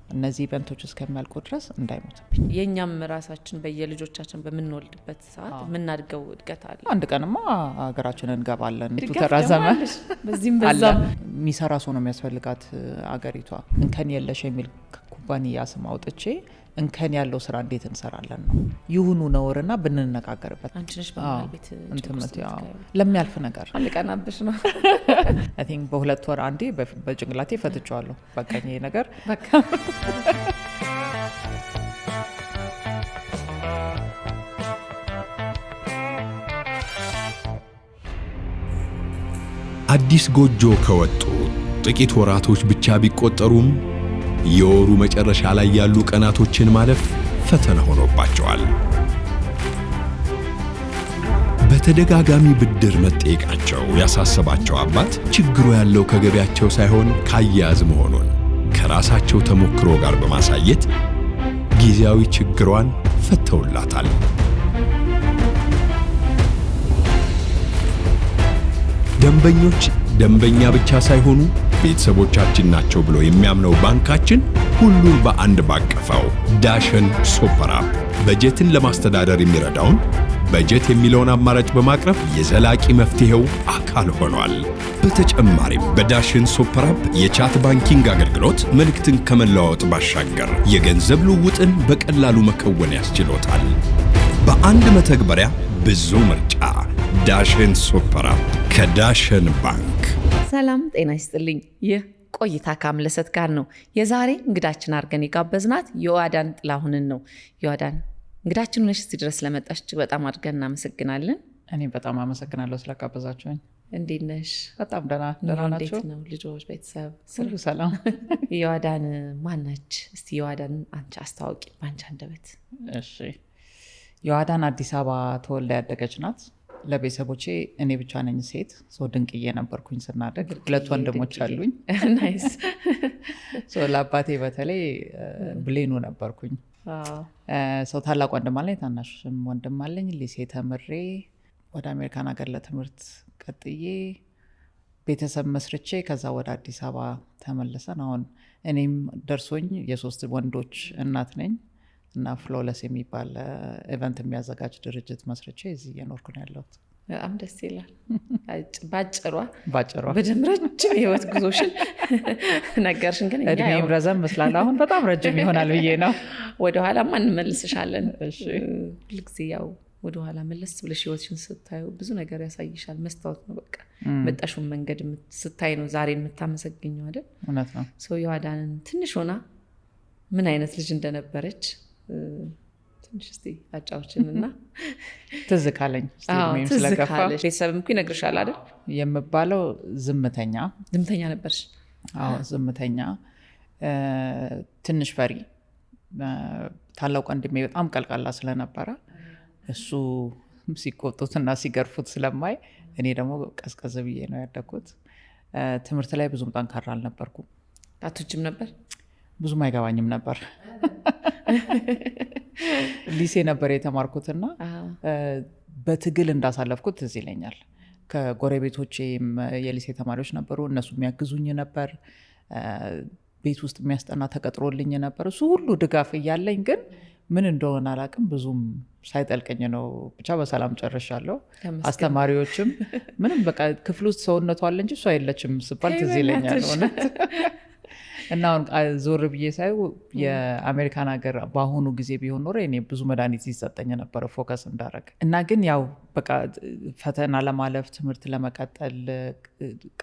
እነዚህ ኢቨንቶች እስከሚያልቁ ድረስ እንዳይሞትብኝ። የኛም ራሳችን በየልጆቻችን በምንወልድበት ሰዓት የምናድገው እድገት አለ። አንድ ቀንማ ሀገራችንን እንገባለን። ተራዘመ በዚህም በዛም የሚሰራ ሰው ነው የሚያስፈልጋት አገሪቷ። እንከን የለሽ የሚል ኩባንያ ስም አውጥቼ እንከን ያለው ስራ እንዴት እንሰራለን ነው ይሁኑ ነውርና ብንነጋገርበት። አንቺ ነሽ በመሃል ቤት ለሚያልፍ ነገር አልቀናብሽ ነው። አይ ቲንክ በሁለት ወር አንዴ በጭንቅላቴ ፈትቼዋለሁ። በቃኝ ይሄ ነገር በቃ። አዲስ ጎጆ ከወጡ ጥቂት ወራቶች ብቻ ቢቆጠሩም የወሩ መጨረሻ ላይ ያሉ ቀናቶችን ማለፍ ፈተና ሆኖባቸዋል። በተደጋጋሚ ብድር መጠየቃቸው ያሳሰባቸው አባት ችግሩ ያለው ከገቢያቸው ሳይሆን ካያያዝ መሆኑን ከራሳቸው ተሞክሮ ጋር በማሳየት ጊዜያዊ ችግሯን ፈተውላታል። ደንበኞች ደንበኛ ብቻ ሳይሆኑ ቤተሰቦቻችን ናቸው ብሎ የሚያምነው ባንካችን ሁሉን በአንድ ባቀፈው ዳሽን ሱፐር አፕ በጀትን ለማስተዳደር የሚረዳውን በጀት የሚለውን አማራጭ በማቅረብ የዘላቂ መፍትሄው አካል ሆኗል። በተጨማሪም በዳሽን ሱፐር አፕ የቻት ባንኪንግ አገልግሎት መልእክትን ከመለዋወጥ ባሻገር የገንዘብ ልውውጥን በቀላሉ መከወን ያስችሎታል። በአንድ መተግበሪያ ብዙ ምርጫ። ዳሽን ሱፐር አፕ ከዳሽን ባንክ። ሰላም ጤና ይስጥልኝ። ይህ ቆይታ ከአምለሰት ጋር ነው። የዛሬ እንግዳችን አድርገን የጋበዝናት ዮአዳን ጥላሁንን ነው። ዮአዳን እንግዳችን ነሽ፣ እዚህ ድረስ ለመጣሽ እጅግ በጣም አድርገን እናመሰግናለን። እኔ በጣም አመሰግናለሁ ስለጋበዛችሁኝ። እንዴት ነሽ? በጣም ደህና ናችሁ? እንዴት ነው ልጆች፣ ቤተሰብ ሁሉ ሰላም? ዮአዳን ማን ነች? እስቲ ዮአዳን አንቺ አስተዋውቂ ባንቺ አንደበት። እሺ፣ ዮአዳን አዲስ አበባ ተወልዳ ያደገች ናት። ለቤተሰቦቼ እኔ ብቻ ነኝ ሴት። ሰው ድንቅዬ ነበርኩኝ ስናደግ። ሁለት ወንድሞች አሉኝ። ናይስ። ለአባቴ በተለይ ብሌኑ ነበርኩኝ። ሰው ታላቅ ወንድም አለኝ፣ ታናሽም ወንድም አለኝ። ሊሴ ተምሬ ወደ አሜሪካን ሀገር ለትምህርት ቀጥዬ ቤተሰብ መስርቼ ከዛ ወደ አዲስ አበባ ተመለሰን። አሁን እኔም ደርሶኝ የሶስት ወንዶች እናት ነኝ እና ፍሎለስ የሚባል ኢቨንት የሚያዘጋጅ ድርጅት መስርቼ እዚህ እየኖርኩ ነው ያለሁት። በጣም ደስ ይላል። ባጭሯ በደንብ ረጅም የህይወት ጉዞሽን ነገርሽን፣ ግን እድሜም ረዘም መስላል። አሁን በጣም ረጅም ይሆናል ብዬ ነው። ወደኋላማ እንመልስሻለን። ሁልጊዜ ያው ወደኋላ መለስ ብለሽ ህይወትሽን ስታዩ ብዙ ነገር ያሳይሻል። መስታወት ነው በቃ። መጣሽውን መንገድ ስታይ ነው ዛሬ የምታመሰግኘው አይደል? እውነት ነው። ሰው ዮአዳንን ትንሽ ሆና ምን አይነት ልጅ እንደነበረች ትንሽ እስቲ አጫውችንና ትዝ ካለኝ ስለገፋ ቤተሰብም እኮ ይነግርሻል አይደል? የምባለው ዝምተኛ ነበርሽ? አዎ ዝምተኛ፣ ትንሽ ፈሪ። ታላቅ ወንድሜ በጣም ቀልቃላ ስለነበረ እሱ ሲቆጡትና ሲገርፉት ስለማይ እኔ ደግሞ ቀዝቀዝ ብዬ ነው ያደግኩት። ትምህርት ላይ ብዙም ጠንካራ አልነበርኩም። አትወጂም ነበር? ብዙም አይገባኝም ነበር። ሊሴ ነበር የተማርኩትና በትግል እንዳሳለፍኩት ትዝ ይለኛል። ከጎረቤቶቼም የሊሴ ተማሪዎች ነበሩ፣ እነሱ የሚያግዙኝ ነበር። ቤት ውስጥ የሚያስጠና ተቀጥሮልኝ ነበር። እሱ ሁሉ ድጋፍ እያለኝ ግን ምን እንደሆነ አላውቅም፣ ብዙም ሳይጠልቀኝ ነው ብቻ በሰላም ጨርሻለሁ። አስተማሪዎችም ምንም በቃ ክፍል ውስጥ ሰውነቷ አለ እንጂ እሷ የለችም ስባል ትዝ ይለኛል እውነት። እና አሁን ዞር ብዬ ሳይ የአሜሪካን ሀገር በአሁኑ ጊዜ ቢሆን ኖሮ እኔ ብዙ መድኃኒት ይሰጠኝ ነበረ ፎከስ እንዳረግ። እና ግን ያው በቃ ፈተና ለማለፍ ትምህርት ለመቀጠል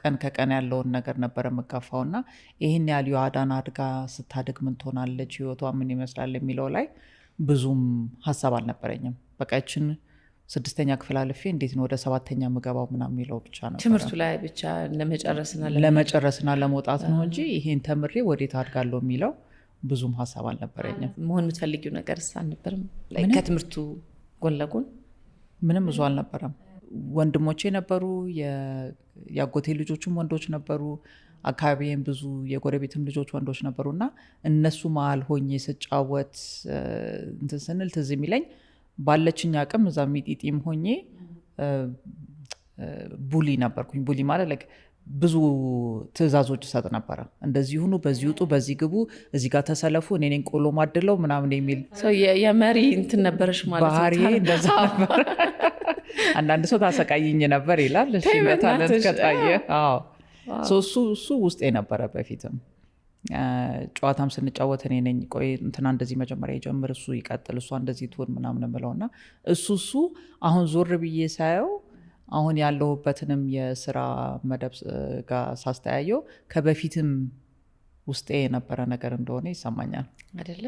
ቀን ከቀን ያለውን ነገር ነበረ የምጋፋው። እና ይህን ያህል ዮአዳን አድጋ ስታድግ ምን ትሆናለች፣ ህይወቷ ምን ይመስላል የሚለው ላይ ብዙም ሀሳብ አልነበረኝም። በቃ ይችን 6ኛ ክፍል አልፌ እንዴት ነው ወደ 7ኛ ምገባው ምናምን የሚለው ብቻ ነው። ትምህርቱ ላይ ብቻ ለመጨረስና ለመውጣት ነው እንጂ ይሄን ተምሬ ወዴት አድጋለሁ የሚለው ብዙም ሀሳብ አልነበረኝም። መሆን የምትፈልጊው ነገር አልነበረም? ከትምህርቱ ጎን ለጎን ምንም ብዙ አልነበረም። ወንድሞቼ ነበሩ፣ የአጎቴ ልጆችም ወንዶች ነበሩ። አካባቢዬም ብዙ የጎረቤትም ልጆች ወንዶች ነበሩ። እና እነሱ መሀል ሆኜ ስጫወት እንትን ስንል ትዝ የሚለኝ ባለችኝ አቅም እዛ ሚጢጢም ሆኜ ቡሊ ነበርኩኝ። ቡሊ ማለት ብዙ ትዕዛዞች ሰጥ ነበረ። እንደዚህ ሁኑ፣ በዚህ ውጡ፣ በዚህ ግቡ፣ እዚህ ጋር ተሰለፉ፣ እኔ ነኝ ቆሎ ማድለው ምናምን የሚል የመሪ እንትን ነበረሽ ማለት ባህሪ እንደዛ ነበር። አንዳንድ ሰው ታሰቃይኝ ነበር ይላል። እሺ በታለን ከታየ እሱ ውስጥ የነበረ በፊትም ጨዋታም ስንጫወት እኔ ነኝ ቆይ እንትና እንደዚህ መጀመሪያ ይጀምር፣ እሱ ይቀጥል፣ እሷ እንደዚህ ትሆን ምናምን የምለውና እሱ አሁን ዞር ብዬ ሳየው አሁን ያለሁበትንም የስራ መደብ ጋር ሳስተያየው ከበፊትም ውስጤ የነበረ ነገር እንደሆነ ይሰማኛል። አይደለ?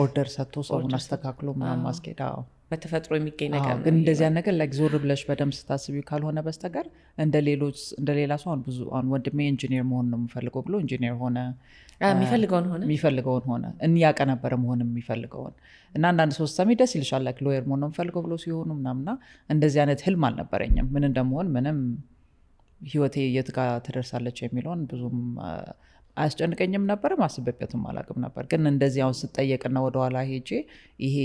ኦርደር ሰጥቶ ሰውን አስተካክሎ ምናምን ማስኬድ በተፈጥሮ የሚገኝ ነገር ነው። ግን እንደዚያ ነገር ዞር ብለሽ በደንብ ስታስቢው ካልሆነ በስተቀር እንደ ሌላ ሰው ብዙ ወንድሜ ኢንጂኒር መሆን ነው የምፈልገው ብሎ ኢንጂኒር ሆነ፣ የሚፈልገውን ሆነ እንያቀ ነበረ መሆን የሚፈልገውን እና አንዳንድ ሰው ሰሚ ደስ ይልሻል ላይክ ሎየር መሆን ነው የምፈልገው ብሎ ሲሆኑ ምናምና እንደዚህ አይነት ህልም አልነበረኝም። ምን እንደመሆን ምንም ህይወቴ የት ጋር ትደርሳለች የሚለውን ብዙም አያስጨንቀኝም ነበር፣ ማስበበትም አላቅም ነበር። ግን እንደዚህ አሁን ስጠየቅና ወደኋላ ሄጄ ይሄ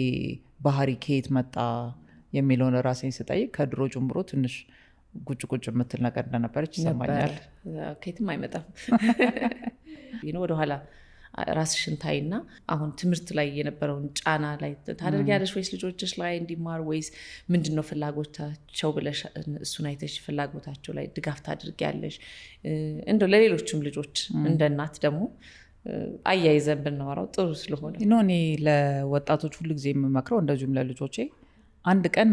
ባህሪ ከየት መጣ የሚለውን ራሴን ስጠይቅ ከድሮ ጀምሮ ትንሽ ቁጭ የምትል ነገር እንደነበረች ይሰማኛል። ከየትም አይመጣም። ወደኋላ ራስሽን ታይና አሁን ትምህርት ላይ የነበረውን ጫና ላይ ታደርጊያለሽ ወይስ ልጆችሽ ላይ እንዲማር ወይስ ምንድነው ፍላጎታቸው ብለሽ እሱን አይተሽ ፍላጎታቸው ላይ ድጋፍ ታደርጊያለሽ? እንደው ለሌሎችም ልጆች እንደ እናት ደግሞ አያይዘን ብናወራው ጥሩ ስለሆነ እኔ ለወጣቶች ሁሉ ጊዜ የምመክረው እንደዚሁም ለልጆቼ አንድ ቀን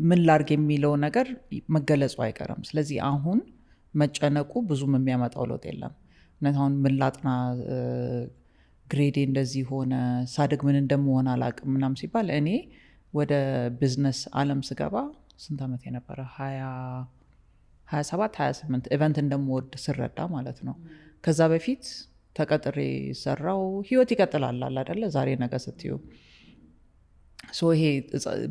ምን ላርግ የሚለው ነገር መገለጹ አይቀርም። ስለዚህ አሁን መጨነቁ ብዙም የሚያመጣው ለውጥ የለም። አሁን ምን ላጥና፣ ግሬዴ እንደዚህ ሆነ፣ ሳድግ ምን እንደምሆን አላቅም ምናምን ሲባል እኔ ወደ ቢዝነስ አለም ስገባ ስንት ዓመት የነበረ 27 28 ኢቨንት እንደምወድ ስረዳ ማለት ነው። ከዛ በፊት ተቀጥሬ ሰራው ህይወት ይቀጥላል አይደለ? ዛሬ ነገ ስትዩ ይሄ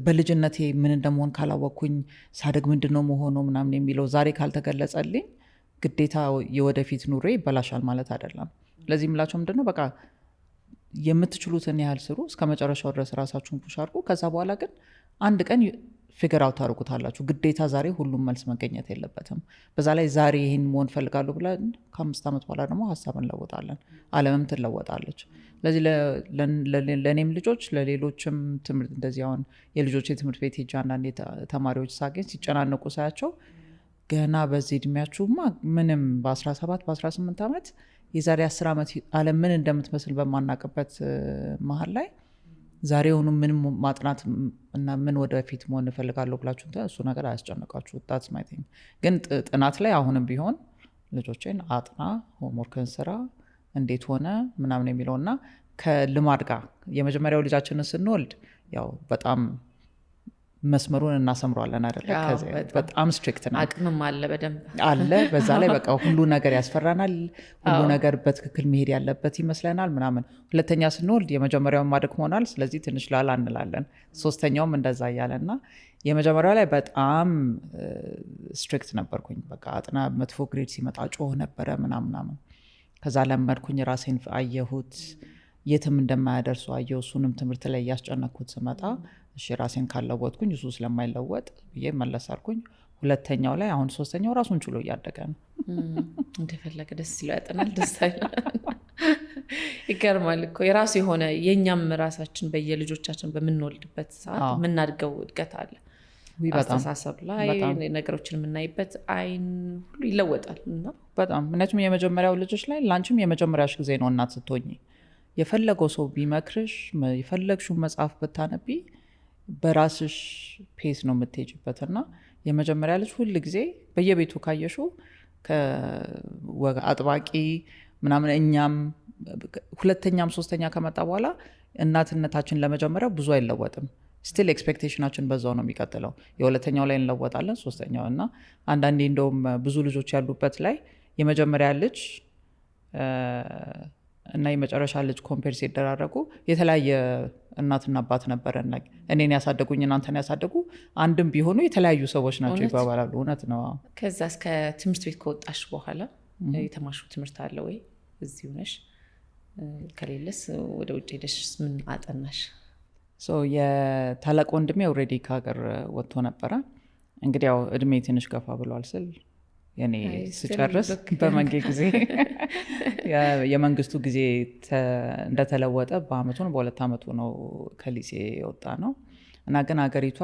በልጅነቴ ምን እንደመሆን ካላወቅኩኝ ሳድግ ምንድነው መሆኑ ምናምን የሚለው ዛሬ ካልተገለጸልኝ ግዴታ የወደፊት ኑሬ ይበላሻል ማለት አይደለም። ለዚህ ምላቸው ምንድነው በቃ የምትችሉትን ያህል ስሩ፣ እስከ መጨረሻው ድረስ ራሳችሁን ፑሽ አድርጉ። ከዛ በኋላ ግን አንድ ቀን ፊገር አውት ታደርጉታላችሁ። ግዴታ ዛሬ ሁሉም መልስ መገኘት የለበትም። በዛ ላይ ዛሬ ይህን መሆን ፈልጋለሁ ብለን ከ5 ዓመት በኋላ ደግሞ ሀሳብ እንለወጣለን፣ አለምም ትለወጣለች። ስለዚህ ለእኔም ልጆች ለሌሎችም ትምህርት እንደዚህ አሁን የልጆች የትምህርት ቤት ሄጄ አንዳንድ ተማሪዎች ሳገኝ ሲጨናነቁ ሳያቸው ገና በዚህ እድሜያችሁማ ምንም በ17 በ18 ዓመት የዛሬ 10 ዓመት አለም ምን እንደምትመስል በማናቅበት መሀል ላይ ዛሬውኑ ምን ማጥናት እና ምን ወደፊት መሆን እፈልጋለሁ ብላችሁ እሱ ነገር አያስጨንቃችሁ። that's my thing። ግን ጥናት ላይ አሁንም ቢሆን ልጆቼን አጥና፣ ሆምወርክን ስራ፣ እንዴት ሆነ ምናምን የሚለውና ከልማድ ጋር የመጀመሪያው ልጃችንን ስንወልድ ያው በጣም መስመሩን እናሰምረዋለን አይደለ? በጣም ስትሪክት ነው። አቅምም አለ በደንብ አለ። በዛ ላይ በቃ ሁሉ ነገር ያስፈራናል። ሁሉ ነገር በትክክል መሄድ ያለበት ይመስለናል ምናምን። ሁለተኛ ስንወልድ የመጀመሪያውን ማድረግ ሆናል። ስለዚህ ትንሽ ላላ እንላለን። ሶስተኛውም እንደዛ እያለና የመጀመሪያው ላይ በጣም ስትሪክት ነበርኩኝ። በቃ አጥና፣ መጥፎ ግሬድ ሲመጣ ጮህ ነበረ ምናምን። ከዛ ለመድኩኝ፣ ራሴን አየሁት፣ የትም እንደማያደርሱ አየሁ። እሱንም ትምህርት ላይ እያስጨነኩት ስመጣ እሺ ራሴን ካለወጥኩኝ እሱ ስለማይለወጥ ብዬ መለሳልኩኝ። ሁለተኛው ላይ አሁን ሶስተኛው ራሱን ችሎ እያደገ ነው። እንደፈለገ ደስ ሲለው ያጠናል፣ ደስ አይልም። ይገርማል እኮ የራሱ የሆነ የእኛም ራሳችን በየልጆቻችን በምንወልድበት ሰዓት የምናድገው እድገት አለ። አስተሳሰብ ላይ ነገሮችን የምናይበት አይን ሁሉ ይለወጣል። እና በጣም ምክንያቱም የመጀመሪያው ልጆች ላይ ላንቺም የመጀመሪያሽ ጊዜ ነው እናት ስትሆኝ። የፈለገው ሰው ቢመክርሽ፣ የፈለግሽውን መጽሐፍ ብታነቢ በራስሽ ፔስ ነው የምትሄጅበት። እና የመጀመሪያ ልጅ ሁል ጊዜ በየቤቱ ካየሹ አጥባቂ ምናምን፣ እኛም ሁለተኛም ሶስተኛ ከመጣ በኋላ እናትነታችን ለመጀመሪያው ብዙ አይለወጥም። ስቲል ኤክስፔክቴሽናችን በዛው ነው የሚቀጥለው። የሁለተኛው ላይ እንለወጣለን፣ ሶስተኛው እና አንዳንዴ እንደውም ብዙ ልጆች ያሉበት ላይ የመጀመሪያ ልጅ እና የመጨረሻ ልጅ ኮምፔር ሲደራረጉ የተለያየ እናትና አባት ነበረ። እኔን ያሳደጉኝ እናንተን ያሳደጉ አንድም ቢሆኑ የተለያዩ ሰዎች ናቸው ይባባላሉ። እውነት ነው። ከዛ እስከ ትምህርት ቤት ከወጣሽ በኋላ የተማሹ ትምህርት አለ ወይ? እዚሁ ነሽ? ከሌለስ ወደ ውጭ ሄደሽ ምን አጠናሽ? የታላቅ ወንድሜ ኦልሬዲ ከሀገር ወጥቶ ነበረ። እንግዲህ ያው እድሜ ትንሽ ገፋ ብሏል ስል የኔ ስጨርስ በመንጌ ጊዜ የመንግስቱ ጊዜ እንደተለወጠ በአመቱን በ2 አመቱ ነው ከሊሴ የወጣ ነው እና ግን ሀገሪቷ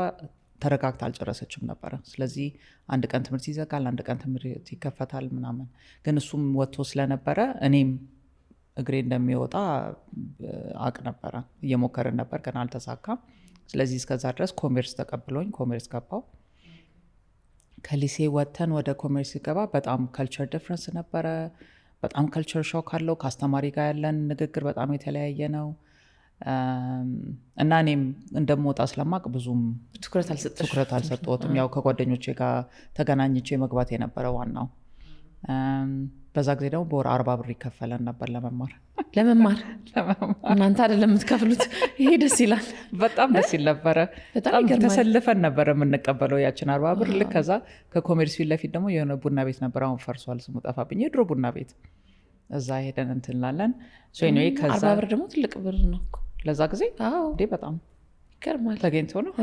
ተረጋግታ አልጨረሰችም ነበረ። ስለዚህ አንድ ቀን ትምህርት ይዘጋል፣ አንድ ቀን ትምህርት ይከፈታል ምናምን። ግን እሱም ወጥቶ ስለነበረ እኔም እግሬ እንደሚወጣ አቅ ነበረ። እየሞከርን ነበር ግን አልተሳካም። ስለዚህ እስከዛ ድረስ ኮሜርስ ተቀብሎኝ ኮሜርስ ገባው። ከሊሴ ወጥተን ወደ ኮሜርስ ሲገባ በጣም ካልቸር ዲፍረንስ ነበረ። በጣም ካልቸር ሾክ አለው። ከአስተማሪ ጋር ያለን ንግግር በጣም የተለያየ ነው እና እኔም እንደምወጣ ስለማቅ ብዙም ትኩረት አልሰጠሁትም። ያው ከጓደኞቼ ጋር ተገናኝቼ መግባት የነበረ ዋናው። በዛ ጊዜ ደግሞ በወር 40 ብር ይከፈለን ነበር ለመማር። እናንተ አይደለም የምትከፍሉት? ይሄ ደስ ይላል። በጣም ደስ ይል ነበረ። በጣም ተሰልፈን ነበረ የምንቀበለው ያችን 40 ብር። ልክ ከዛ ከኮሜርስ ፊት ለፊት ደግሞ የሆነ ቡና ቤት ነበር፣ አሁን ፈርሷል፣ ስሙ ጠፋብኝ። የድሮ ቡና ቤት እዛ ሄደን እንትንላለን። ከዛ 40 ብር ደግሞ ትልቅ ብር ነው ለዛ ጊዜ። እንዴ በጣም ይገርማል። ተገኝቶ ነው።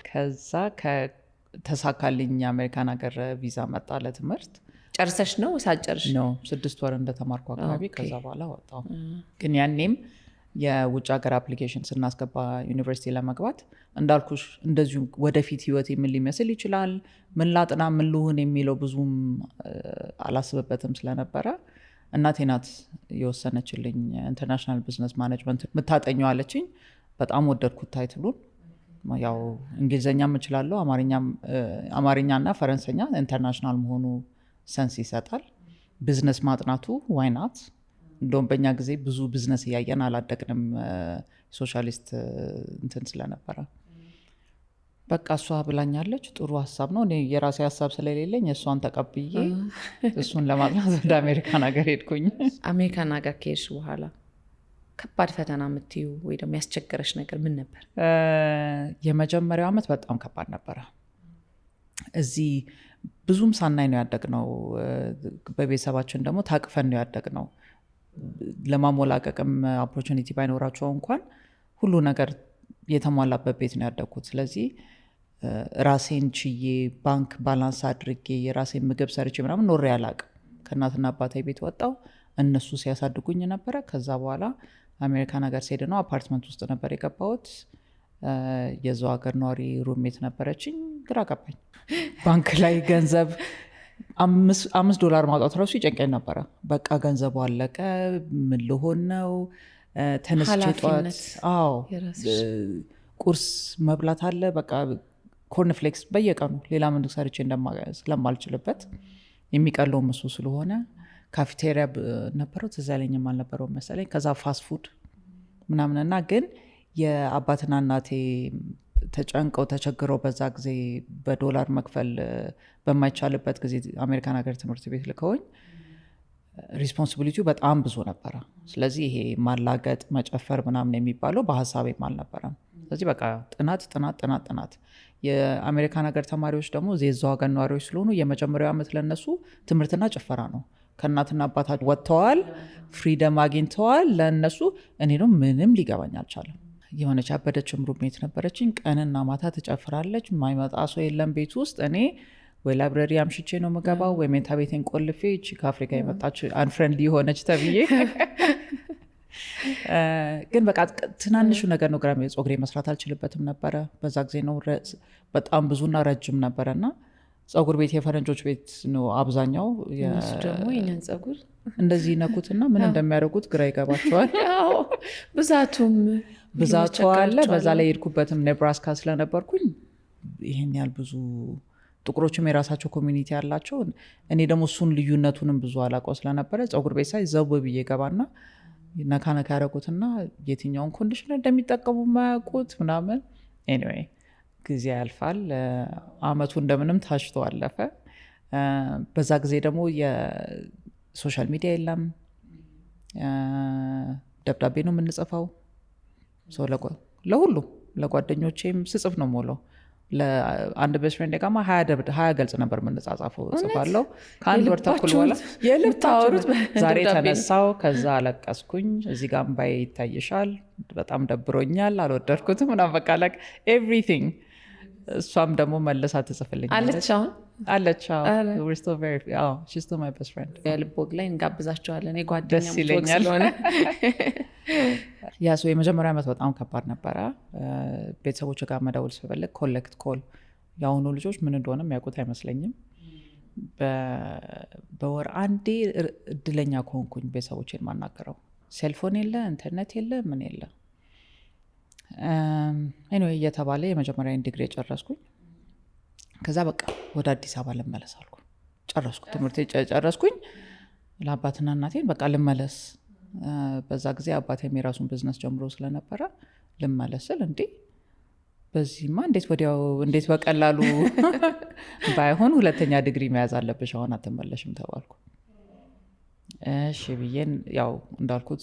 ከዛ ተሳካልኝ አሜሪካን ሀገር ቪዛ መጣ ለትምህርት። ጨርሰሽ ነው ሳጨርሽ ነው? 6 ወር እንደተማርኩ አካባቢ ከዛ በኋላ ወጣው። ግን ያኔም የውጭ ሀገር አፕሊኬሽን ስናስገባ ዩኒቨርሲቲ ለመግባት እንዳልኩሽ እንደዚሁ ወደፊት ህይወት ምን ሊመስል ይችላል፣ ምን ላጥና ምን ልሁን የሚለው ብዙም አላስብበትም ስለነበረ እናቴ ናት የወሰነችልኝ። ኢንተርናሽናል ቢዝነስ ማኔጅመንት የምታጠኘው አለችኝ። በጣም ወደድኩት ታይትሉን። ያው እንግሊዘኛም እችላለሁ፣ አማርኛና ፈረንሰኛ ኢንተርናሽናል መሆኑ ሰንስ ይሰጣል። ቢዝነስ ማጥናቱ ዋይናት። እንደውም በእኛ ጊዜ ብዙ ቢዝነስ እያየን አላደግንም፣ ሶሻሊስት እንትን ስለነበረ። በቃ እሷ ብላኛለች፣ ጥሩ ሀሳብ ነው። እኔ የራሴ ሀሳብ ስለሌለኝ እሷን ተቀብዬ እሱን ለማጥናት ወደ አሜሪካን ሀገር ሄድኩኝ። አሜሪካን ሀገር ከሄድሽ በኋላ ከባድ ፈተና የምትዩ ወይ ደግሞ ያስቸገረሽ ነገር ምን ነበር? የመጀመሪያው ዓመት በጣም ከባድ ነበረ። እዚህ ብዙም ሳናይ ነው ያደግነው። በቤተሰባችን ደግሞ ታቅፈን ነው ያደግነው። ለማሞላቀቅም ኦፖርቹኒቲ ባይኖራቸው እንኳን ሁሉ ነገር የተሟላበት ቤት ነው ያደግኩት። ስለዚህ ራሴን ችዬ ባንክ ባላንስ አድርጌ የራሴን ምግብ ሰርቼ ምናምን ኖሬ አላቅም። ከእናትና አባቴ ቤት ወጣው፣ እነሱ ሲያሳድጉኝ ነበረ። ከዛ በኋላ አሜሪካን ሀገር ስሄድ ነው አፓርትመንት ውስጥ ነበር የገባሁት። የዛው ሀገር ነዋሪ ሩሜት ነበረችኝ። ግራ ገባኝ። ባንክ ላይ ገንዘብ $5 ማውጣት ራሱ ይጨንቀኝ ነበረ። በቃ ገንዘቡ አለቀ፣ ምን ልሆን ነው? ተነስቼ ጠዋት ቁርስ መብላት አለ። በቃ ኮርንፍሌክስ በየቀኑ ሌላ ምን ሰርቼ ስለማልችልበት የሚቀለውም እሱ ስለሆነ ካፌቴሪያ ነበረው፣ ትዝ አይለኝም አልነበረው መሰለኝ። ከዛ ፋስት ፉድ ምናምንና ግን የአባትና እናቴ ተጨንቀው ተቸግረው በዛ ጊዜ በዶላር መክፈል በማይቻልበት ጊዜ አሜሪካን ሀገር ትምህርት ቤት ልከውኝ ሪስፖንሲቢሊቲው በጣም ብዙ ነበረ። ስለዚህ ይሄ ማላገጥ መጨፈር ምናምን የሚባለው በሀሳቤም አልነበረም። ስለዚህ በቃ ጥናት። የአሜሪካን ሀገር ተማሪዎች ደግሞ የዛው ሀገር ነዋሪዎች ስለሆኑ የመጀመሪያው ዓመት ለነሱ ትምህርትና ጭፈራ ነው። ከእናትና አባታቸው ወጥተዋል፣ ፍሪደም አግኝተዋል። ለእነሱ እኔ ነው ምንም ሊገባኝ አልቻለም። የሆነች አበደችም ሩሜት ነበረችኝ። ቀንና ማታ ትጨፍራለች። ማይመጣ ሰው የለም ቤት ውስጥ። እኔ ወይ ላይብረሪ አምሽቼ ነው የምገባው ወይ ሜንታ ቤቴን ቆልፌ እቺ ከአፍሪካ የመጣች አንፍሬንድሊ የሆነች ተብዬ ግን በቃ ትናንሹ ነገር ነው። ግራም ጸጉሬ መስራት አልችልበትም ነበረ። በዛ ጊዜ ነው በጣም ብዙና ረጅም ነበረና ጸጉር ቤት የፈረንጆች ቤት ነው አብዛኛው። እነሱ ደግሞ የኛን ጸጉር እንደዚህ ነኩትና ምን እንደሚያደርጉት ግራ ይገባቸዋል። ብዛቱ አለ። በዛ ላይ የሄድኩበትም ኔብራስካ ስለነበርኩኝ ይሄን ያህል ብዙ ጥቁሮችም የራሳቸው ኮሚኒቲ ያላቸው፣ እኔ ደግሞ እሱን ልዩነቱንም ብዙ አላውቀው ስለነበረ ጸጉር ቤት ሳይ ዘው ብዬ ገባና ነካ ያደረጉትና የትኛውን ኮንዲሽነር እንደሚጠቀሙ ማያውቁት ምናምን። ኤኒዌይ ጊዜ ያልፋል። አመቱ እንደምንም ታሽቶ አለፈ። በዛ ጊዜ ደግሞ የሶሻል ሚዲያ የለም። ደብዳቤ ነው የምንጽፈው። ለሁሉም ለጓደኞቼም ስጽፍ ነው ሞለው። ለአንድ ቤስት ፍሬንድ ጋማ 20 ገልጽ ነበር የምንጻጻፈው። ጽፋለሁ ከአንድ ወር ተኩል በኋላ የምታወሩት ዛሬ ተነሳው፣ ከዛ አለቀስኩኝ። እዚህ ጋር እምባዬ ይታይሻል፣ በጣም ደብሮኛል፣ አልወደድኩትም ምናምን በቃ ላይክ ኤቭሪቲንግ። እሷም ደግሞ መልሳ ትጽፍልኛለች አለች we're still very she's still my best friend የልብ ወግ ላይ እንጋብዛቸዋለን የጓደኛሞች ወግ ስለሆነ ያ የመጀመሪያ ዓመት በጣም ከባድ ነበረ ቤተሰቦች ጋር መደወል ስፈልግ ኮሌክት ኮል ያሁኑ ልጆች ምን እንደሆነ የሚያውቁት አይመስለኝም በወር አንዴ እድለኛ ከሆንኩኝ ቤተሰቦቼን ማናገረው ሴልፎን የለ ኢንተርኔት የለ ምን የለ anyway እየተባለ የመጀመሪያ ዲግሪ ጨረስኩኝ ከዛ በቃ ወደ አዲስ አበባ ልመለስ አልኩ ጨረስኩ ትምህርት ጨረስኩኝ ለአባትና እናቴን በቃ ልመለስ በዛ ጊዜ አባቴም የራሱን ቢዝነስ ጀምሮ ስለነበረ ልመለስል እንዴ በዚህማ እንዴት በቀላሉ ባይሆን ሁለተኛ ዲግሪ መያዝ አለብሽ አሁን አትመለሽም ተባልኩ እሺ ብዬን ያው እንዳልኩት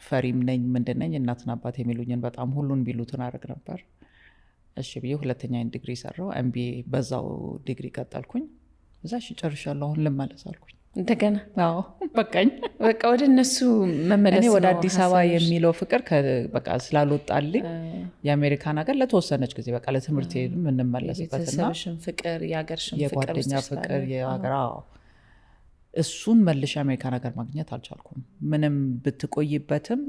ፈሪም ነኝ ምንድነኝ እናትና አባቴ የሚሉኝን በጣም ሁሉን ቢሉትን አደረግ ነበር እሺ ብዬ ሁለተኛ ዲግሪ ሰራው MBA በዛው ዲግሪ ቀጠልኩኝ እዛ እሺ ጨርሻለሁ አሁን ልመለስ አልኩኝ እንደገና በቃኝ በቃ ወደ እነሱ መመለስ እኔ ወደ አዲስ አበባ የሚለው ፍቅር በቃ ስላልወጣልኝ የአሜሪካን ሀገር ለተወሰነች ጊዜ በቃ ለትምህርት የምንመለስበትና የቤተሰብሽን ፍቅር የሀገርሽን ፍቅር የጓደኛ ፍቅር የሀገር እሱን መልሼ አሜሪካን ሀገር ማግኘት አልቻልኩም ምንም ብትቆይበትም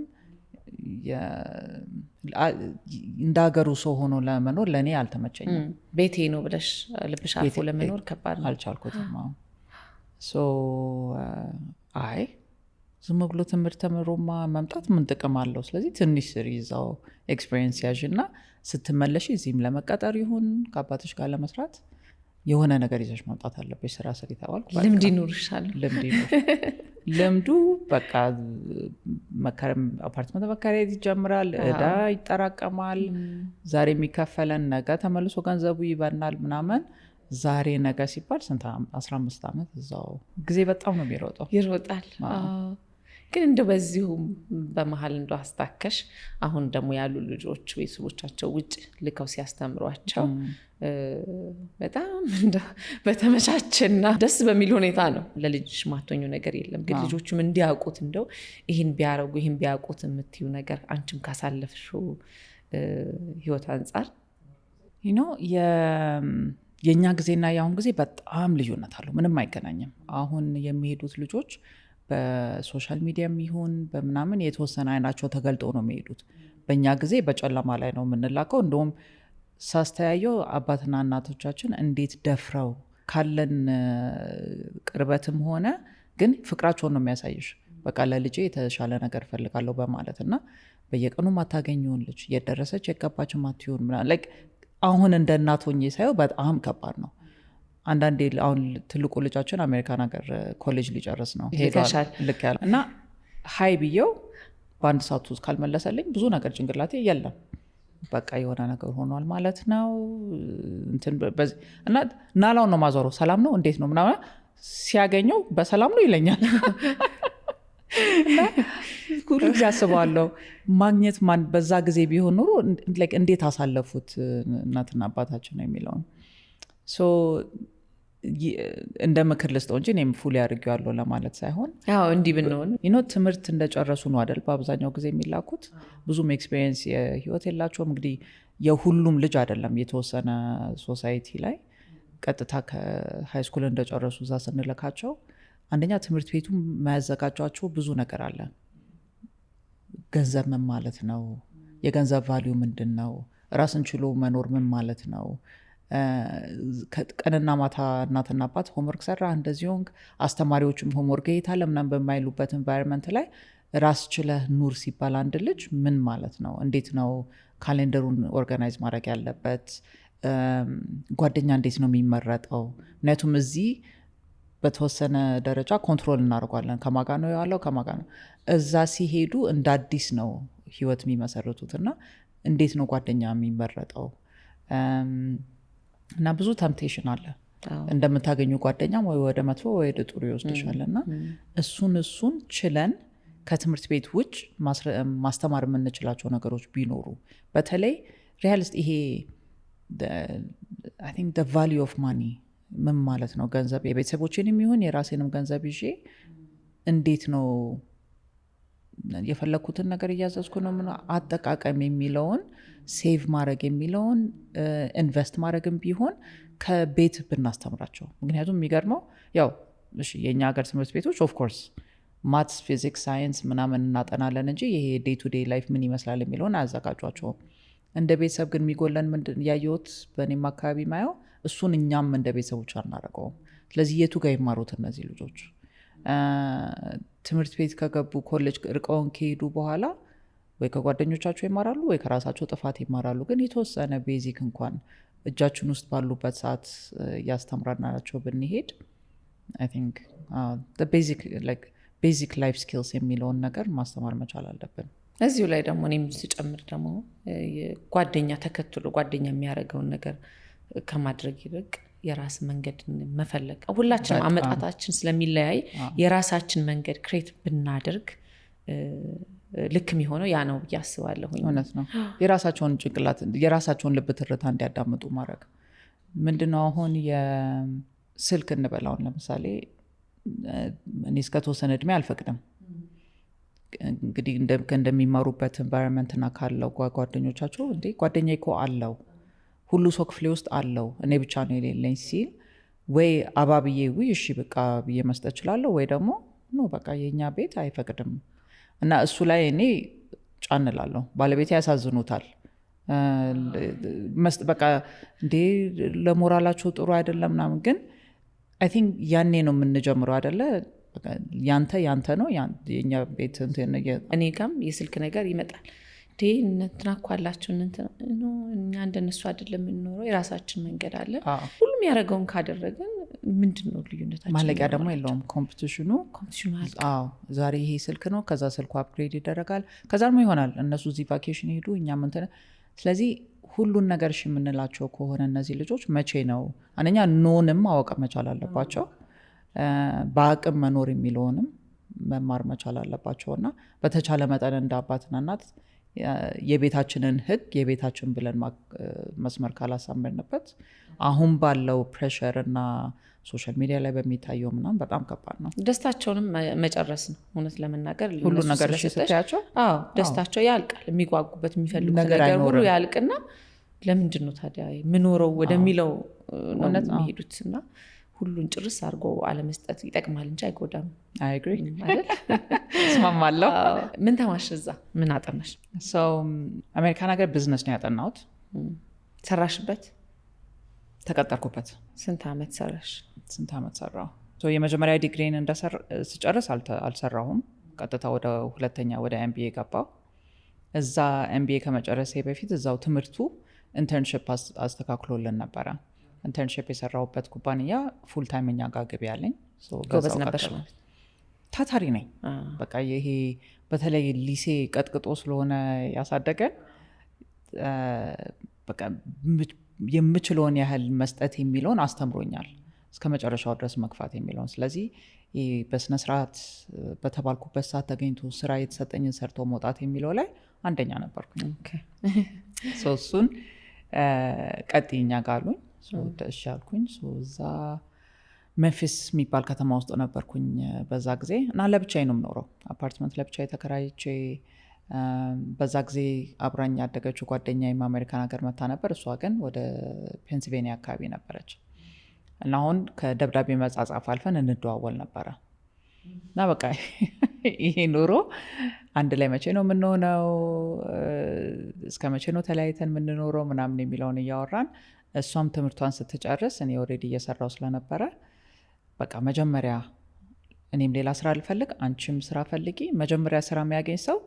እንደ ሀገሩ ሰው ሆኖ ለመኖር ለእኔ አልተመቸኝም ቤቴ ነው ብለሽ ልብሽ አርፎ ለመኖር ከባድ ነው አልቻልኩትም አይ ዝም ብሎ ትምህርት ተምሮማ መምጣት ምን ጥቅም አለው ስለዚህ ትንሽ ስሪ ይዛው ኤክስፒሪየንስ ያዥና ስትመለሽ እዚህም ለመቀጠር ይሁን ከአባትሽ ጋር ለመስራት የሆነ ነገር ይዘሽ መምጣት አለብሽ ስራ ስሪ ተባልኩ ልምድ ይኖርሻል ልምዱ በቃ አፓርትመንት መከራየት ይጀምራል እዳ ይጠራቀማል ዛሬ የሚከፈለን ነገ ተመልሶ ገንዘቡ ይበናል ምናምን ዛሬ ነገ ሲባል ስንት 15 ዓመት እዛው ጊዜ በጣም ነው ይሮጣል ግን እንደው በዚሁም በመሃል እንደው አስታከሽ አሁን ደግሞ ያሉ ልጆች ቤተሰቦቻቸው ውጭ ልከው ሲያስተምሯቸው በጣም እንደው በተመቻቸና ደስ በሚል ሁኔታ ነው ለልጅሽ ማቶኙ ነገር የለም ግን ልጆቹም እንዲያውቁት እንደው ይሄን ቢያውቁት የምትዩ ነገር አንቺም ካሳለፍሽው ህይወት አንፃር የኛ ጊዜና ያሁን ጊዜ በጣም ልዩነት አለው ምንም አይገናኝም አሁን የሚሄዱት ልጆች በሶሻል ሚዲያም ይሁን በምናምን የተወሰነ አይናቸው ተገልጦ ነው የሚሄዱት በእኛ ጊዜ በጨለማ ላይ ነው የምንላከው እንደውም ሳስተያየው አባትና እናቶቻችን እንዴት ደፍረው ካለን ቅርበትም ሆነ ግን ፍቅራቸውን ነው የሚያሳይሽ በቃ ለልጄ የተሻለ ነገር ፈልጋለሁ በማለት እና በየቀኑ ማታገኘውን ልጅ የደረሰች የገባች ማትሆን ምናምን አሁን እንደ እናት ሆኜ ሳየው በጣም ከባድ ነው አንዳንዴ አሁን ትልቁ ልጃችን አሜሪካን ሀገር ኮሌጅ ሊጨርስ ነው ሄዷል ልክ ያለ እና ሀይ ብየው በአንድ ሰዓት ውስጥ ካልመለሰልኝ ብዙ ነገር ጭንቅላቴ የለም በቃ የሆነ ነገር ሆኗል ማለት ነው እና ናላው ነው ማዞረው ሰላም ነው እንዴት ነው ምናምን ሲያገኘው በሰላም ነው ይለኛል ሁሉ ጊዜ አስባለሁ ማግኘት በዛ ጊዜ ቢሆን ኖሮ እንዴት አሳለፉት እናትና አባታችን ነው የሚለውን እንደ ምክር ልስጠው እንጂ እኔም ፉል ያድርጌዋለሁ ለማለት ሳይሆን እንዲህ ብንሆን ትምህርት እንደጨረሱ ነው አይደል በአብዛኛው ጊዜ የሚላኩት ብዙም ኤክስፔሪየንስ የህይወት የላቸውም እንግዲህ የሁሉም ልጅ አይደለም የተወሰነ ሶሳይቲ ላይ ቀጥታ ከሃይ ስኩል እንደጨረሱ እዛ ስንልካቸው አንደኛ ትምህርት ቤቱ ማያዘጋጇቸው ብዙ ነገር አለ ገንዘብ ምን ማለት ነው የገንዘብ ቫልዩ ምንድን ነው ራስን ችሎ መኖር ምን ማለት ነው ቀንና ማታ እናትና አባት ሆምወርክ ሰራ እንደዚሁም አስተማሪዎችም ሆምወርክ ይታለ ምናምን በማይሉበት ኤንቫይሮንመንት ላይ ራስ ችለህ ኑር ሲባል አንድ ልጅ ምን ማለት ነው እንዴት ነው ካሌንደሩን ኦርጋናይዝ ማድረግ ያለበት ጓደኛ እንዴት ነው የሚመረጠው ምክንያቱም እዚህ በተወሰነ ደረጃ ኮንትሮል እናደርጓለን ከማጋ ነው ያለው ከማጋ ነው እዛ ሲሄዱ እንደ አዲስ ነው ህይወት የሚመሰርቱትና እንዴት ነው ጓደኛ የሚመረጠው እና ብዙ ተምፕቴሽን አለ እንደምታገኙ ጓደኛ ወይ ወደ መጥፎ ወይ ወደ ጥሩ ይወስድሻልና እሱን ችለን ከትምህርት ቤት ውጭ ማስተማር የምንችላቸው ነገሮች ቢኖሩ በተለይ ሪያሊስት ይሄ I think the value of money ምን ማለት ነው ገንዘብ የቤተሰቦችንም ይሁን የራሴንም ገንዘብ ይዤ እንዴት ነው የፈለኩትን ነገር እያዘዝኩ ነው። አጠቃቀም የሚለውን ሴቭ ማድረግ የሚለውን ኢንቨስት ማድረግም ቢሆን ከቤት ብናስተምራቸው። ምክንያቱም የሚገርመው ያው የእኛ ሀገር ትምህርት ቤቶች ኦፍኮርስ ማትስ፣ ፊዚክስ፣ ሳይንስ ምናምን እናጠናለን እንጂ ይሄ ዴይ ቱ ዴይ ላይፍ ምን ይመስላል የሚለውን አያዘጋጇቸውም። እንደ ቤተሰብ ግን የሚጎለን ምንድን ያየሁት በእኔም አካባቢ ማየው እሱን እኛም እንደ ቤተሰቦች አናደርገውም። ስለዚህ የቱ ጋር ይማሩት እነዚህ ልጆች? ትምህርት ቤት ከገቡ ኮሌጅ ርቀውን ከሄዱ በኋላ ወይ ከጓደኞቻቸው ይማራሉ ወይ ከራሳቸው ጥፋት ይማራሉ። ግን የተወሰነ ቤዚክ እንኳን እጃችን ውስጥ ባሉበት ሰዓት እያስተምራናቸው ብንሄድ አይ ቲንክ ቤዚክ ላይፍ ስኪልስ የሚለውን ነገር ማስተማር መቻል አለብን። እዚሁ ላይ ደግሞ እኔም ስጨምር ደግሞ ጓደኛ ተከትሎ ጓደኛ የሚያደርገውን ነገር ከማድረግ ይልቅ የራስ መንገድ መፈለግ። ሁላችንም አመጣጣችን ስለሚለያይ የራሳችን መንገድ ክሬት ብናደርግ ልክ የሚሆነው ያ ነው ብዬ አስባለሁ። እውነት ነው። የራሳቸውን ጭንቅላት የራሳቸውን ልብ ትርታ እንዲያዳምጡ ማድረግ ምንድነው። አሁን የስልክ እንበላውን ለምሳሌ እኔ እስከተወሰነ እድሜ አልፈቅድም። እንግዲህ እንደሚማሩበት ኤንቫይሮንመንት እና ካለው ጓደኞቻቸው እንዴ ጓደኛ እኮ አለው ሁሉ ሰው ክፍሌ ውስጥ አለው እኔ ብቻ ነው የሌለኝ ሲል ወይ አባብዬ እሺ በቃ ብዬ መስጠት እችላለሁ፣ ወይ ደግሞ ኖ በቃ የኛ ቤት አይፈቅድም እና እሱ ላይ እኔ ጫንላለሁ። ባለቤቴ ያሳዝኑታል። በቃ እንዴ ለሞራላቸው ጥሩ አይደለም ምናምን። ግን አይ ቲንክ ያኔ ነው የምንጀምረው አይደለ? ያንተ ነው የኛ ቤት። እኔ ጋም የስልክ ነገር ይመጣል። እንትና እኮ አላቸው እኛ እንደነሱ አይደለም የምንኖረው፣ የራሳችን መንገድ አለ። ሁሉም ያደረገውን ካደረግን ምንድን ነው ልዩነታችን? ማለቂያ ደግሞ የለውም ኮምፒቲሽኑ። ዛሬ ይሄ ስልክ ነው፣ ከዛ ስልኩ አፕግሬድ ይደረጋል፣ ከዛ ደግሞ ይሆናል እነሱ እዚህ ቫኬሽን ሄዱ እኛ ምንትን። ስለዚህ ሁሉን ነገር የምንላቸው ከሆነ እነዚህ ልጆች መቼ ነው አንደኛ ኖንም ማወቅ መቻል አለባቸው፣ በአቅም መኖር የሚለውንም መማር መቻል አለባቸው። እና በተቻለ መጠን እንደ አባትና እናት የቤታችንን ህግ የቤታችን ብለን መስመር ካላሳመርንበት አሁን ባለው ፕሬሸር እና ሶሻል ሚዲያ ላይ በሚታየው ምናምን በጣም ከባድ ነው። ደስታቸውንም መጨረስ ነው እውነት ለመናገር። ሁሉ ነገር ስትያቸው ደስታቸው ያልቃል። የሚጓጉበት የሚፈልጉት ነገር ሁሉ ያልቅና ለምንድን ነው ታዲያ ምኖረው ወደሚለው ነው የሚሄዱት። እና ሁሉን ጭርስ አድርጎ አለመስጠት ይጠቅማል እንጂ አይጎዳም። አይ አግሪ እስማማለሁ። ምን ተማርሽ እዛ? ምን አጠናሽ? አሜሪካን ሀገር ቢዝነስ ነው ያጠናሁት። ሰራሽበት? ተቀጠርኩበት። ስንት ዓመት ሰራሽ? ስንት ዓመት ሰራሁ? የመጀመሪያ ዲግሪን ስጨርስ አልሰራሁም። ቀጥታ ወደ ሁለተኛ ወደ ኤምቢኤ ገባሁ። እዛ ኤምቢኤ ከመጨረሴ በፊት እዛው ትምህርቱ ኢንተርንሽፕ አስተካክሎልን ነበረ። ኢንተርንሽፕ የሰራሁበት ኩባንያ ፉል ታይም እኛ ጋር ገቢ ያለኝ። ጎበዝ ነበርሽ? ታታሪ ነኝ። በቃ ይሄ በተለይ ሊሴ ቀጥቅጦ ስለሆነ ያሳደገን በቃ የምችለውን ያህል መስጠት የሚለውን አስተምሮኛል፣ እስከ መጨረሻው ድረስ መግፋት የሚለውን። ስለዚህ በስነስርዓት በተባልኩበት ሰዓት ተገኝቶ ስራ የተሰጠኝን ሰርቶ መውጣት የሚለው ላይ አንደኛ ነበርኩኝ። እሱን ቀጥይኛ ጋር አሉኝ። እሺ አልኩኝ። እዛ መንፊስ የሚባል ከተማ ውስጥ ነበርኩኝ በዛ ጊዜ እና ለብቻዬ ነው የምኖረው። አፓርትመንት ለብቻዬ ተከራይቼ። በዛ ጊዜ አብራኝ ያደገችው ጓደኛዬም አሜሪካን ሀገር መታ ነበር። እሷ ግን ወደ ፔንሲልቬኒያ አካባቢ ነበረች እና አሁን ከደብዳቤ መጻጻፍ አልፈን እንደዋወል ነበረ እና በቃ ይሄ ኑሮ አንድ ላይ መቼ ነው የምንሆነው፣ እስከ መቼ ነው ተለያይተን የምንኖረው ምናምን የሚለውን እያወራን፣ እሷም ትምህርቷን ስትጨርስ እኔ ኦልሬዲ እየሰራው ስለነበረ በቃ መጀመሪያ እኔም ሌላ ስራ ልፈልግ፣ አንቺም ስራ ፈልጊ፣ መጀመሪያ ስራ የሚያገኝ ሰው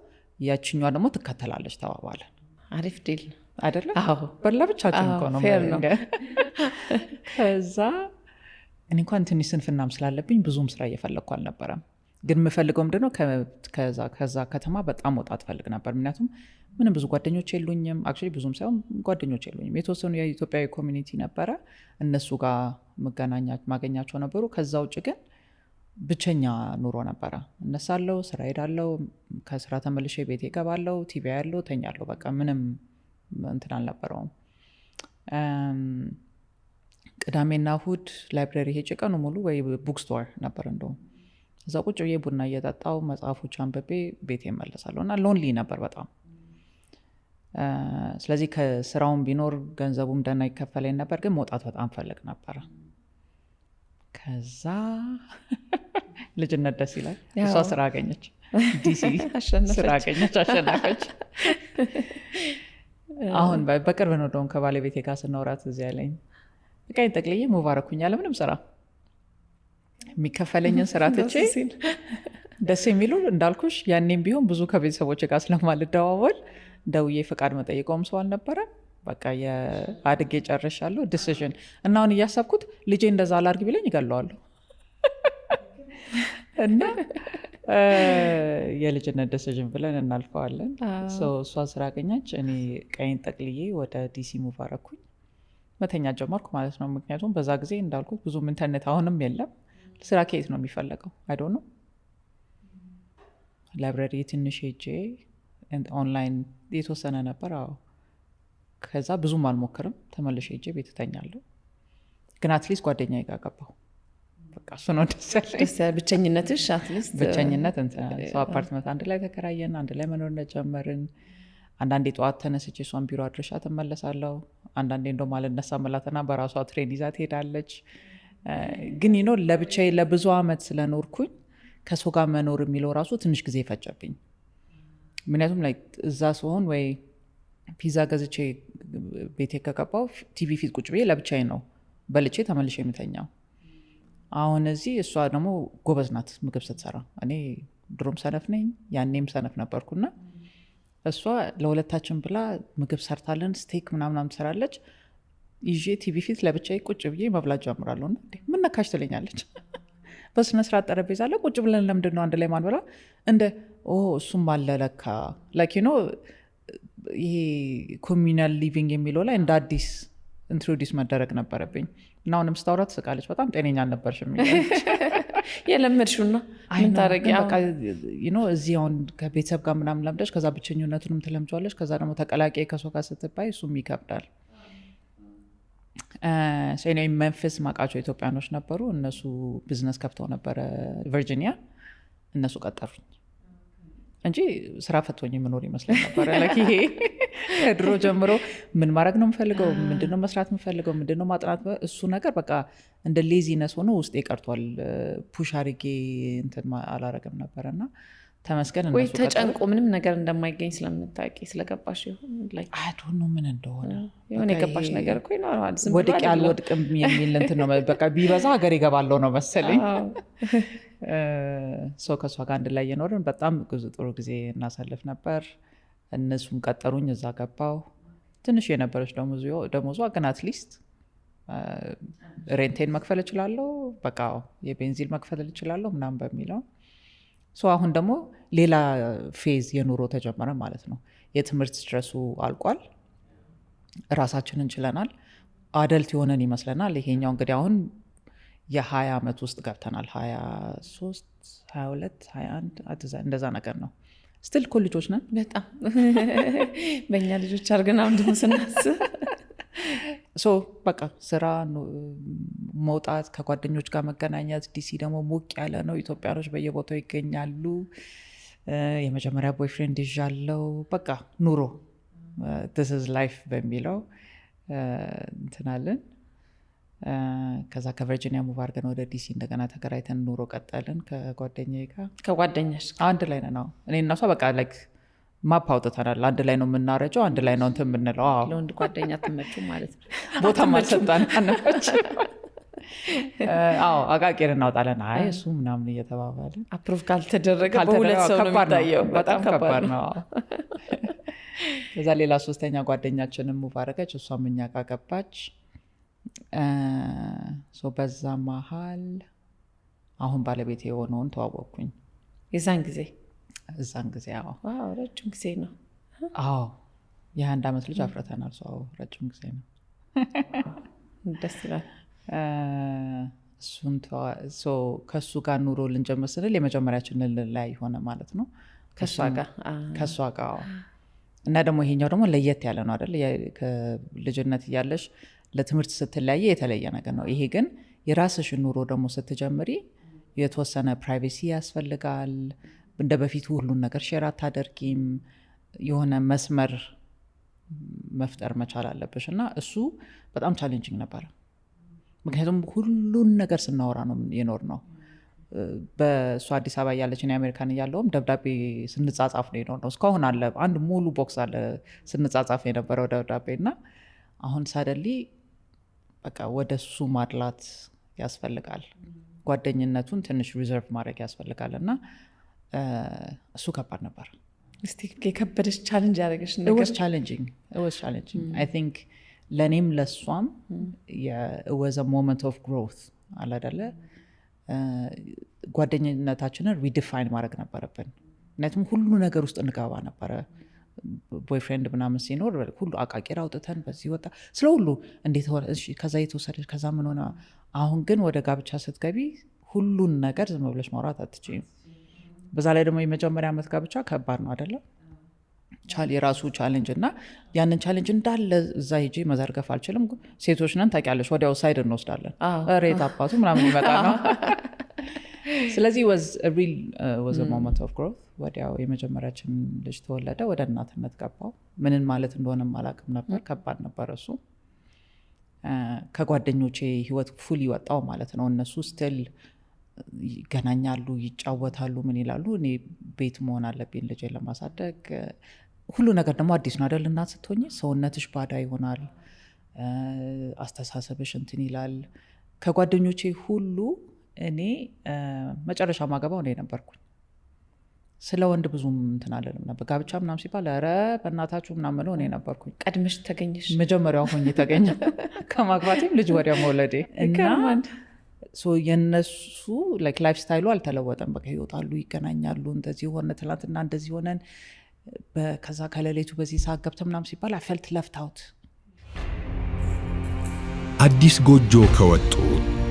ያችኛዋ ደግሞ ትከተላለች ተባባለን። አሪፍ ዲል አይደለም? በለብቻችን እኮ ነው። ከዛ እኔ እንኳን ትንሽ ስንፍናም ስላለብኝ ብዙም ስራ እየፈለግኩ አልነበረም። ግን የምፈልገው ምንድነው ከዛ ከተማ በጣም ወጣት ፈልግ ነበር። ምክንያቱም ምንም ብዙ ጓደኞች የሉኝም። አክቹዋሊ ብዙም ሳይሆን ጓደኞች የሉኝም። የተወሰኑ የኢትዮጵያዊ ኮሚኒቲ ነበረ፣ እነሱ ጋር ማገኛቸው ነበሩ። ከዛ ውጭ ግን ብቸኛ ኑሮ ነበረ። እነሳለሁ፣ ስራ ሄዳለሁ፣ ከስራ ተመልሼ ቤቴ እገባለሁ፣ ቲቪ ያለው ተኛለሁ። በቃ ምንም እንትን አልነበረውም። ቅዳሜና እሁድ ላይብረሪ ሄጄ ቀኑ ሙሉ ወይ ቡክስቶር ነበር እንደውም እዛ ቁጭ ብዬ ቡና እየጠጣው መጽሐፎች አንብቤ ቤት እመለሳለሁ እና ሎንሊ ነበር በጣም። ስለዚህ ከስራውን ቢኖር ገንዘቡም ደህና ይከፈለኝ ነበር፣ ግን መውጣት በጣም ፈልግ ነበረ። ከዛ ልጅነት ደስ ይላል። እሷ ስራ አገኘች፣ ዲሲ ስራ አገኘች፣ አሸነፈች። አሁን በቅርብ ነው ደሞ ከባለቤቴ ጋር ስናወራት እዚያ ያለኝ በቃ ጠቅልዬ ሙቭ አደረኩኝ ያለ ምንም ስራ የሚከፈለኝን ስራ ትቼ። ደስ የሚሉ እንዳልኩሽ ያኔም ቢሆን ብዙ ከቤተሰቦች ጋር ስለማልደዋወል ደውዬ ፍቃድ መጠየቀውም ሰው አልነበረም። በቃ የአድጌ ጨርሻለሁ ዲሲዥን እና አሁን እያሰብኩት ልጄ እንደዛ አላርግ ቢለኝ ይገለዋለሁ። እና የልጅነት ዲሲዥን ብለን እናልፈዋለን። እሷ ስራ አገኘች፣ እኔ ቀይን ጠቅልዬ ወደ ዲሲ ሙቭ አደረኩኝ። መተኛ ጀመርኩ ማለት ነው። ምክንያቱም በዛ ጊዜ እንዳልኩት ብዙም ኢንተርኔት አሁንም የለም። ስራ ከየት ነው የሚፈለገው? አይ ዶንት ኖ። ላይብራሪ ትንሽ ሄጄ ኦንላይን የተወሰነ ነበር። አዎ ከዛ ብዙም አልሞክርም። ተመልሼ ሄጄ ቤት እተኛለሁ። ግን አትሊስት ጓደኛዬ ጋር ገባሁ። በቃ እሱ ነው ደስ ያለኝ። ብቸኝነትሽ አትሊስት ብቸኝነት ሰው አፓርትመንት አንድ ላይ ተከራየን፣ አንድ ላይ መኖር ጀመርን። አንዳንዴ ጠዋት ተነስቼ እሷን ቢሮ አድርሻ ትመለሳለሁ። አንዳንዴ እንደውም አልነሳ መላትና በራሷ ትሬን ይዛ ትሄዳለች። ግን ለብቻዬ ለብዙ አመት ስለኖርኩኝ ከሰው ጋር መኖር የሚለው ራሱ ትንሽ ጊዜ ፈጀብኝ። ምክንያቱም እዛ ሲሆን ወይ ፒዛ ገዝቼ ቤቴ ከገባው ቲቪ ፊት ቁጭ ብዬ ለብቻዬ ነው በልቼ ተመልሼ የምተኛው። አሁን እዚህ እሷ ደግሞ ጎበዝ ናት ምግብ ስትሰራ። እኔ ድሮም ሰነፍ ነኝ፣ ያኔም ሰነፍ ነበርኩና እሷ ለሁለታችን ብላ ምግብ ሰርታለን ስቴክ ምናምናም ትሰራለች። ይዤ ቲቪ ፊት ለብቻዬ ቁጭ ብዬ መብላት ጀምራለሁ። እና ምን ነካሽ ትለኛለች። በስነ ስርዓት ጠረጴዛ ላይ ቁጭ ብለን ለምንድን ነው አንድ ላይ ማንበላ? እንደ እሱም አለለካ ይሄ ኮሚናል ሊቪንግ የሚለው ላይ እንደ አዲስ ኢንትሮዲስ መደረግ ነበረብኝ። እና አሁንም ስታወራ ትስቃለች። በጣም ጤነኛ አልነበርሽም የለመድሽውና ምን ታረጊ? እዚህ አሁን ከቤተሰብ ጋር ምናምን ለምደሽ ከዛ ብቸኝነቱንም ትለምጃለሽ። ከዛ ደግሞ ተቀላቂ ከሰው ጋር ስትባይ እሱም ይከብዳል። መንፊስ ማቃቸው ኢትዮጵያኖች ነበሩ። እነሱ ቢዝነስ ከፍተው ነበረ ቨርጂኒያ። እነሱ ቀጠሩኝ እንጂ ስራ ፈቶኝ የምኖር ይመስለኝ ነበረ። ይሄ ከድሮ ጀምሮ ምን ማድረግ ነው የምፈልገው፣ ምንድነው መስራት የምፈልገው፣ ምንድነው ማጥናት፣ እሱ ነገር በቃ እንደ ሌዚነስ ሆኖ ውስጤ ቀርቷል። ፑሽ አድርጌ እንትን አላረግም ነበረ እና ተመስገን። ወይ ተጨንቆ ምንም ነገር እንደማይገኝ ስለምታውቂ ስለገባሽ ይሁን አይዶን ነው ምን እንደሆነ የሆነ የገባሽ ነገር እኮ ይኖራል። ወድቄ አልወድቅም የሚል እንትን ነው በቃ ቢበዛ ሀገር ይገባለው ነው መሰለኝ። ሰው ከእሷ ጋር አንድ ላይ የኖርን በጣም ጥሩ ጊዜ እናሳልፍ ነበር። እነሱም ቀጠሩኝ፣ እዛ ገባው። ትንሽ የነበረች ደሞዟ ግን አትሊስት ሬንቴን መክፈል እችላለሁ፣ በቃ የቤንዚን መክፈል እችላለሁ ምናምን በሚለው አሁን ደግሞ ሌላ ፌዝ የኑሮ ተጀመረ ማለት ነው። የትምህርት ስትረሱ አልቋል፣ ራሳችንን ችለናል፣ አደልት የሆነን ይመስለናል። ይሄኛው እንግዲህ አሁን የ20 ዓመት ውስጥ ገብተናል። 23 22 21 እንደዛ ነገር ነው። ስትል እኮ ልጆች ነን በጣም በእኛ ልጆች አድርገን አሁን ደግሞ ስናስብ በቃ ስራ መውጣት፣ ከጓደኞች ጋር መገናኘት። ዲሲ ደግሞ ሞቅ ያለ ነው፣ ኢትዮጵያኖች በየቦታው ይገኛሉ። የመጀመሪያ ቦይፍሬንድ ይዣለው። በቃ ኑሮ this is life በሚለው እንትናለን። ከዛ ከቨርጂኒያ ሙቭ አድርገን ወደ ዲሲ እንደገና ተከራይተን ኑሮ ቀጠልን ከጓደኛዬ ጋር። ከጓደኛሽ አንድ ላይ ነው እኔ እና እሷ በቃ ማፕ አውጥተናል። አንድ ላይ ነው የምናረጀው፣ አንድ ላይ ነው እንትን የምንለው። ለወንድ ጓደኛ ትመቹ ማለት ነው። ቦታ ማልሰጣን አነፈች። አቃቂር እናውጣለን። አይ እሱ ምናምን እየተባባልን አፕሩቭ ካልተደረገ በሁለት ሰው ነው የሚታየው። በጣም ከባድ ነው። ከዛ ሌላ ሶስተኛ ጓደኛችንን ሙቭ አደረገች፣ እሷም እኛ ጋር ገባች። በዛ መሀል አሁን ባለቤት የሆነውን ተዋወቅኩኝ። እዛን ጊዜ ረጅም ጊዜ ነው። የ1 ዓመት ልጅ አፍረተናል። ረጅም ጊዜ ነው። ደስ ይላል። ከእሱ ጋር ኑሮ ልንጀምር ስንል የመጀመሪያችን ላይ ሆነ ማለት ነው ከእሷ ጋር እና ደግሞ ይሄኛው ደግሞ ለየት ያለ ነው አይደል? ከልጅነት እያለሽ ለትምህርት ስትለያየ የተለየ ነገር ነው። ይሄ ግን የራስሽን ኑሮ ደግሞ ስትጀምሪ የተወሰነ ፕራይቬሲ ያስፈልጋል። እንደ በፊቱ ሁሉን ነገር ሼር አታደርጊም። የሆነ መስመር መፍጠር መቻል አለብሽ እና እሱ በጣም ቻሌንጂንግ ነበረ። ምክንያቱም ሁሉን ነገር ስናወራ ነው የኖር ነው። በእሱ አዲስ አበባ እያለችን የአሜሪካን እያለውም ደብዳቤ ስንጻጻፍ ነው የኖር ነው። እስካሁን አለ አንድ ሙሉ ቦክስ አለ ስንጻጻፍ የነበረው ደብዳቤ እና አሁን ሳደሊ በቃ ወደ እሱ ማድላት ያስፈልጋል። ጓደኝነቱን ትንሽ ሪዘርቭ ማድረግ ያስፈልጋል እና እሱ ከባድ ነበር። እስቲ የከበደች ቻሌንጅ ያደረገች ነገር? It was challenging. I think ለእኔም ለእሷም it was a moment of growth አለ አይደለ? ጓደኝነታችንን ሪዲፋይን ማድረግ ነበረብን። ምክንያቱም ሁሉ ነገር ውስጥ እንገባ ነበረ። ቦይፍሬንድ ምናምን ሲኖር ሁሉ አቃቂር አውጥተን በዚህ ወጣ ስለ ሁሉ እንዴት ሆነ፣ እሺ ከዛ የተወሰደች ከዛ ምን ሆነ። አሁን ግን ወደ ጋብቻ ስትገቢ ሁሉን ነገር ዝም ብለሽ ማውራት አትችይም። በዛ ላይ ደግሞ የመጀመሪያ ዓመት ጋብቻ ከባድ ነው አይደለ? የራሱ ቻሌንጅ እና ያንን ቻሌንጅ እንዳለ እዛ ሄጄ መዘርገፍ አልችልም። ሴቶች ነን ታውቂያለሽ፣ ወዲያው ሳይድ እንወስዳለን። ሬት አባቱ ምናምን ይመጣ ነው። ስለዚህ was a moment of growth። ወዲያው የመጀመሪያችን ልጅ ተወለደ፣ ወደ እናትነት ገባው። ምንን ማለት እንደሆነ አላውቅም ነበር። ከባድ ነበር እሱ። ከጓደኞቼ ህይወት ፉል ይወጣው ማለት ነው። እነሱ ስቲል ይገናኛሉ፣ ይጫወታሉ፣ ምን ይላሉ። እኔ ቤት መሆን አለብኝ ልጄ ለማሳደግ። ሁሉ ነገር ደግሞ አዲስ ነው አይደል? እናት ስትሆኚ ሰውነትሽ ባዳ ይሆናል፣ አስተሳሰብሽ እንትን ይላል። ከጓደኞቼ ሁሉ እኔ መጨረሻ ማገባው እኔ ነበርኩኝ። ስለ ወንድ ብዙም እንትን አለንም ነበር። ጋብቻ ምናምን ሲባል ኧረ በእናታችሁ ምናምን ምለው እኔ ነበርኩኝ። ቀድመሽ ተገኘሽ? መጀመሪያው ሆኜ ተገኘ ከማግባቴም ልጅ ወዲያ መውለዴ እና የነሱ ላይፍ ስታይሉ አልተለወጠም። በቃ ይወጣሉ፣ ይገናኛሉ፣ እንደዚህ ሆነ ትላንትና እንደዚህ ሆነን ከዛ ከሌሊቱ በዚህ ሰዓት ገብተን ምናምን ሲባል አፈልት ለፍታውት። አዲስ ጎጆ ከወጡ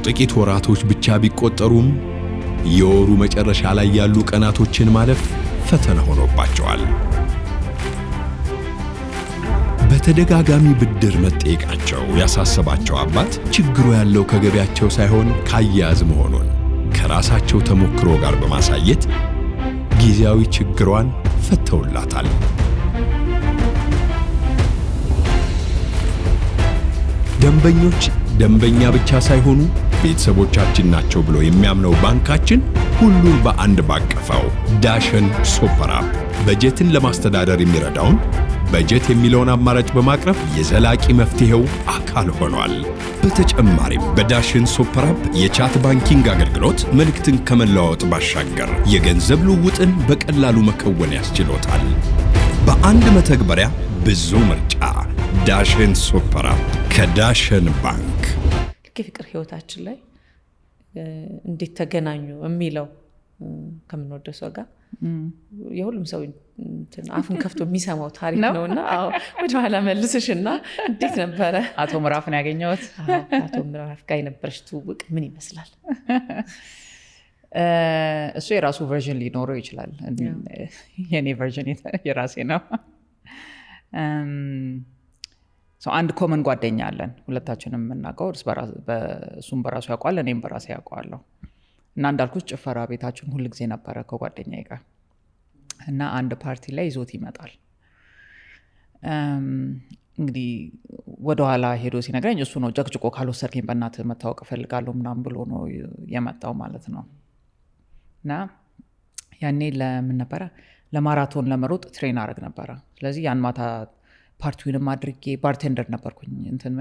ጥቂት ወራቶች ብቻ ቢቆጠሩም የወሩ መጨረሻ ላይ ያሉ ቀናቶችን ማለፍ ፈተና ሆኖባቸዋል። በተደጋጋሚ ብድር መጠየቃቸው ያሳሰባቸው አባት ችግሩ ያለው ከገቢያቸው ሳይሆን ካያያዝ መሆኑን ከራሳቸው ተሞክሮ ጋር በማሳየት ጊዜያዊ ችግሯን ፈተውላታል። ደንበኞች ደንበኛ ብቻ ሳይሆኑ ቤተሰቦቻችን ናቸው ብሎ የሚያምነው ባንካችን ሁሉን በአንድ ባቀፈው ዳሸን ሱፐር አፕ በጀትን ለማስተዳደር የሚረዳውን በጀት የሚለውን አማራጭ በማቅረብ የዘላቂ መፍትሄው አካል ሆኗል። በተጨማሪም በዳሽን ሱፐር አፕ የቻት ባንኪንግ አገልግሎት መልእክትን ከመለዋወጥ ባሻገር የገንዘብ ልውውጥን በቀላሉ መከወን ያስችሎታል። በአንድ መተግበሪያ ብዙ ምርጫ። ዳሽን ሱፐር አፕ ከዳሽን ባንክ። የፍቅር ህይወታችን ላይ እንዴት ተገናኙ የሚለው ከምንወደው ሰው ጋር የሁሉም ሰው አፉን ከፍቶ የሚሰማው ታሪክ ነውና ወደ ኋላ መልስሽና እንዴት ነበረ? አቶ ምዕራፍን ያገኘሁት። አቶ ምዕራፍ ጋር የነበረሽ ትውውቅ ምን ይመስላል? እሱ የራሱ ቨርዥን ሊኖረው ይችላል። የኔ ቨርዥን የራሴ ነው። አንድ ኮመን ጓደኛ አለን ሁለታችንም የምናውቀው። እሱም በራሱ ያውቀዋል፣ እኔም በራሴ ያውቀዋለሁ። እና እንዳልኩት ጭፈራ ቤታችን ሁል ጊዜ ነበረ ከጓደኛዬ ጋር። እና አንድ ፓርቲ ላይ ይዞት ይመጣል። እንግዲህ ወደኋላ ሄዶ ሲነግረኝ እሱ ነው ጨቅጭቆ ካልወሰድከኝ በእናትህ መታወቅ እፈልጋለሁ ምናምን ብሎ ነው የመጣው ማለት ነው። እና ያኔ ለምን ነበረ ለማራቶን ለመሮጥ ትሬን አደረግ ነበረ። ስለዚህ ያን ማታ ፓርቲውንም አድርጌ ባርቴንደር ነበርኩኝ እንትን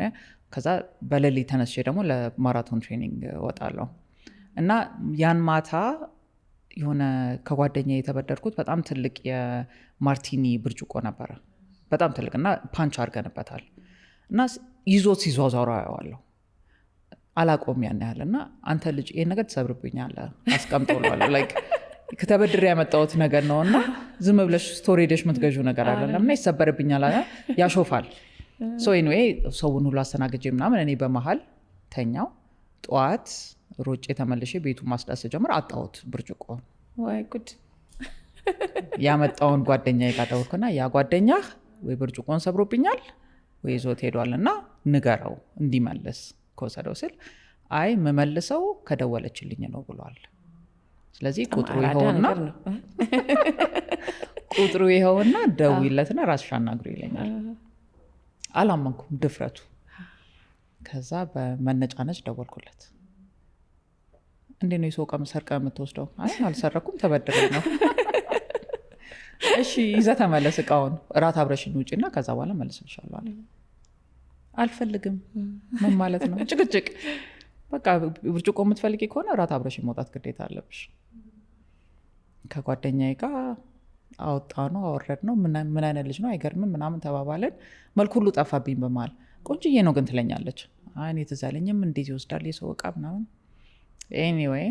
ከዛ በሌሊት ተነስቼ ደግሞ ለማራቶን ትሬኒንግ ወጣለሁ። እና ያን ማታ የሆነ ከጓደኛ የተበደርኩት በጣም ትልቅ የማርቲኒ ብርጭቆ ነበረ፣ በጣም ትልቅ እና ፓንች አድርገንበታል። እና ይዞት ሲዟዟራ ያዋለሁ አላቆም ያን ያህል። እና አንተ ልጅ ይሄን ነገር ትሰብርብኛለህ አስቀምጠውለዋለሁ ላይክ ከተበድር ያመጣሁት ነገር ነው እና ዝም ብለሽ ስቶሪ ሄደሽ የምትገዢው ነገር አይደለም እና ይሰበርብኛል አለ። ያሾፋል። ኤኒዌይ ሰውን ሁሉ አስተናግጄ ምናምን እኔ በመሀል ተኛው። ጠዋት ሮጬ ተመልሼ ቤቱ ማስዳት ስጀምር አጣሁት ብርጭቆ። ወይ ጉድ! ያመጣውን ጓደኛዬ ጋር ደወልኩና ያ ጓደኛህ ወይ ብርጭቆን ሰብሮብኛል ወይ ይዞት ሄዷልና ንገረው እንዲመልስ ከወሰደው ስል አይ መመልሰው ከደወለችልኝ ነው ብሏል። ስለዚህ ቁጥሩ ይኸውና ደውይለትና ራስሽ አናግሪ ይለኛል። አላመንኩም ድፍረቱ። ከዛ በመነጫነጭ ደወልኩለት። እንዴት ነው የሰው ዕቃ ሰርቀ የምትወስደው? አይ አልሰረኩም ተበድሬ ነው። እሺ ይዘህ ተመለስ እቃውን፣ እራት አብረሽኝ ውጪና ከዛ በኋላ መልስልሻለሁ አለ። አልፈልግም። ምን ማለት ነው? ጭቅጭቅ። በቃ ብርጭቆ የምትፈልጊ ከሆነ እራት አብረሽኝ መውጣት ግዴታ አለብሽ። ከጓደኛዬ ጋር አወጣ ነው አወረድ ነው። ምን አይነት ልጅ ነው አይገርምም ምናምን ተባባለን። መልክ ሁሉ ጠፋብኝ በመሃል። ቆንጅዬ ነው ግን ትለኛለች። እኔ ትዝ አለኝም እንዴት ይወስዳል የሰው ዕቃ ምናምን። ኤኒዌይ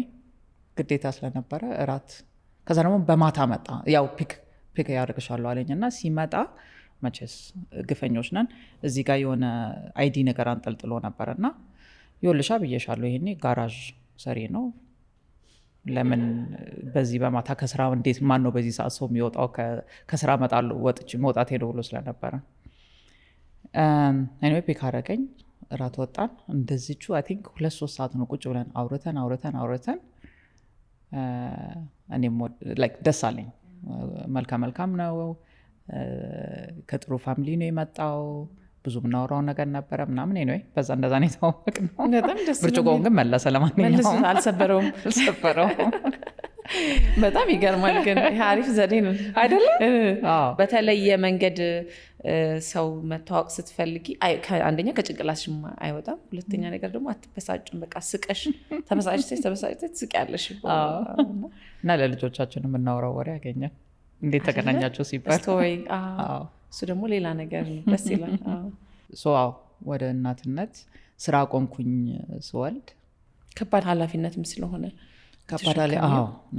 ግዴታ ስለነበረ እራት። ከዛ ደግሞ በማታ መጣ። ያው ፒክ ያደርግሻለሁ አለኝና ሲመጣ መቼስ ግፈኞች ነን። እዚህ ጋር የሆነ አይዲ ነገር አንጠልጥሎ ነበርና ይኸውልሻ ብዬሻለሁ፣ ይሄኔ ጋራዥ ሰሪ ነው። ለምን በዚህ በማታ ከስራ እንዴት ማን ነው በዚህ ሰዓት ሰው የሚወጣው? ከስራ እመጣለሁ ወጥቼ መውጣት ሄዶ ብሎ ስለነበረ ኤኒዌይ ፒክ አደረገኝ። እራት ወጣን። እንደዚቹ አይ ቲንክ 2-3 ሰዓት ነው ቁጭ ብለን አውርተን እኔም ላይክ ደስ አለኝ። መልካም ነው። ከጥሩ ፋሚሊ ነው የመጣው። ብዙ ምናወራው ነገር ነበረ ምናምን። ኤኒዌይ በዛ እንደዛ ነው የተዋወቅነው። ብርጭቆውን ግን መለሰ። ለማንኛውም አልሰበረውም። በጣም ይገርማል። ግን አሪፍ ዘዴ ነው አይደለ? በተለይ የመንገድ ሰው መታወቅ ስትፈልጊ አንደኛ ከጭንቅላትሽ አይወጣም፣ ሁለተኛ ነገር ደግሞ አትበሳጭም። በቃ ስቀሽ ተበሳጭተሽ ትስቂያለሽ። እና ለልጆቻችን የምናወራው ወሬ ያገኛል። እንዴት ተገናኛቸው ሲባል እሱ ደግሞ ሌላ ነገር ነው። ደስ ይላል። ወደ እናትነት ስራ ቆምኩኝ። ስወልድ ከባድ ኃላፊነትም ስለሆነ ከባድ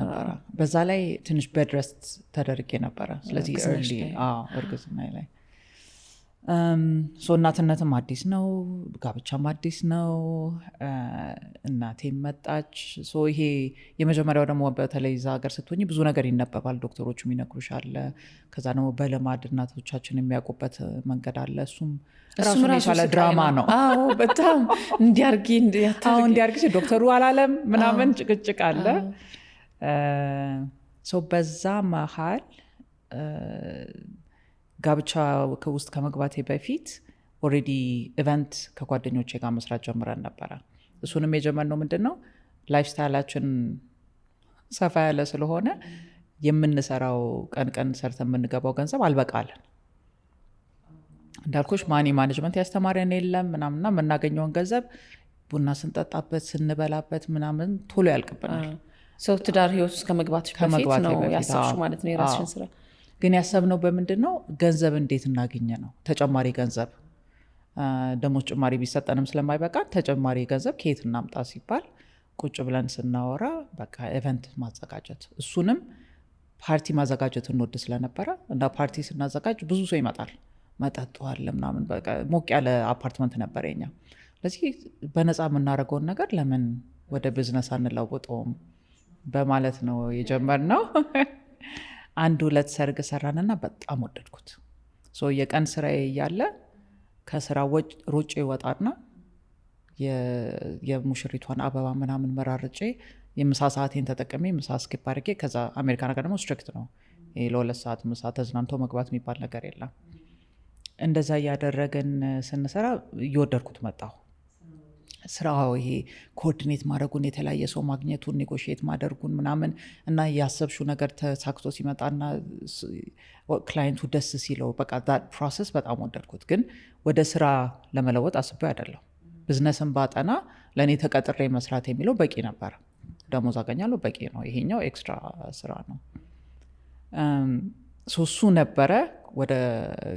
ነበረ። በዛ ላይ ትንሽ በድረስት ተደርጌ ነበረ። ስለዚህ እርግዝና ላይ እናትነትም አዲስ ነው፣ ጋብቻም አዲስ ነው። እናቴም መጣች። ይሄ የመጀመሪያው ደግሞ በተለይ እዛ ሀገር ስትሆኝ ብዙ ነገር ይነበባል፣ ዶክተሮቹም ይነግሩሻል። ከዛ ደግሞ በልማድ እናቶቻችን የሚያውቁበት መንገድ አለ። እሱም ራሱን የቻለ ድራማ ነው። በጣም እንዲያርጊ ዶክተሩ አላለም ምናምን ጭቅጭቅ አለ። በዛ መሀል ጋብቻ ውስጥ ከመግባቴ በፊት ኦልሬዲ ኢቨንት ከጓደኞቼ ጋር መስራት ጀምረን ነበረ። እሱንም የጀመርነው ምንድን ነው ላይፍ ስታይላችን ሰፋ ያለ ስለሆነ የምንሰራው ቀን ሰርተን የምንገባው ገንዘብ አልበቃለን። እንዳልኩሽ ማኒ ማኔጅመንት ያስተማረን የለም ምናምንና የምናገኘውን ገንዘብ ቡና ስንጠጣበት ስንበላበት ምናምን ቶሎ ያልቅብናል። ትዳር ህይወት ውስጥ ከመግባትሽ በፊት ነው ያሰብሽው ማለት ነው የራስሽን ስራ? ግን ያሰብነው በምንድን ነው ገንዘብ እንዴት እናገኘ ነው። ተጨማሪ ገንዘብ ደሞዝ ጭማሪ ቢሰጠንም ስለማይበቃን ተጨማሪ ገንዘብ ከየት እናምጣ ሲባል ቁጭ ብለን ስናወራ በቃ ኢቨንት ማዘጋጀት፣ እሱንም ፓርቲ ማዘጋጀት እንወድ ስለነበረ እና ፓርቲ ስናዘጋጅ ብዙ ሰው ይመጣል፣ መጠጡ አለ ምናምን። በቃ ሞቅ ያለ አፓርትመንት ነበር የኛ። ስለዚህ በነፃ የምናደርገውን ነገር ለምን ወደ ቢዝነስ አንለውጠውም በማለት ነው የጀመርነው። 1-2 ሰርግ ሰራንና በጣም ወደድኩት። የቀን ስራዬ እያለ ከስራ ሮጬ ወጣና የሙሽሪቷን አበባ ምናምን መራርጬ የምሳ ሰዓቴን ተጠቅሜ ምሳ ስኪፕ አድርጌ፣ ከዛ አሜሪካ ነገር ደግሞ ስትሪክት ነው ለ2 ሰዓት ምሳ ተዝናንቶ መግባት የሚባል ነገር የለም። እንደዛ እያደረገን ስንሰራ እየወደድኩት መጣሁ። ስራው ይሄ ኮኦርዲኔት ማድረጉን፣ የተለያየ ሰው ማግኘቱን፣ ኔጎሽየት ማድረጉን ምናምን እና ያሰብሽው ነገር ተሳክቶ ሲመጣና ክላይንቱ ደስ ሲለው በቃ ዳት ፕሮሰስ በጣም ወደድኩት። ግን ወደ ስራ ለመለወጥ አስቤው አይደለም። ቢዝነስን ባጠና ለእኔ ተቀጥሬ መስራት የሚለው በቂ ነበር። ደሞዝ አገኛለሁ፣ በቂ ነው። ይሄኛው ኤክስትራ ስራ ነው። እሱ ነበረ። ወደ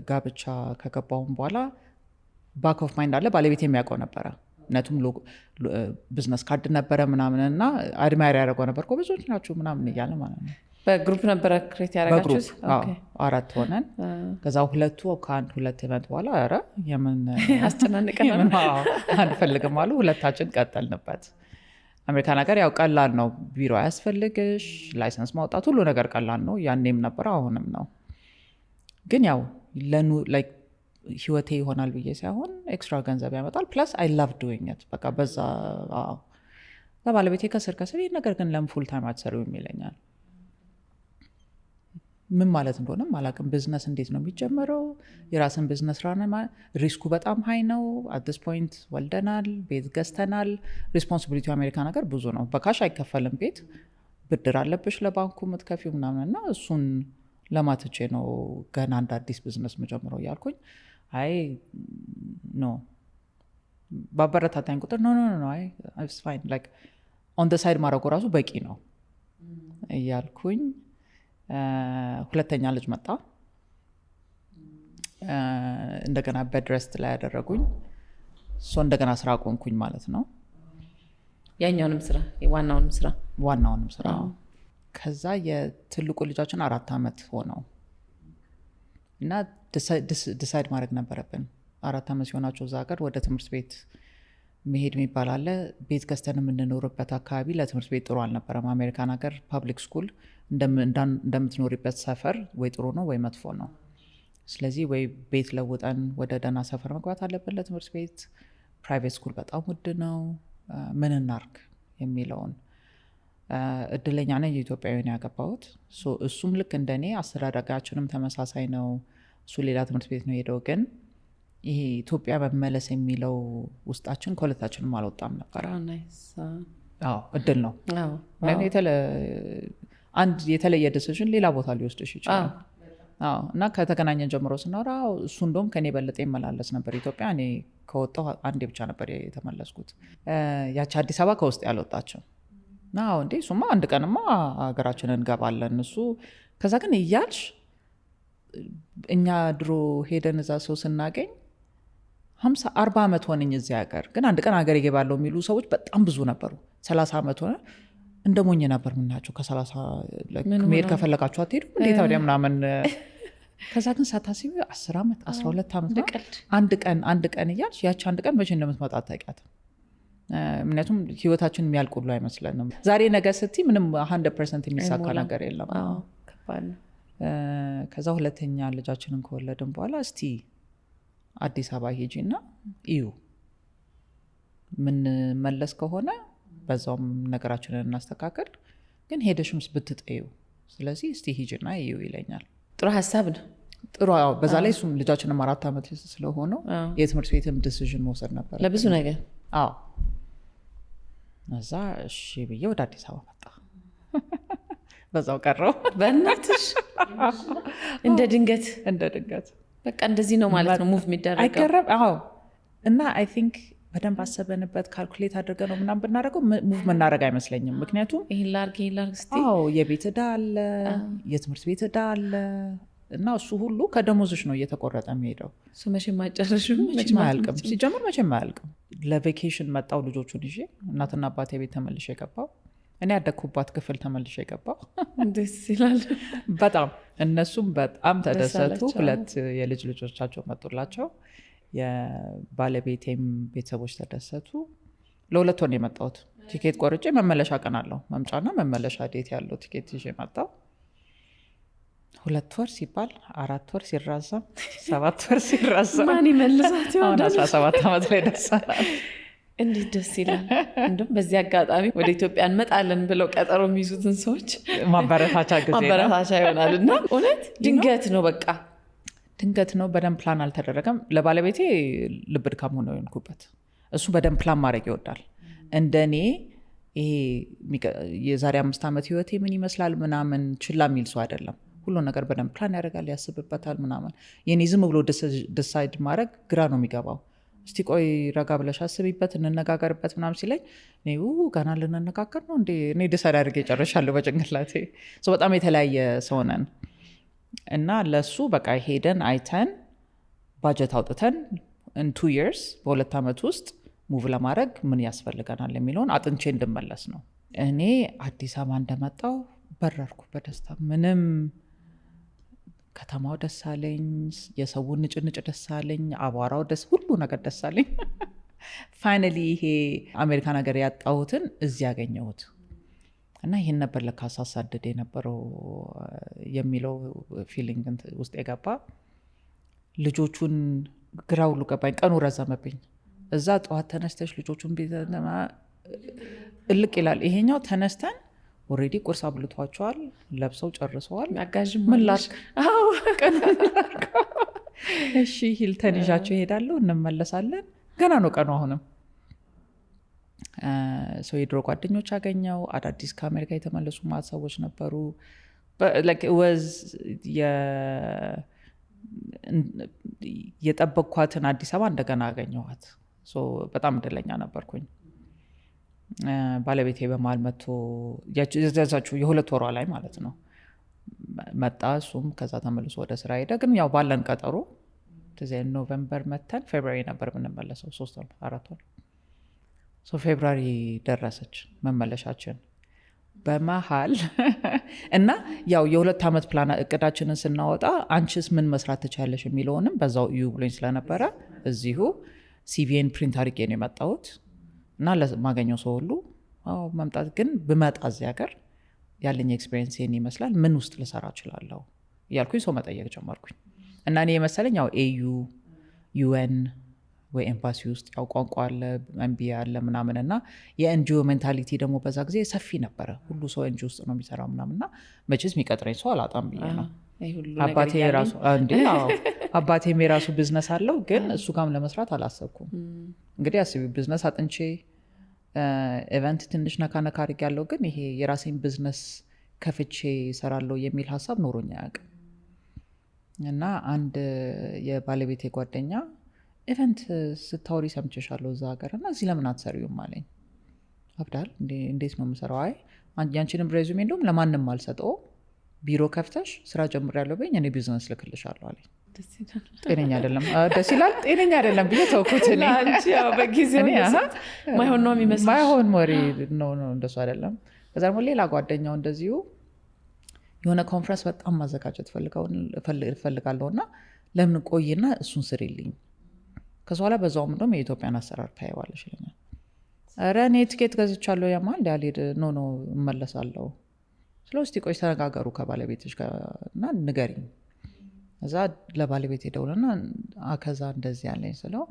ጋብቻ ከገባሁም በኋላ ባክ ኦፍ ማይንድ አለ። ባለቤት የሚያውቀው ነበረ። ምክንያቱም ቢዝነስ ካርድ ነበረ ምናምንና አድማሪ ያደረገው ነበር። ብዙዎች ናችሁ ምናምን እያለ ማለት ነው። በግሩፕ ነበረ ክሬት ያደረጋችሁት? 4 ሆነን ከዛ 2 ከ1-2 ኢቨንት በኋላ ኧረ የምን አስጨናንቀን አንፈልግም አሉ። 2ታችን ቀጠልንበት። አሜሪካን ሀገር ያው ቀላል ነው። ቢሮ አያስፈልግሽ፣ ላይሰንስ ማውጣት ሁሉ ነገር ቀላል ነው። ያኔም ነበረ አሁንም ነው። ግን ያው ህይወቴ ይሆናል ብዬ ሳይሆን ኤክስትራ ገንዘብ ያመጣል። ፕላስ አይ ላቭ ዱዊንግ ኢት። በቃ በዛ ለባለቤቴ ከስር ይህ ነገር ግን ለምን ፉል ታይም አትሰሪውም ይለኛል። ምን ማለት እንደሆነም አላውቅም። ቢዝነስ እንዴት ነው የሚጀመረው? የራስን ቢዝነስ ሪስኩ በጣም ሀይ ነው። አዲስ ፖይንት ወልደናል፣ ቤት ገዝተናል። ሪስፖንሲቢሊቲ አሜሪካ ነገር ብዙ ነው። በካሽ አይከፈልም ቤት፣ ብድር አለብሽ ለባንኩ የምትከፊው ምናምን እና እሱን ለማትቼ ነው ገና እንደ አዲስ ቢዝነስ መጀመረው እያልኩኝ አይ ኖ ባበረታታኝ ቁጥር ኖ አይ ፋይን ላይክ ኦን ደ ሳይድ ማድረጉ ራሱ በቂ ነው እያልኩኝ ሁለተኛ ልጅ መጣ። እንደገና በድረስት ላይ ያደረጉኝ እንደገና ስራ ቆንኩኝ ማለት ነው። ያኛውንም ስራ ዋናውንም ስራ ከዛ የትልቁ ልጃችን 4 ዓመት ሆነው እና ዲሳይድ ማድረግ ነበረብን። 4 ዓመት ሲሆናቸው እዛ ሀገር ወደ ትምህርት ቤት መሄድ የሚባል አለ። ቤት ገዝተን የምንኖርበት አካባቢ ለትምህርት ቤት ጥሩ አልነበረም። አሜሪካን ሀገር ፓብሊክ ስኩል እንደምትኖሪበት ሰፈር ወይ ጥሩ ነው ወይ መጥፎ ነው። ስለዚህ ወይ ቤት ለውጠን ወደ ደህና ሰፈር መግባት አለብን ለትምህርት ቤት፣ ፕራይቬት ስኩል በጣም ውድ ነው፣ ምን እናርግ የሚለውን እድለኛ ነኝ የኢትዮጵያዊን ያገባሁት። እሱም ልክ እንደኔ አስተዳደጋችንም ተመሳሳይ ነው። እሱ ሌላ ትምህርት ቤት ነው ሄደው፣ ግን ይሄ ኢትዮጵያ መመለስ የሚለው ውስጣችን ከሁለታችንም አልወጣም ነበር። እድል ነው። አንድ የተለየ ዲሲዥን ሌላ ቦታ ሊወስድሽ ይችላል። እና ከተገናኘን ጀምሮ ስናወራ እሱ እንደውም ከኔ በለጠ ይመላለስ ነበር ኢትዮጵያ። እኔ ከወጣሁ አንዴ ብቻ ነበር የተመለስኩት። ያቺ አዲስ አበባ ከውስጥ ያልወጣቸው እንዴ እሱማ አንድ ቀንማ ሀገራችንን እንገባለን እሱ ከዛ ግን እያልሽ እኛ ድሮ ሄደን እዛ ሰው ስናገኝ 50-40 ዓመት ሆነኝ እዚህ ሀገር ግን አንድ ቀን ሀገር ይገባለሁ የሚሉ ሰዎች በጣም ብዙ ነበሩ። 30 ዓመት ሆነ እንደ ሞኝ ነበር ምናቸው። ከ30 መሄድ ከፈለጋችሁ አትሄዱ እንዴት ወዲያ ምናምን። ከዛ ግን ሳታስቢ 10 ዓመት 12 ዓመት አንድ ቀን እያልሽ ያቺ አንድ ቀን መቼ እንደምትመጣ አታውቂያትም። ምክንያቱም ህይወታችን የሚያልቁሉ አይመስለንም። ዛሬ ነገ ስቲ ምንም 100% የሚሳካ ነገር የለም። ከዛ ሁለተኛ ልጃችንን ከወለድን በኋላ እስቲ አዲስ አበባ ሄጂና እዩ ምን መለስ ከሆነ በዛውም ነገራችንን እናስተካከል፣ ግን ሄደሽም ብትጠዩ ስለዚህ እስቲ ሂጂና እዩ ይለኛል። ጥሩ ሀሳብ ነው። ጥሩ በዛ ላይ እሱም ልጃችንም 4 ዓመት ስለሆነው የትምህርት ቤትም ዲሲዥን መውሰድ ነበር ለብዙ ነገር። እዛ እሺ ብዬ ወደ አዲስ አበባ መጣ። በዛው ቀረው። በእናትሽ እንደ ድንገት በቃ እንደዚህ ነው ማለት ነው ሙቭ የሚደረገው አይቀረም። እና አይ ቲንክ በደንብ አሰበንበት ካልኩሌት አድርገ ነው ምናምን ብናደርገው ሙቭ መናደርግ አይመስለኝም። ምክንያቱም ይህን ላርግ ስቲ የቤት ዕዳ አለ፣ የትምህርት ቤት ዕዳ አለ እና እሱ ሁሉ ከደሞዝሽ ነው እየተቆረጠ የሚሄደው። እሱ መቼም አይጨርሽም፣ መቼም አያልቅም። ሲጀምር መቼም አያልቅም። ለቬኬሽን መጣው ልጆቹን ይዤ እናትና አባቴ ቤት ተመልሼ የገባው። እኔ ያደግኩባት ክፍል ተመልሼ የገባው። ደስ ይላል በጣም። እነሱም በጣም ተደሰቱ። 2 የልጅ ልጆቻቸው መጡላቸው። የባለቤቴም ቤተሰቦች ተደሰቱ። ለ2 ወር የመጣሁት ቲኬት ቆርጬ መመለሻ ቀን አለው መምጫና መመለሻ ዴት ያለው ቲኬት ይዤ መጣሁ። 2 ወር ሲባል 4 ወር ሲራዘም 7 ወር ሲራዘም ማን ይመልሳት ይሆናል? 17 ዓመት ላይ ደርሰናል። እንዴት ደስ ይላል። እንደውም በዚህ አጋጣሚ ወደ ኢትዮጵያ እንመጣለን ብለው ቀጠሮ የሚይዙትን ሰዎች ማበረታቻ ጊዜ ማበረታቻ ይሆናል። እና እውነት ድንገት ነው፣ በቃ ድንገት ነው። በደንብ ፕላን አልተደረገም። ለባለቤቴ ልብ ድካም ሆኖ የሆንኩበት። እሱ በደንብ ፕላን ማድረግ ይወዳል። እንደኔ ይሄ የዛሬ 5 ዓመት ህይወቴ ምን ይመስላል ምናምን ችላ የሚል ሰው አይደለም። ሁሉ ነገር በደንብ ፕላን ያደርጋል፣ ያስብበታል ምናምን። የኔ ዝም ብሎ ዲሳይድ ማድረግ ግራ ነው የሚገባው። እስቲ ቆይ ረጋ ብለሽ አስቢበት እንነጋገርበት ምናምን ሲለኝ ገና ልንነጋገር ነው እንዴ? እኔ ዲሳይድ አድርጌ ጨርሻለሁ በጭንቅላቴ። በጣም የተለያየ ሰው ነን እና ለሱ በቃ ሄደን አይተን ባጀት አውጥተን 2 years በ2 ዓመት ውስጥ ሙቭ ለማድረግ ምን ያስፈልገናል የሚለውን አጥንቼ እንድመለስ ነው። እኔ አዲስ አበባ እንደመጣው በረርኩ በደስታ። ምንም ከተማው ደስ አለኝ፣ የሰው ንጭንጭ ደስ አለኝ፣ አቧራው ሁሉ ነገር ደስ አለኝ። ፋይናሊ ይሄ አሜሪካን ሀገር ያጣሁትን እዚህ ያገኘሁት እና ይህን ነበር ለካ ሳሳድድ የነበረው የሚለው ፊሊንግ ውስጥ የገባ። ልጆቹን ግራ ሁሉ ገባኝ። ቀኑ ረዘመብኝ። እዛ ጠዋት ተነስተሽ ልጆቹን እልቅ ይላል። ይሄኛው ተነስተን ኦልሬዲ ቁርስ አብልቷቸዋል፣ ለብሰው ጨርሰዋል። ምን ላድርግ? እሺ ሂልተን ይዣቸው ይሄዳለሁ፣ እንመለሳለን። ገና ነው ቀኑ። አሁንም ሰው የድሮ ጓደኞች አገኘው፣ አዳዲስ ከአሜሪካ የተመለሱ ማለት ሰዎች ነበሩ። የጠበቅኳትን አዲስ አበባ እንደገና አገኘኋት። በጣም እድለኛ ነበርኩኝ። ባለቤቴ በመሀል መጥቶ ያዛችሁ የ2 ወሯ ላይ ማለት ነው መጣ። እሱም ከዛ ተመልሶ ወደ ስራ ሄደ። ግን ያው ባለን ቀጠሮ ኖቨምበር መተን ፌብሩዋሪ ነበር የምንመለሰው። 3 ወር 4 ወር ፌብሩዋሪ ደረሰች መመለሻችን በመሀል እና ያው የ2 ዓመት ፕላን እቅዳችንን ስናወጣ አንቺስ ምን መስራት ትችያለሽ የሚለውንም በዛው እዩ ብሎኝ ስለነበረ እዚሁ ሲቪን ፕሪንት አድርጌ ነው የመጣሁት። እና ለማገኘው ሰው ሁሉ መምጣት ግን ብመጣ እዚህ ሀገር ያለኝ ኤክስፔሪንስ ይህን ይመስላል፣ ምን ውስጥ ልሰራ እችላለሁ እያልኩኝ ሰው መጠየቅ ጀመርኩኝ። እና እኔ የመሰለኝ ያው ኤዩ ዩኤን ወይ ኤምባሲ ውስጥ ያው ቋንቋ አለ ኤምቢኤ አለ ምናምን እና የኤንጂኦ ሜንታሊቲ ደግሞ በዛ ጊዜ ሰፊ ነበረ። ሁሉ ሰው ኤንጂኦ ውስጥ ነው የሚሰራው ምናምንና መቼስ የሚቀጥረኝ ሰው አላጣም ብዬ ነው። አባቴም የራሱ ቢዝነስ አለው፣ ግን እሱ ጋም ለመስራት አላሰብኩም። እንግዲህ አስቢ ቢዝነስ አጥንቼ ኢቨንት ትንሽ ነካነካ አድርግ ያለው፣ ግን ይሄ የራሴን ቢዝነስ ከፍቼ ይሰራለሁ የሚል ሀሳብ ኖሮኝ አያውቅም። እና አንድ የባለቤቴ ጓደኛ ኢቨንት ስታወሪ ሰምቼሻለሁ እዛ ሀገር እና እዚህ ለምን አትሰሪውም አለኝ። አብዳል እንዴት ነው የምሰራው? አይ ያንቺንም ሬዙሜ እንደውም ለማንም አልሰጠው፣ ቢሮ ከፍተሽ ስራ ጀምሬያለሁ በይኝ፣ እኔ ቢዝነስ ልክልሻለሁ አለኝ። ጤነኛ አይደለም። ደስ ይላል። ጤነኛ አይደለም ብዬ ተውኩት። በጊዜው ማይሆን ነው የሚመስልሽ? ማይሆን ወሬ ነው እንደሱ አይደለም። ከዛ ደግሞ ሌላ ጓደኛው እንደዚሁ የሆነ ኮንፈረንስ በጣም ማዘጋጀት እፈልጋለሁ እና ለምን ቆይና እሱን ስሪልኝ፣ ከዛ በኋላ በዛውም እንደውም የኢትዮጵያን አሰራር ታየዋለሽ ይለኛል። ኧረ እኔ ትኬት ገዝቻለሁ ያማል ሊያልሄድ ኖ እመለሳለሁ። ስለውስጥ ቆይ ተነጋገሩ ከባለቤትሽ እና ንገሪኝ። እዛ ለባለቤት ደውልና ከዛ እንደዚህ ያለኝ ስለው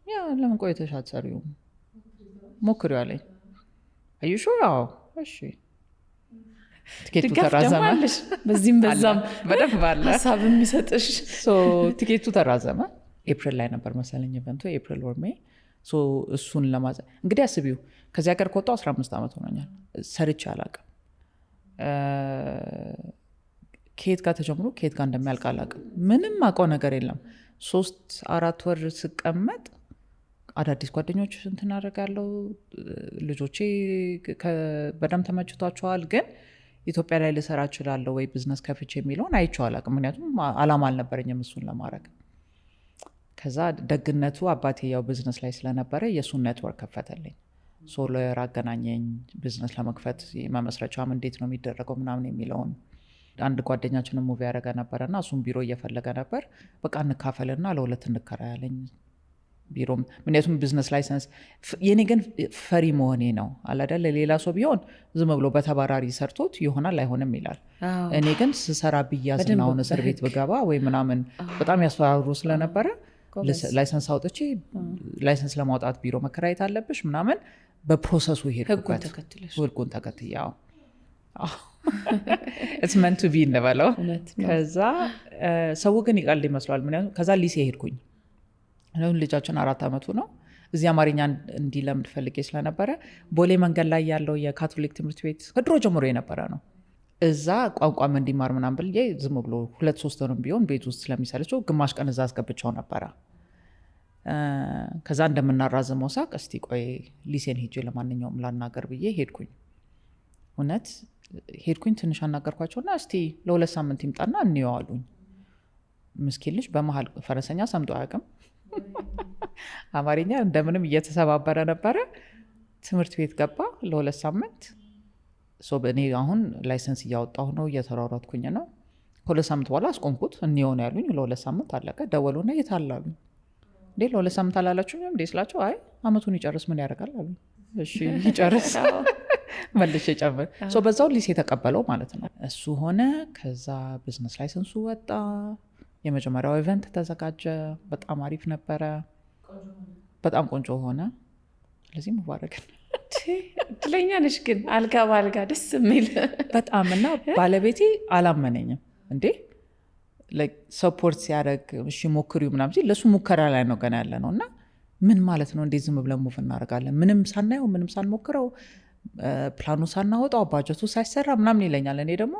ያ ለምን ቆይተሽ አትሰሪውም ሞክሪው አለኝ። አዩሹ ያው እሺ ትኬቱ ተራዘመ። በዚህም በዛም በደንብ ባለ ሀሳብ የሚሰጥሽ ትኬቱ ተራዘመ። ኤፕሪል ላይ ነበር መሰለኝ ኢቨንቱ፣ ኤፕሪል ወር ሜይ። እሱን እንግዲህ አስቢው ከዚህ ሀገር ከወጣሁ 15 ዓመት ሆኖኛል። ሰርቼ አላውቅም። ከየት ጋር ተጀምሮ ከየት ጋር እንደሚያልቅ አላውቅም። ምንም አውቀው ነገር የለም። 3-4 ወር ስቀመጥ አዳዲስ ጓደኞች እንትን አደርጋለሁ። ልጆቼ በደንብ ተመችቷቸዋል። ግን ኢትዮጵያ ላይ ልሰራ እችላለሁ ወይ ቢዝነስ ከፍቼ የሚለውን አይቼው አላውቅም። ምክንያቱም አላማ አልነበረኝም እሱን ለማድረግ። ከዛ ደግነቱ አባቴ ያው ቢዝነስ ላይ ስለነበረ የእሱን ኔትወርክ ከፈተልኝ። ሎየር አገናኘኝ ቢዝነስ ለመክፈት መመስረቻም እንዴት ነው የሚደረገው ምናምን የሚለውን። አንድ ጓደኛችንን ሙቪ ያደረገ ነበረ እና እሱም ቢሮ እየፈለገ ነበር። በቃ እንካፈልና ለ2 እንከራይ ያለኝ ቢሮም። ምክንያቱም ቢዝነስ ላይሰንስ የኔ ግን ፈሪ መሆኔ ነው አላደለ። ሌላ ሰው ቢሆን ዝም ብሎ በተባራሪ ሰርቶት ይሆናል አይሆንም ይላል። እኔ ግን ስሰራ ብያዝና አሁን እስር ቤት ብገባ ወይ ምናምን በጣም ያስፈራሩ ስለነበረ ላይሰንስ አውጥቼ ላይሰንስ ለማውጣት ቢሮ መከራየት አለብሽ ምናምን በፕሮሰሱ ሄድኩበት። ህጉን ተከትያው it's meant to be እንደበለው። ከዛ ሰው ግን ይቀልድ ይመስላል። ምክንያቱም ከዛ ሊሴ ሄድኩኝ። ልጃችን 4 ዓመቱ ነው። እዚህ አማርኛ እንዲለምድ ፈልጌ ስለነበረ ቦሌ መንገድ ላይ ያለው የካቶሊክ ትምህርት ቤት ከድሮ ጀምሮ የነበረ ነው። እዛ ቋንቋም እንዲማር ምናምን ብዬ ዝም ብሎ 2-3 ወርም ቢሆን ቤት ውስጥ ስለሚሰለቸው ግማሽ ቀን እዛ አስገብቸው ነበረ። ከዛ እንደምናራዝመው ሳቅ እስቲ ቆይ ሊሴን ሄጄ ለማንኛውም ላናገር ብዬ ሄድኩኝ። እውነት ሄድኩኝ። ትንሽ አናገርኳቸውና እስቲ ለ2 ሳምንት ይምጣና እንየዋሉኝ። ምስኪን ልጅ በመሀል ፈረንሰኛ ሰምቶ አያውቅም። አማርኛ እንደምንም እየተሰባበረ ነበረ። ትምህርት ቤት ገባ ለ2 ሳምንት። እኔ አሁን ላይሰንስ እያወጣሁ ነው፣ እየተሯሯጥኩኝ ነው። ከ2 ሳምንት በኋላ አስቆምኩት። እንየሆነ ያሉኝ ለ2 ሳምንት አለቀ። ደወሉና የታላሉኝ እንዴ ለ2 ሳምንት አላላችሁኝ እንዴ ስላቸው አይ አመቱን ይጨርስ ምን ያደርጋል አሉኝ። እሺ ይጨርስ መልሼ ጨምር። በዛው ሊሴ የተቀበለው ማለት ነው። እሱ ሆነ። ከዛ ቢዝነስ ላይሰንሱ ወጣ። የመጀመሪያው ኢቨንት ተዘጋጀ። በጣም አሪፍ ነበረ። በጣም ቆንጆ ሆነ። ስለዚህ ሙባረክን እድለኛ ነሽ ግን አልጋ በአልጋ ደስ የሚል በጣም እና ባለቤቴ አላመነኝም እንዴ ሰፖርት ሲያደርግ እሺ ሞክሪው ምናምን ሲል ለሱ ሙከራ ላይ ነው ገና ያለ ነው እና ምን ማለት ነው እንዴት ዝም ብለን ሙቭ እናደርጋለን ምንም ሳናየው ምንም ሳንሞክረው ፕላኑ ሳናወጣው ባጀቱ ሳይሰራ ምናምን ይለኛል። እኔ ደግሞ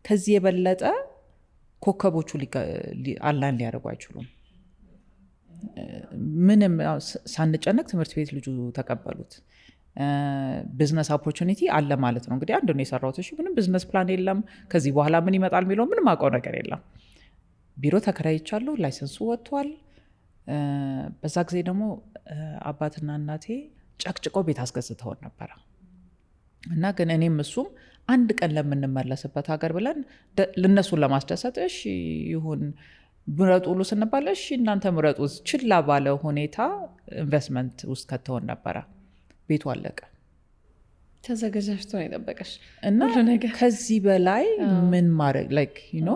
ከዚህ የበለጠ ኮከቦቹ አላን ሊያደርጉ አይችሉም። ምንም ሳንጨነቅ ትምህርት ቤት ልጁ ተቀበሉት። ቢዝነስ ኦፖርቹኒቲ አለ ማለት ነው እንግዲህ አንድ ነው የሰራሁት። እሺ ምንም ቢዝነስ ፕላን የለም ከዚህ በኋላ ምን ይመጣል የሚለው ምንም አውቀው ነገር የለም። ቢሮ ተከራይቻለሁ፣ ላይሰንሱ ወጥቷል። በዛ ጊዜ ደግሞ አባትና እናቴ ጨቅጭቀው ቤት አስገዝተውን ነበረ እና ግን እኔም እሱም አንድ ቀን ለምንመለስበት ሀገር ብለን ልነሱን ለማስደሰት እሺ ይሁን ምረጡ ሁሉ ስንባል እሺ እናንተ ምረጡ ችላ ባለ ሁኔታ ኢንቨስትመንት ውስጥ ከተውን ነበረ። ቤቱ አለቀ። ተዘጋጅቶ ነው የጠበቀሽ እና ከዚህ በላይ ምን ማድረግ ላይክ ዩ ኖ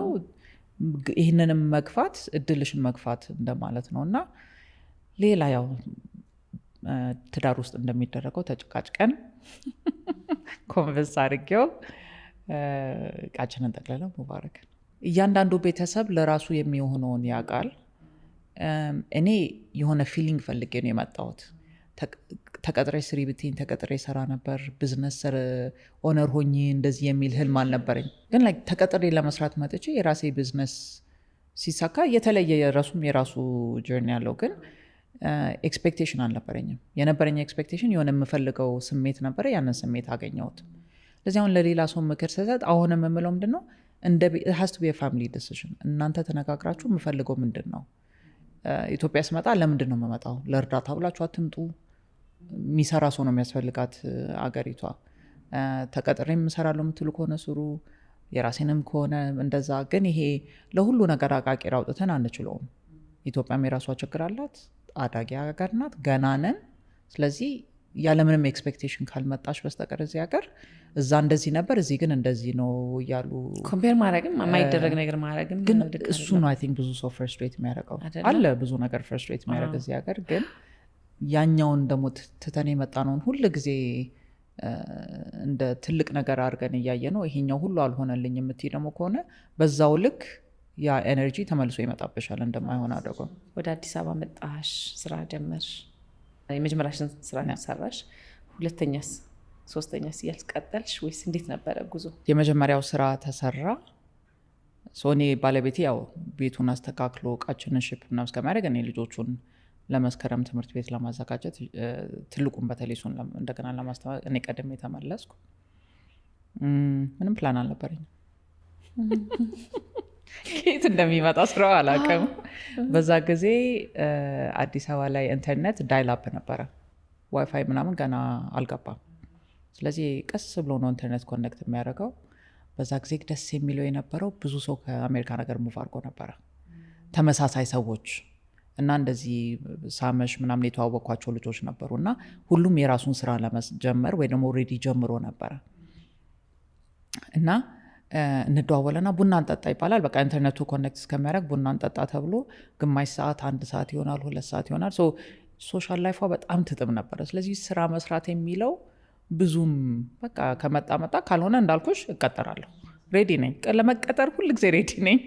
ይህንንም መግፋት እድልሽን መግፋት እንደማለት ነው። እና ሌላ ያው ትዳር ውስጥ እንደሚደረገው ተጨቃጭቀን ኮንቨንስ አድርጌው እቃችንን ጠቅልለን ሙባረክ። እያንዳንዱ ቤተሰብ ለራሱ የሚሆነውን ያውቃል። እኔ የሆነ ፊሊንግ ፈልጌ ነው የመጣሁት። ተቀጥሬ ስሪ ብትኝ ተቀጥሬ ሰራ ነበር። ቢዝነስ ኦነር ሆኜ እንደዚህ የሚል ህልም አልነበረኝ። ግን ላይ ተቀጥሬ ለመስራት መጥቼ የራሴ ቢዝነስ ሲሳካ የተለየ የራሱ ጆርኒ ያለው ግን ኤክስፔክቴሽን አልነበረኝም። የነበረኝ ኤክስፔክቴሽን የሆነ የምፈልገው ስሜት ነበረ። ያንን ስሜት አገኘሁት። ለዚህ አሁን ለሌላ ሰው ምክር ስሰጥ አሁን የምምለው ምንድን ነው has to be a family decision። እናንተ ተነጋግራችሁ የምፈልገው ምንድን ነው? ኢትዮጵያ ስመጣ ለምንድን ነው የምመጣው? ለእርዳታ ብላችሁ አትምጡ። የሚሰራ ሰው ነው የሚያስፈልጋት አገሪቷ። ተቀጥሬ የምሰራለሁ የምትሉ ከሆነ ስሩ፣ የራሴንም ከሆነ እንደዛ። ግን ይሄ ለሁሉ ነገር አቃቂር አውጥተን አንችለውም። ኢትዮጵያም የራሷ ችግር አላት። አዳጊ ሀገር ናት፣ ገና ነን። ስለዚህ ያለምንም ኤክስፔክቴሽን ካልመጣሽ በስተቀር እዚህ ሀገር እዛ እንደዚህ ነበር እዚህ ግን እንደዚህ ነው እያሉ ኮምፔር ማድረግም የማይደረግ ነገር ማድረግም ግን እሱ ነው አይ ቲንክ ብዙ ሰው ፍርስትሬት የሚያደርገው አለ። ብዙ ነገር ፍርስትሬት የሚያደርግ እዚህ ሀገር ግን ያኛውን ደግሞ ትተን የመጣ ነውን ሁል ጊዜ እንደ ትልቅ ነገር አድርገን እያየ ነው። ይሄኛው ሁሉ አልሆነልኝ የምትይ ደግሞ ከሆነ በዛው ልክ ያ ኤነርጂ ተመልሶ ይመጣብሻል እንደማይሆን አድርገው። ወደ አዲስ አበባ መጣሽ፣ ስራ ጀመርሽ። የመጀመሪያሽን ስራ ሰራሽ፣ ሁለተኛስ ሶስተኛስ እያልሽ ቀጠልሽ ወይስ እንዴት ነበረ ጉዞ? የመጀመሪያው ስራ ተሰራ። እኔ ባለቤቴ ያው ቤቱን አስተካክሎ እቃችንን ሽፕ ምናምን እስከሚያደርግ እኔ ልጆቹን ለመስከረም ትምህርት ቤት ለማዘጋጀት ትልቁን በተለይ እሱን እንደገና ለማስተማር እኔ ቀድሜ ተመለስኩ። ምንም ፕላን አልነበረኝም። ከየት እንደሚመጣ ስራው አላውቅም። በዛ ጊዜ አዲስ አበባ ላይ ኢንተርኔት ዳይላፕ ነበረ፣ ዋይፋይ ምናምን ገና አልገባም። ስለዚህ ቀስ ብሎ ነው ኢንተርኔት ኮኔክት የሚያደርገው። በዛ ጊዜ ደስ የሚለው የነበረው ብዙ ሰው ከአሜሪካ ነገር ሙቭ አድርጎ ነበረ፣ ተመሳሳይ ሰዎች እና እንደዚህ ሳመሽ ምናምን የተዋወቅኳቸው ልጆች ነበሩ እና ሁሉም የራሱን ስራ ለመጀመር ወይ ደግሞ ኦልሬዲ ጀምሮ ነበረ እና እንደዋወለና ቡና እንጠጣ ይባላል። በቃ ኢንተርኔቱ ኮኔክት እስከሚያደርግ ቡና እንጠጣ ተብሎ ግማሽ ሰዓት፣ 1 ሰዓት ይሆናል፣ 2 ሰዓት ይሆናል። ሶሻል ላይፏ በጣም ትጥም ነበረ። ስለዚህ ስራ መስራት የሚለው ብዙም በቃ ከመጣ መጣ፣ ካልሆነ እንዳልኩሽ እቀጠራለሁ። ሬዲ ነኝ ለመቀጠር፣ ሁል ጊዜ ሬዲ ነኝ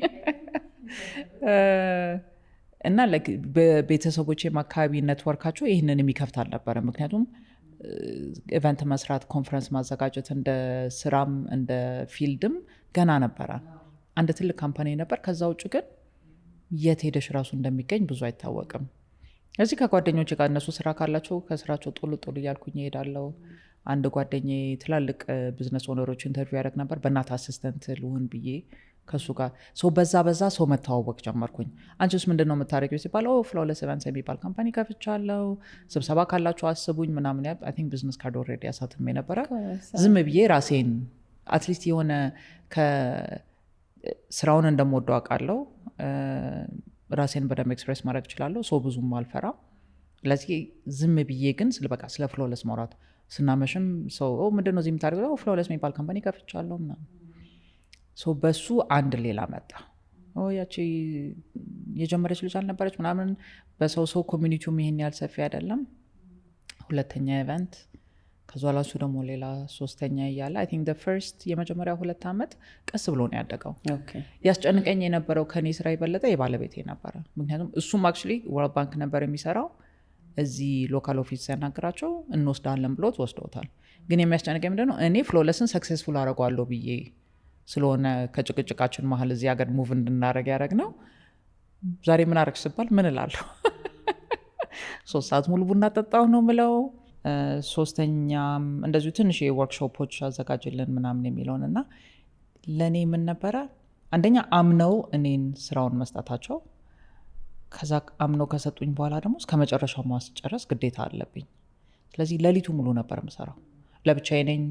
እና በቤተሰቦች አካባቢ ኔትወርካቸው ይህንን የሚከፍት አልነበረ። ምክንያቱም ኢቨንት መስራት፣ ኮንፈረንስ ማዘጋጀት እንደ ስራም እንደ ፊልድም ገና ነበረ። አንድ ትልቅ ካምፓኒ ነበር። ከዛ ውጭ ግን የት ሄደሽ ራሱ እንደሚገኝ ብዙ አይታወቅም። እዚህ ከጓደኞች ጋር እነሱ ስራ ካላቸው ከስራቸው ጦሉ እያልኩኝ እሄዳለሁ። አንድ ጓደኛ ትላልቅ ቢዝነስ ኦነሮች ኢንተርቪው ያደረግ ነበር። በእናት አሲስተንት ልሁን ብዬ ከሱ ጋር በዛ ሰው መተዋወቅ ጀመርኩኝ። አንቺስ ምንድን ነው የምታደርጊው ሲባል ፍሎውለስ ኢቨንትስ የሚባል ካምፓኒ ከፍቻለሁ፣ ስብሰባ ካላቸው አስቡኝ ምናምን። አይ ቲንክ ቢዝነስ ካርድ ኦልሬዲ አሳትሜ ነበረ። ዝም ብዬ ራሴን አትሊስት የሆነ ስራውን እንደምወደው አውቃለሁ፣ ራሴን በደንብ ኤክስፕሬስ ማድረግ እችላለሁ። ሰው ብዙም አልፈራም። ስለዚህ ዝም ብዬ ግን ስለ ፍሎውለስ ማውራት ስናመሽም ሰው ምንድነው እዚህ የምታደርገው? ፍሎውለስ የሚባል ካምፓኒ ከፍቻለሁ ምናምን። በሱ አንድ ሌላ መጣ። ያቺ የጀመረች ልጅ አልነበረች ምናምን። በሰው ኮሚኒቲውም ይሄን ያህል ሰፊ አይደለም። ሁለተኛ ኢቨንት ከዛ ላሱ ደግሞ ሌላ ሶስተኛ እያለ አይ ቲንክ ፈርስት የመጀመሪያ 2 ዓመት ቀስ ብሎ ነው ያደገው። ያስጨንቀኝ የነበረው ከኔ ስራ የበለጠ የባለቤቴ ነበረ። ምክንያቱም እሱም አክቹዋሊ ወርልድ ባንክ ነበር የሚሰራው። እዚህ ሎካል ኦፊስ ሲያናግራቸው እንወስዳለን ብሎት ወስደውታል። ግን የሚያስጨንቀኝ ምንድን ነው እኔ ፍሎለስን ሰክሴስፉል አደርገዋለሁ ብዬ ስለሆነ ከጭቅጭቃችን መሀል እዚህ ሀገር ሙቭ እንድናደረግ ያደረግ ነው። ዛሬ ምን አረግሽ ስባል ምን እላለሁ? 3 ሰዓት ሙሉ ቡና ጠጣሁ ነው ምለው። ሶስተኛም እንደዚሁ ትንሽ የወርክሾፖች አዘጋጅልን ምናምን የሚለውን እና ለእኔ ምን ነበረ አንደኛ አምነው እኔን ስራውን መስጠታቸው፣ ከዛ አምነው ከሰጡኝ በኋላ ደግሞ እስከ መጨረሻው ማስጨረስ ግዴታ አለብኝ። ስለዚህ ሌሊቱ ሙሉ ነበር ምሰራው። ለብቻዬ ነኝ።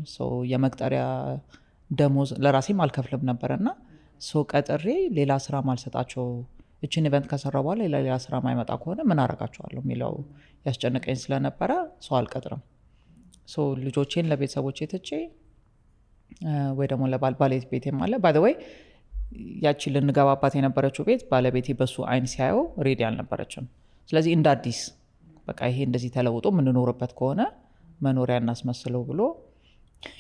የመቅጠሪያ ደሞዝ ለራሴም አልከፍልም ነበርና ቀጥሬ ሌላ ስራ ማልሰጣቸው እችን ኢቨንት ከሰራ በኋላ ሌላ ስራ ማይመጣ ከሆነ ምን አረጋቸዋለሁ የሚለው ያስጨንቀኝ ስለነበረ ሰው አልቀጥርም። ልጆቼን ለቤተሰቦቼ ትቼ ወይ ደግሞ ለባለቤት ቤቴም አለ ባይ ዘ ወይ ያቺ ልንገባባት የነበረችው ቤት ባለቤቴ በሱ አይን ሲያየው ሬዲ አልነበረችም። ስለዚህ እንደ አዲስ በቃ ይሄ እንደዚህ ተለውጦ የምንኖርበት ከሆነ መኖሪያ እናስመስለው ብሎ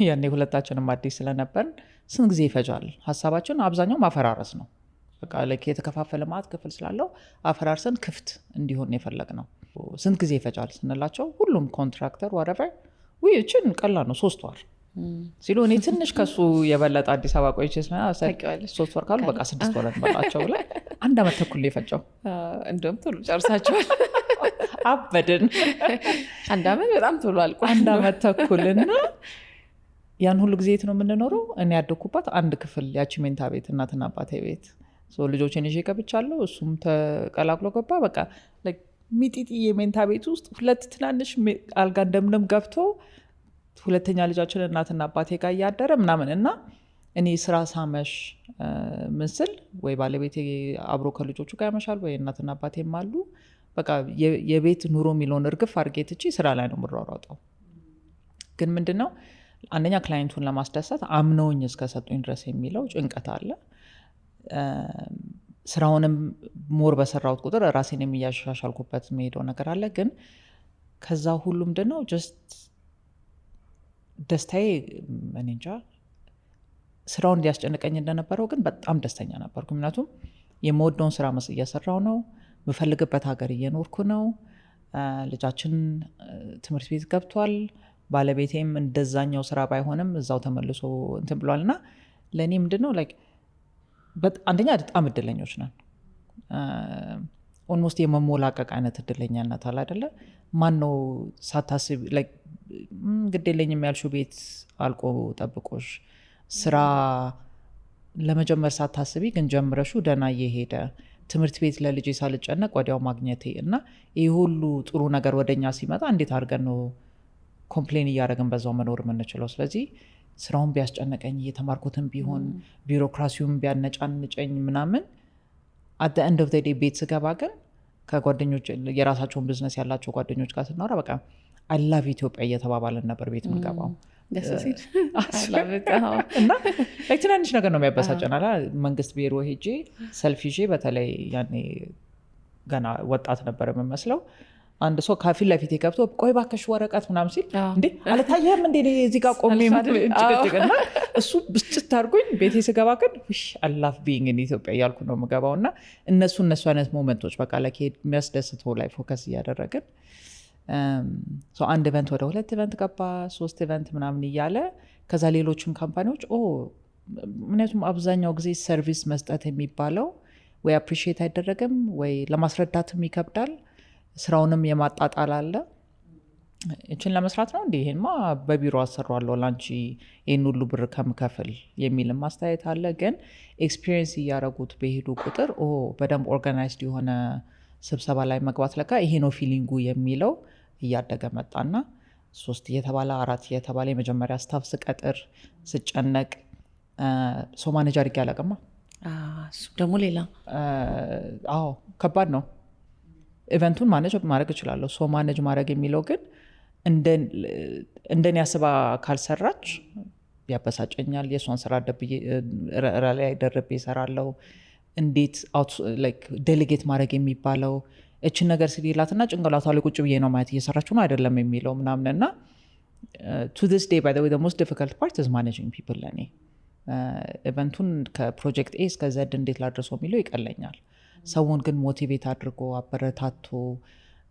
ያኔ ሁለታችንም አዲስ ስለነበርን ስንት ጊዜ ይፈጃል? ሀሳባችን አብዛኛው ማፈራረስ ነው። በቃ የተከፋፈለ ማት ክፍል ስላለው አፈራርሰን ክፍት እንዲሆን የፈለግ ነው። ስንት ጊዜ ይፈጃል ስንላቸው ሁሉም ኮንትራክተር whatever እችን ቀላል ነው 3 ወር ሲሉ እኔ ትንሽ ከሱ የበለጠ አዲስ አበባ ቆይቼ ስለና 3 ወር ካሉ በቃ 6 ወር እንበላቸው ብለን 1 ዓመት ተኩል የፈጀው። እንደውም ቶሎ ጨርሳቸዋል። አበድን። 1 ዓመት በጣም ቶሎ አልቆ 1 ዓመት ተኩልና ያን ሁሉ ጊዜ የት ነው የምንኖረው? እኔ ያደኩባት አንድ ክፍል ያቺ ሜንታ ቤት እናትና አባቴ ቤት ልጆችን ይዤ ገብቻለሁ። እሱም ተቀላቅሎ ገባ። በቃ ሚጢጢ የሜንታ ቤት ውስጥ 2 ትናንሽ አልጋ እንደምንም ገብቶ ሁለተኛ ልጃችን እናትና አባቴ ጋር እያደረ ምናምን እና እኔ ስራ ሳመሽ ምስል ወይ ባለቤቴ አብሮ ከልጆቹ ጋር ያመሻል ወይ እናትና አባቴም አሉ። በቃ የቤት ኑሮ የሚለውን እርግፍ አድርጌ ትቼ ስራ ላይ ነው የምሯሯጠው። ግን ምንድነው አንደኛ ክላይንቱን ለማስደሰት አምነውኝ እስከሰጡኝ ድረስ የሚለው ጭንቀት አለ። ስራውንም ሞር በሰራውት ቁጥር ራሴን የሚያሻሻልኩበት የሚሄደው ነገር አለ። ግን ከዛ ሁሉ ምንድነው ጀስት ደስታዬ እኔ እንጃ ስራውን እንዲያስጨንቀኝ እንደነበረው ግን በጣም ደስተኛ ነበርኩ። ምክንያቱም የምወደውን ስራ እየሰራው ነው፣ የምፈልግበት ሀገር እየኖርኩ ነው። ልጃችን ትምህርት ቤት ገብቷል። ባለቤቴም እንደዛኛው ስራ ባይሆንም እዛው ተመልሶ እንትን ብሏል። እና ለእኔ ምንድነው አንደኛ በጣም እድለኞች ነን። ኦልሞስት የመሞላቀቅ አይነት እድለኛነት አለ አይደለ? ማነው ሳታስብ ግድ የለኝም ያልሽው ቤት አልቆ ጠብቆሽ ስራ ለመጀመር ሳታስቢ ግን ጀምረሹ ደህና እየሄደ ትምህርት ቤት ለልጄ ሳልጨነቅ ወዲያው ማግኘቴ እና ይህ ሁሉ ጥሩ ነገር ወደኛ ሲመጣ እንዴት አድርገን ነው ኮምፕሌን እያደረግን በዛው መኖር የምንችለው? ስለዚህ ስራውን ቢያስጨነቀኝ እየተማርኩትን ቢሆን ቢሮክራሲውን ቢያነጫንጨኝ ምናምን አደ ኤንድ ኦፍ ዘ ዴይ ቤት ስገባ ግን ከጓደኞች የራሳቸውን ቢዝነስ ያላቸው ጓደኞች ጋር ስናወራ በቃ አይ ላቭ ኢትዮጵያ እየተባባልን ነበር ቤት ምንገባው። እና ትናንሽ ነገር ነው የሚያበሳጨናል። መንግስት ቢሮ ሄጄ ሰልፍ ይዤ በተለይ ያኔ ገና ወጣት ነበር የምመስለው አንድ ሰው ከፊት ለፊት ገብቶ ቆይ ባከሽ ወረቀት ምናምን ሲል እንዴ አልታየህም እንዴ እዚህ ጋር ቆሜ ጭቅጭቅና እሱ ብስጭት አድርጎኝ ቤቴ ስገባ ግን አይ ላቭ ቢንግ ኢን ኢትዮጵያ እያልኩ ነው የምገባው። እና እነሱ አይነት ሞመንቶች በቃ የሚያስደስተው ላይ ፎከስ እያደረግን አንድ ኢቨንት ወደ 2 ኢቨንት ገባ 3 ኢቨንት ምናምን እያለ ከዛ ሌሎችም ካምፓኒዎች ምክንያቱም አብዛኛው ጊዜ ሰርቪስ መስጠት የሚባለው ወይ አፕሪሺየት አይደረግም ወይ ለማስረዳትም ይከብዳል። ስራውንም የማጣጣል አለ። እችን ለመስራት ነው እንዴ ይሄንማ በቢሮ አሰራዋለሁ ላንቺ ይሄን ሁሉ ብር ከምከፍል የሚልም ማስተያየት አለ። ግን ኤክስፒሪየንስ እያደረጉት በሄዱ ቁጥር በደንብ ኦርጋናይዝድ የሆነ ስብሰባ ላይ መግባት ለካ ይሄ ነው ፊሊንጉ የሚለው እያደገ መጣና 3 እየተባለ 4 እየተባለ የመጀመሪያ ስታፍ ስቀጥር ስጨነቅ ሰው ማኔጅ አድርጌ አላውቅማ። እሱ ደግሞ ሌላ ከባድ ነው። ኢቨንቱን ማኔጅ ማድረግ እችላለሁ። ሰው ማኔጅ ማድረግ የሚለው ግን እንደኔ አስባ ካልሰራች ያበሳጨኛል። የእሷን ስራ ላይ ደርቤ እሰራለሁ። እንዴት ዴሌጌት ማድረግ የሚባለው እችን ነገር ሲላትና ጭንቅላቷ ላይ ቁጭ ብዬ ነው ማየት እየሰራችሁ ነው አይደለም የሚለው ምናምንና to this day by the way the most difficult part is managing people ለኔ ኢቨንቱን ከፕሮጀክት ኤ እስከ ዘድ እንዴት ላድርሰው የሚለው ይቀለኛል። ሰውን ግን ሞቲቬት አድርጎ አበረታቶ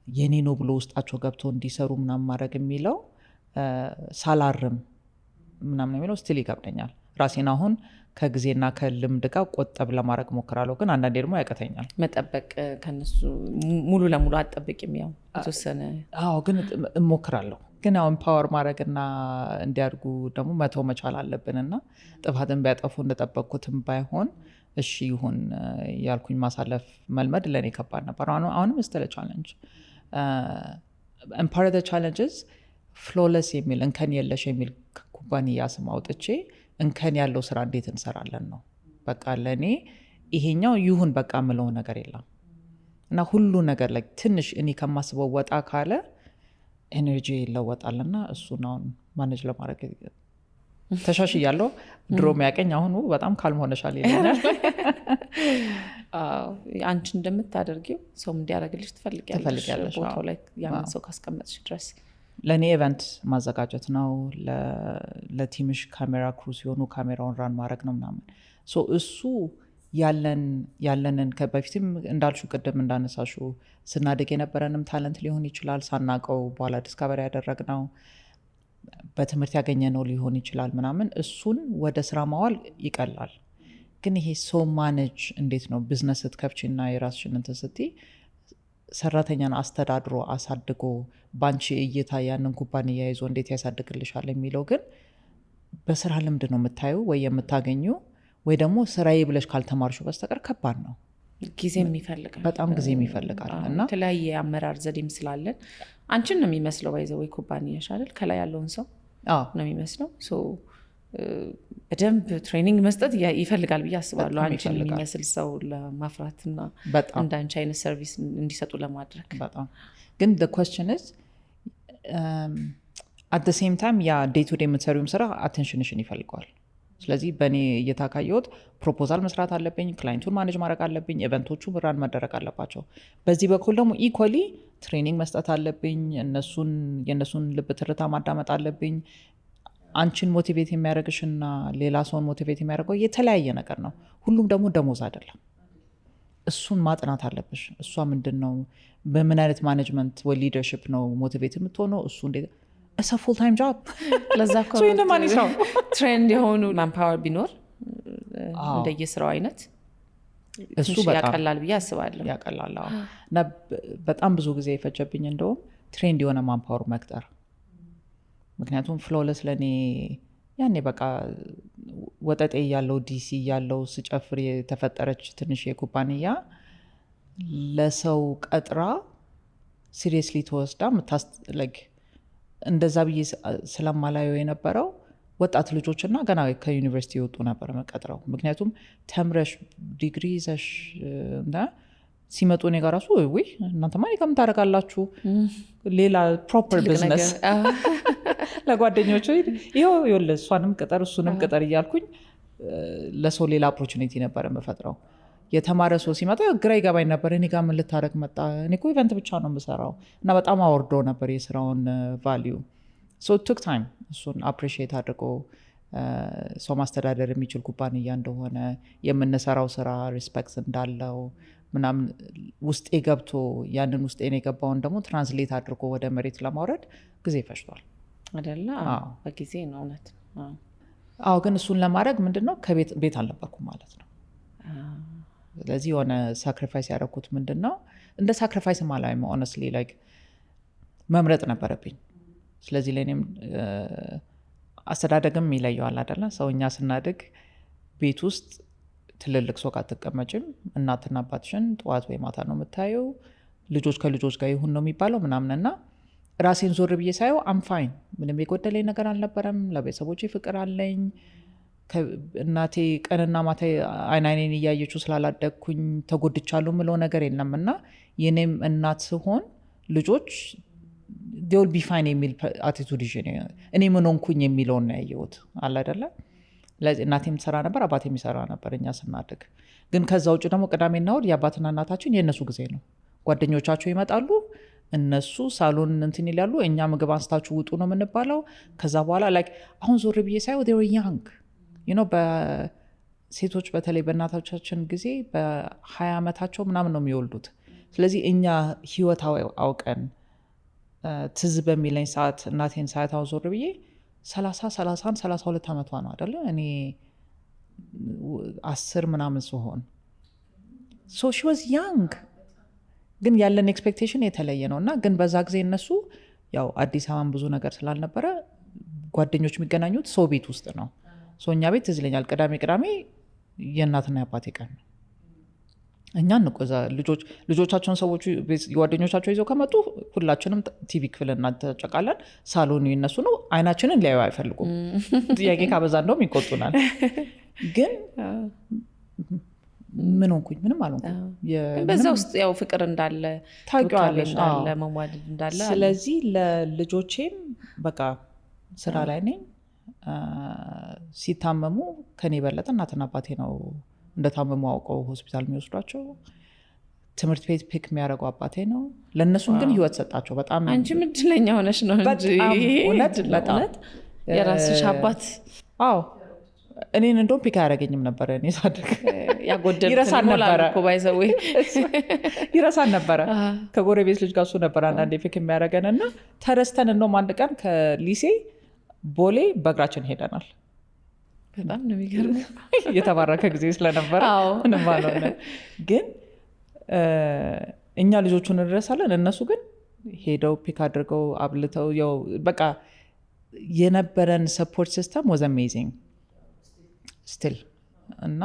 የኔ ነው ብሎ ውስጣቸው ገብቶ እንዲሰሩ ምናምን ማድረግ የሚለው ሳላርም ምናምን የሚለው ስቲል ይከብደኛል። ራሴን አሁን ከጊዜና ከልምድ ጋር ቆጠብ ለማድረግ ሞክራለሁ፣ ግን አንዳንዴ ደግሞ ያቀተኛል። መጠበቅ ከነሱ ሙሉ ለሙሉ አጠብቅም ያው የተወሰነ ግን እሞክራለሁ። ግን አሁን ፓወር ማድረግና እንዲያድጉ ደግሞ መተው መቻል አለብንና ጥፋትን ቢያጠፉ እንደጠበቅኩትም ባይሆን እሺ ይሁን ያልኩኝ ማሳለፍ መልመድ ለእኔ ከባድ ነበር። አሁንም ስትል ቻለንጅ part of the challenges flawless የሚል እንከን የለሽ የሚል ኩባንያ ስም አውጥቼ እንከን ያለው ስራ እንዴት እንሰራለን ነው። በቃ ለእኔ ይሄኛው ይሁን በቃ ምለው ነገር የለም እና ሁሉ ነገር ላይ ትንሽ እኔ ከማስበው ወጣ ካለ ኤነርጂ ይለወጣልና እሱን አሁን ማኔጅ ለማድረግ ተሻሽያለሁ። ድሮ የሚያቀኝ አሁን በጣም ካልም ሆነሻል ይለኛል። አንቺ እንደምታደርጊው ሰው እንዲያደርግልሽ ትፈልጊያለሽ ቦታው ላይ ያንን ሰው ካስቀመጥሽ ድረስ። ለእኔ ኢቨንት ማዘጋጀት ነው፣ ለቲምሽ ካሜራ ክሩ ሲሆኑ ካሜራውን ራን ማድረግ ነው ምናምን። እሱ ያለንን በፊትም እንዳልሹ ቅድም እንዳነሳሹ ስናድግ የነበረንም ታለንት ሊሆን ይችላል፣ ሳናቀው በኋላ ዲስካቨሪ ያደረግነው በትምህርት ያገኘነው ሊሆን ይችላል ምናምን። እሱን ወደ ስራ ማዋል ይቀላል። ግን ይሄ ሰው ማኔጅ እንዴት ነው ቢዝነስ ስትከፍቺና የራስሽን እንትን ስትይ ሰራተኛን አስተዳድሮ አሳድጎ ባንቺ እይታ ያንን ኩባንያ ይዞ እንዴት ያሳድግልሻል የሚለው ግን በስራ ልምድ ነው የምታዩ ወይ የምታገኙ ወይ ደግሞ ስራዬ ብለሽ ካልተማርሹ በስተቀር ከባድ ነው። ጊዜም ይፈልጋል፣ በጣም ጊዜም ይፈልጋል። እና የተለያየ አመራር ዘዴም ስላለን አንቺን ነው የሚመስለው ባይዘው ወይ ኩባንያሽ አይደል ከላይ ያለውን ሰው ነው የሚመስለው። በደንብ ትሬኒንግ መስጠት ይፈልጋል ብዬ አስባለሁ አንቺን የሚመስል ሰው ለማፍራትና እንዳንቺ አይነት ሰርቪስ እንዲሰጡ ለማድረግ። በጣም ግን the question is at the same time ያ ዴይ ቱ ዴይ የምትሰሪውም ስራ አቴንሽንሽን ይፈልገዋል። ስለዚህ በእኔ እየታካየሁት ፕሮፖዛል መስራት አለብኝ፣ ክላይንቱን ማኔጅ ማድረግ አለብኝ፣ ኢቨንቶቹ ብራን መደረግ አለባቸው። በዚህ በኩል ደግሞ ኢኳሊ ትሬኒንግ መስጠት አለብኝ፣ የእነሱን ልብ ትርታ ማዳመጥ አለብኝ። አንቺን ሞቲቬት የሚያደርግሽና ሌላ ሰውን ሞቲቬት የሚያደርገው የተለያየ ነገር ነው። ሁሉም ደግሞ ደሞዝ አይደለም። እሱን ማጥናት አለብሽ። እሷ ምንድን ነው በምን አይነት ማኔጅመንት ወይ ሊደርሽፕ ነው ሞቲቬት የምትሆነው? እሱ እንዴት እሰ ፉል ታይም ጆብ ለዛ ትሬንድ የሆኑ ማንፓወር ቢኖር እንደየስራው አይነት እሱ ያቀላል ብዬ አስባለሁ። ያቀላል እና በጣም ብዙ ጊዜ የፈጀብኝ እንደውም ትሬንድ የሆነ ማንፓወር መቅጠር። ምክንያቱም ፍሎለስ ለእኔ ያኔ በቃ ወጠጤ ያለው ዲሲ ያለው ስጨፍር የተፈጠረች ትንሽ የኩባንያ ለሰው ቀጥራ ሲሪየስሊ ተወስዳ እንደዛ ብዬ ስለማላየው የነበረው ወጣት ልጆችና ገና ከዩኒቨርሲቲ የወጡ ነበር መቀጥረው። ምክንያቱም ተምረሽ ዲግሪ ይዘሽ ሲመጡ እኔ ጋር ራሱ ወይ እናንተማ እኔ ከምን ታደርጋላችሁ ሌላ ፕሮፐር ቢዝነስ ለጓደኞች ይኸው እሷንም ቅጠር እሱንም ቅጠር እያልኩኝ ለሰው ሌላ ኦፖርቹኒቲ ነበር የምፈጥረው። የተማረ ሰው ሲመጣ ግራ ይገባኝ ነበር። እኔ ጋር ምን ልታደርግ መጣ? እኔ እኮ ኢቨንት ብቻ ነው የምሰራው እና በጣም አወርዶ ነበር የስራውን ቫሊዩ። ቱክ ታይም እሱን አፕሪሺየት አድርጎ ሰው ማስተዳደር የሚችል ኩባንያ እንደሆነ የምንሰራው ስራ ሪስፔክት እንዳለው ምናምን ውስጤ ገብቶ ያንን ውስጤን የገባውን ደግሞ ትራንስሌት አድርጎ ወደ መሬት ለማውረድ ጊዜ ፈጅቷል አይደለ? በጊዜ ነው እውነት። ግን እሱን ለማድረግ ምንድነው ከቤት አልነበርኩም ማለት ነው። ስለዚህ የሆነ ሳክሪፋይስ ያደረኩት ምንድነው እንደ ሳክሪፋይስ ማላይም ሆነስሊ ላይክ መምረጥ ነበረብኝ። ስለዚህ ለእኔም አስተዳደግም ይለየዋል አይደለ? ሰውኛ ስናድግ ቤት ውስጥ ትልልቅ ሰው ካትቀመጭም እናትና አባትሽን ጠዋት ወይ ማታ ነው የምታየው። ልጆች ከልጆች ጋር ይሁን ነው የሚባለው ምናምንና ራሴን ዞር ብዬ ሳየው አምፋይን ምንም የጎደለኝ ነገር አልነበረም። ለቤተሰቦቼ ፍቅር አለኝ። እናቴ ቀንና ማታ አይኔን እያየችው ስላላደግኩኝ ተጎድቻለሁ ምለው ነገር የለም። እና የኔም እናት ስሆን ልጆች ዲል ቢ ፋይን የሚል አቲቱድ ይዤ እኔ ምን ሆንኩኝ የሚለውን ነው ያየሁት አለ አይደለ? እናቴም ትሰራ ነበር፣ አባቴም ይሰራ ነበር እኛ ስናድግ። ግን ከዛ ውጭ ደግሞ ቅዳሜና እሑድ የአባትና እናታችን የእነሱ ጊዜ ነው። ጓደኞቻቸው ይመጣሉ፣ እነሱ ሳሎን እንትን ይላሉ፣ እኛ ምግብ አንስታችሁ ውጡ ነው የምንባለው። ከዛ በኋላ ላይክ አሁን ዞር ብዬ ሳይው they were young በሴቶች በተለይ በእናቶቻችን ጊዜ በ20 ዓመታቸው ምናምን ነው የሚወልዱት። ስለዚህ እኛ ህይወት አውቀን ትዝ በሚለኝ ሰዓት እናቴን ሰዓት አሁን ዞር ብዬ 32 ዓመቷ ነው አይደለ? እኔ 10 ምናምን ስሆን so she was young ግን ያለን ኤክስፔክቴሽን የተለየ ነው። እና ግን በዛ ጊዜ እነሱ ያው አዲስ አበባን ብዙ ነገር ስላልነበረ ጓደኞች የሚገናኙት ሰው ቤት ውስጥ ነው። እኛ ቤት ትዝ ይለኛል ቅዳሜ የእናትና የአባቴ ቀን ነው። እኛ እንቆዛ ልጆቻቸውን ሰዎቹ ጓደኞቻቸው ይዘው ከመጡ ሁላችንም ቲቪ ክፍል እናተጨቃለን። ሳሎኑ ይነሱ ነው፣ አይናችንን ሊያዩ አይፈልጉም። ጥያቄ ካበዛ እንደውም ይቆጡናል። ግን ምን ሆንኩኝ? ምንም አልሆንኩም። በዛ ውስጥ ያው ፍቅር እንዳለ ታውቂዋለሽ፣ መዋደድ እንዳለ። ስለዚህ ለልጆቼም በቃ ስራ ላይ ነኝ። ሲታመሙ ከኔ የበለጠ እናትና አባቴ ነው እንደታመሙ አውቀው ሆስፒታል የሚወስዷቸው። ትምህርት ቤት ፒክ የሚያደርገው አባቴ ነው። ለእነሱም ግን ህይወት ሰጣቸው። በጣም አንቺ ምድለኛ ሆነሽ ነው እንጂ እውነት በጣም የራስሽ አባት። አዎ እኔን እንደውም ፒክ አያደርገኝም ነበር። እኔ ሳድግ ይረሳን ነበረ። ከጎረቤት ልጅ ጋር እሱ ነበር አንዳንዴ ፒክ የሚያደርገን እና ተረስተን እንደውም አንድ ቀን ከሊሴ ቦሌ በእግራችን ሄደናል። በጣም ነው የሚገርም። የተባረከ ጊዜ ስለነበረ ምንም አልሆነ። ግን እኛ ልጆቹን እንረሳለን፣ እነሱ ግን ሄደው ፒክ አድርገው አብልተው ያው በቃ የነበረን ሰፖርት ሲስተም was amazing still እና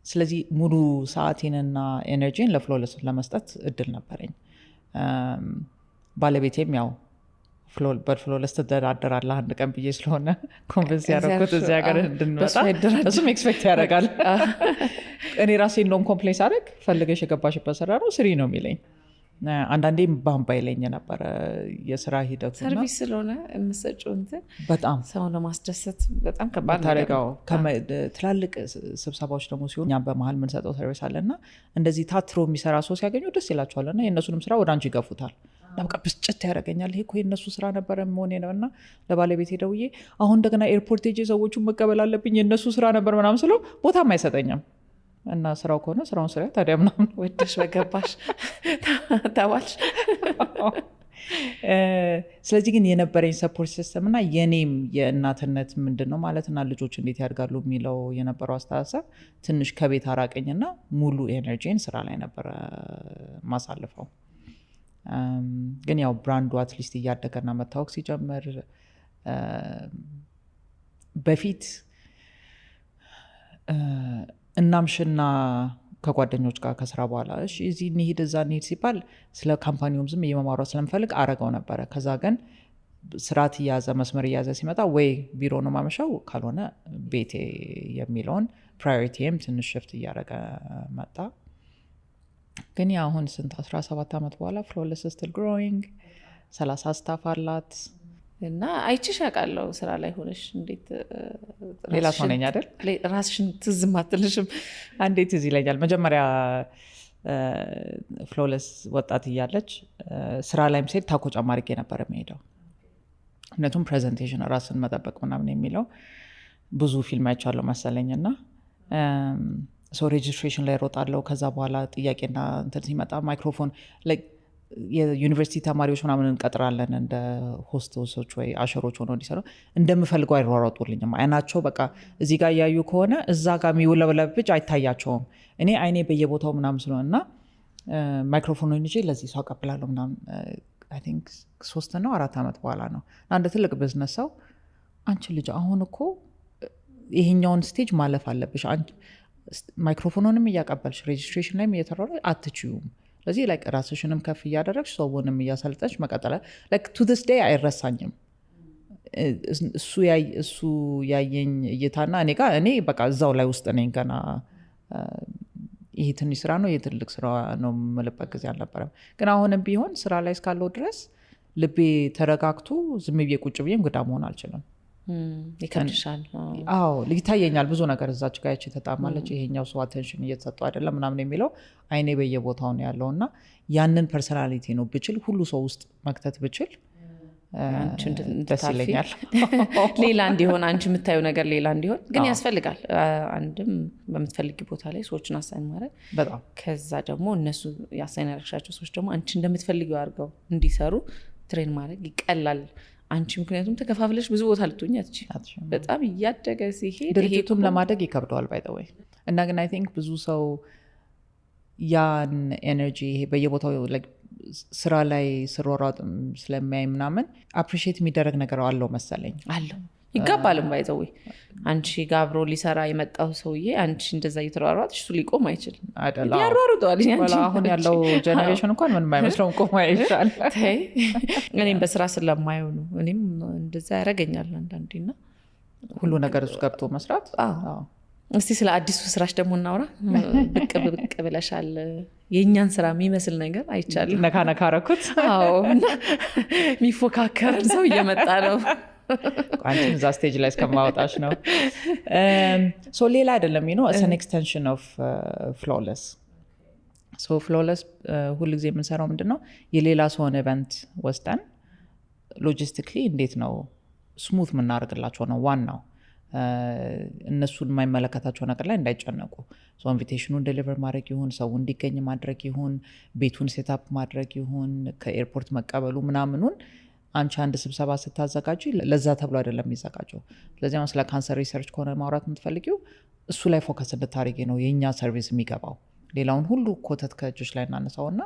ስለዚህ ሙሉ ሰዓቴንና ኤነርጂን ለፍሎለስ ለመስጠት እድል ነበረኝ። ባለቤቴም ያው በፍሎለስ ትደራደራለህ አንድ ቀን ብዬ ስለሆነ ኮንቨንስ ያደረኩት እዚህ ሀገር እንድንመጣ እሱም ኤክስፔክት ያደርጋል። እኔ ራሴ እንደውም ኮምፕሌንስ አደረግ ፈልገሽ የገባሽበት ስራ ነው ስሪ ነው የሚለኝ። አንዳንዴ ባምባ ይለኝ ነበረ የስራ ሂደቱ ሰርቪስ ስለሆነ የምሰጪው እንትን በጣም ሰውን ለማስደሰት በጣም ከባድ ታደርጋው። ትላልቅ ስብሰባዎች ደግሞ ሲሆን እኛም በመሀል የምንሰጠው ሰርቪስ አለና እንደዚህ ታትሮ የሚሰራ ሰው ሲያገኙ ደስ ይላቸዋልና የእነሱንም ስራ ወደ አንቺ ይገፉታል። በቃ ብስጭት ያደረገኛል። ይሄ እኮ የእነሱ ስራ ነበረ መሆኔ ነው። እና ለባለቤቴ ደውዬ አሁን እንደገና ኤርፖርት ሄጄ ሰዎቹን መቀበል አለብኝ የእነሱ ስራ ነበር ምናምን ስለው ቦታም አይሰጠኝም። እና ስራው ከሆነ ስራውን ስራ ታዲያ ምናምን ወደሽ በገባሽ ተባልሽ። ስለዚህ ግን የነበረኝ ሰፖርት ሲስተም እና የኔም የእናትነት ምንድን ነው ማለት እና ልጆች እንዴት ያድጋሉ የሚለው የነበረው አስተሳሰብ ትንሽ ከቤት አራቀኝና ሙሉ ኤነርጂን ስራ ላይ ነበረ ማሳልፈው። ግን ያው ብራንዱ አትሊስት እያደገና መታወቅ ሲጀምር በፊት እናምሽና ከጓደኞች ጋር ከስራ በኋላ እሺ እዚህ እንሂድ እዛ እንሂድ ሲባል ስለ ካምፓኒውም ዝም እየመማሯት ስለምፈልግ አረገው ነበረ። ከዛ ግን ስርዓት እያዘ መስመር እያዘ ሲመጣ ወይ ቢሮ ነው ማመሻው ካልሆነ ቤቴ የሚለውን ፕራዮሪቲም ትንሽ ሽፍት እያደረገ መጣ። ግን አሁን ስንት 17 ዓመት በኋላ ፍሎለስ ስቲል ግሮዊንግ 30 ስታፍ አላት እና አይችሽ አውቃለሁ ስራ ላይ ሆነሽ እንዴት ሌላ ሰው ነኝ አይደል? ራስሽን ትዝም አትልሽም? አንዴ ትዝ ይለኛል መጀመሪያ ፍሎለስ ወጣት እያለች ስራ ላይም ሲሄድ ታኮ ጫማ አድርጌ ነበር የሚሄደው። ምክንያቱም ፕሬዘንቴሽን ራስን መጠበቅ ምናምን የሚለው ብዙ ፊልም አይቻለሁ መሰለኝ እና ሰው ሬጅስትሬሽን ላይ ሮጣለሁ። ከዛ በኋላ ጥያቄና እንትን ሲመጣ ማይክሮፎን የዩኒቨርሲቲ ተማሪዎች ምናምን እንቀጥራለን እንደ ሆስቶሶች ወይ አሸሮች ሆነው እንዲሰሩ እንደምፈልገው አይሯሯጡልኝም። አይናቸው በቃ እዚህ ጋር እያዩ ከሆነ እዛ ጋር የሚውለበለብጭ አይታያቸውም። እኔ አይኔ በየቦታው ምናምን ስለሆነ እና ማይክሮፎኑን ይዤ ለዚህ ሰው አቀብላለሁ ምናምን። አይ ቲንክ 3 ነው 4 ዓመት በኋላ ነው አንድ ትልቅ ቢዝነስ ሰው አንቺ ልጅ አሁን እኮ ይሄኛውን ስቴጅ ማለፍ አለብሽ፣ ማይክሮፎኑንም እያቀበልሽ ሬጅስትሬሽን ላይም እየተራራ አትችዩም። ስለዚህ ላይክ ራስሽንም ከፍ እያደረግሽ ሰውንም እያሰልጠች መቀጠለ ላይክ ቱ ዲስ ዴይ አይረሳኝም። እሱ ያየኝ እይታና እኔ በቃ እዛው ላይ ውስጥ ነኝ ገና። ይሄ ትንሽ ስራ ነው ይሄ ትልቅ ስራ ነው የምልበት ጊዜ አልነበረም። ግን አሁንም ቢሆን ስራ ላይ እስካለው ድረስ ልቤ ተረጋግቶ ዝም ብዬ ቁጭ ብዬ እንግዳ መሆን አልችልም። ይከብድሻል። አዎ ይታየኛል ብዙ ነገር እዛች ጋር ያቺ ተጣማለች፣ ይሄኛው ሰው አቴንሽን እየተሰጠው አይደለም ምናምን የሚለው አይኔ በየቦታው ነው ያለው እና ያንን ፐርሰናሊቲ ነው ብችል ሁሉ ሰው ውስጥ መክተት ብችል ደስ ይለኛል። ሌላ እንዲሆን አንቺ የምታየው ነገር ሌላ እንዲሆን ግን ያስፈልጋል። አንድም በምትፈልጊ ቦታ ላይ ሰዎችን አሳይን ማድረግ በጣም ከዛ ደግሞ እነሱ ያሳይን ያደረግሻቸው ሰዎች ደግሞ አንቺ እንደምትፈልጊው አድርገው እንዲሰሩ ትሬን ማድረግ ይቀላል። አንቺ ምክንያቱም ተከፋፍለሽ ብዙ ቦታ ልትሆኚ አትችይም። በጣም እያደገ ሲሄድ ድርጅቱም ለማደግ ይከብደዋል ባይ ዘ ወይ እና ግን አይ ቲንክ ብዙ ሰው ያን ኤነርጂ ይሄ በየቦታው ስራ ላይ ስሮሯጥ ስለሚያይ ምናምን አፕሪሺየት የሚደረግ ነገር አለው መሰለኝ። አለው ይጋባልም ባይ ዘ ወይ አንቺ ጋር አብሮ ሊሰራ የመጣው ሰውዬ አንቺ እንደዛ እየተሯሯጥሽ እሱ ሊቆም አይችልም። ያሯሩጠዋል። አሁን ያለው ጀኔሬሽን እንኳን ምንም አይመስለውም ቆሞ አይሻል። እኔም በስራ ስለማየው ነው። እኔም እንደዛ ያደርገኛል አንዳንዴና ሁሉ ነገር እሱ ገብቶ መስራት። እስቲ ስለ አዲሱ ስራሽ ደግሞ እናውራ። ብቅ ብቅ ብለሻል። የእኛን ስራ የሚመስል ነገር አይቻልም። ነካ ነካ አደረኩት። እና የሚፎካከር ሰው እየመጣ ነው። አንቺን እዛ ስቴጅ ላይ እስከማወጣሽ ነው። ሌላ አይደለም an extension of flawless flawless ሁሉ ጊዜ የምንሰራው ምንድነው የሌላ ሰውን ኢቨንት ወስደን ሎጂስቲክሊ እንዴት ነው ስሙት የምናደርግላቸው ነው ዋናው። እነሱን የማይመለከታቸው ነገር ላይ እንዳይጨነቁ ኢንቪቴሽኑን ዴሊቨር ማድረግ ይሁን ሰው እንዲገኝ ማድረግ ይሁን ቤቱን ሴታፕ ማድረግ ይሁን ከኤርፖርት መቀበሉ ምናምኑን አንቺ አንድ ስብሰባ ስታዘጋጂ ለዛ ተብሎ አይደለም የሚዘጋጀው። ስለዚህ ስለ ካንሰር ሪሰርች ከሆነ ማውራት የምትፈልጊው እሱ ላይ ፎከስ እንድታደርጊ ነው የእኛ ሰርቪስ የሚገባው። ሌላውን ሁሉ ኮተት ከእጆች ላይ እናነሳውና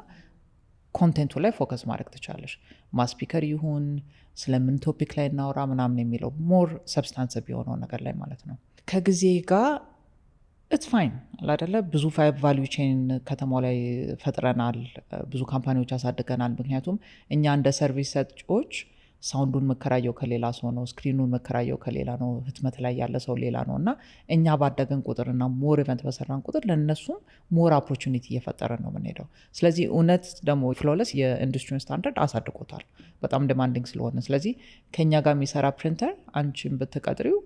ኮንቴንቱ ላይ ፎከስ ማድረግ ትቻለሽ። ማስፒከር ይሁን ስለምን ቶፒክ ላይ እናውራ ምናምን የሚለው ሞር ሰብስታንሲቭ የሆነው ነገር ላይ ማለት ነው። ከጊዜ ጋር ኢትስ ፋይን አላደለ ብዙ ቫልዩ ቼን ከተማው ላይ ፈጥረናል። ብዙ ካምፓኒዎች አሳድገናል። ምክንያቱም እኛ እንደ ሰርቪስ ሰጪዎች ሳውንዱን መከራየው ከሌላ ሰው ነው፣ ስክሪኑን መከራየው ከሌላ ነው፣ ህትመት ላይ ያለ ሰው ሌላ ነው እና እኛ ባደገን ቁጥርና ሞር ኢቨንት በሰራን ቁጥር ለእነሱም ሞር ኦፖርቹኒቲ እየፈጠረን ነው የምንሄደው። ስለዚህ እውነት ደግሞ ፍሎለስ የኢንዱስትሪውን ስታንዳርድ አሳድጎታል በጣም ዲማንዲንግ ስለሆነ። ስለዚህ ከእኛ ጋር የሚሰራ ፕሪንተር አንቺን ብትቀጥሪው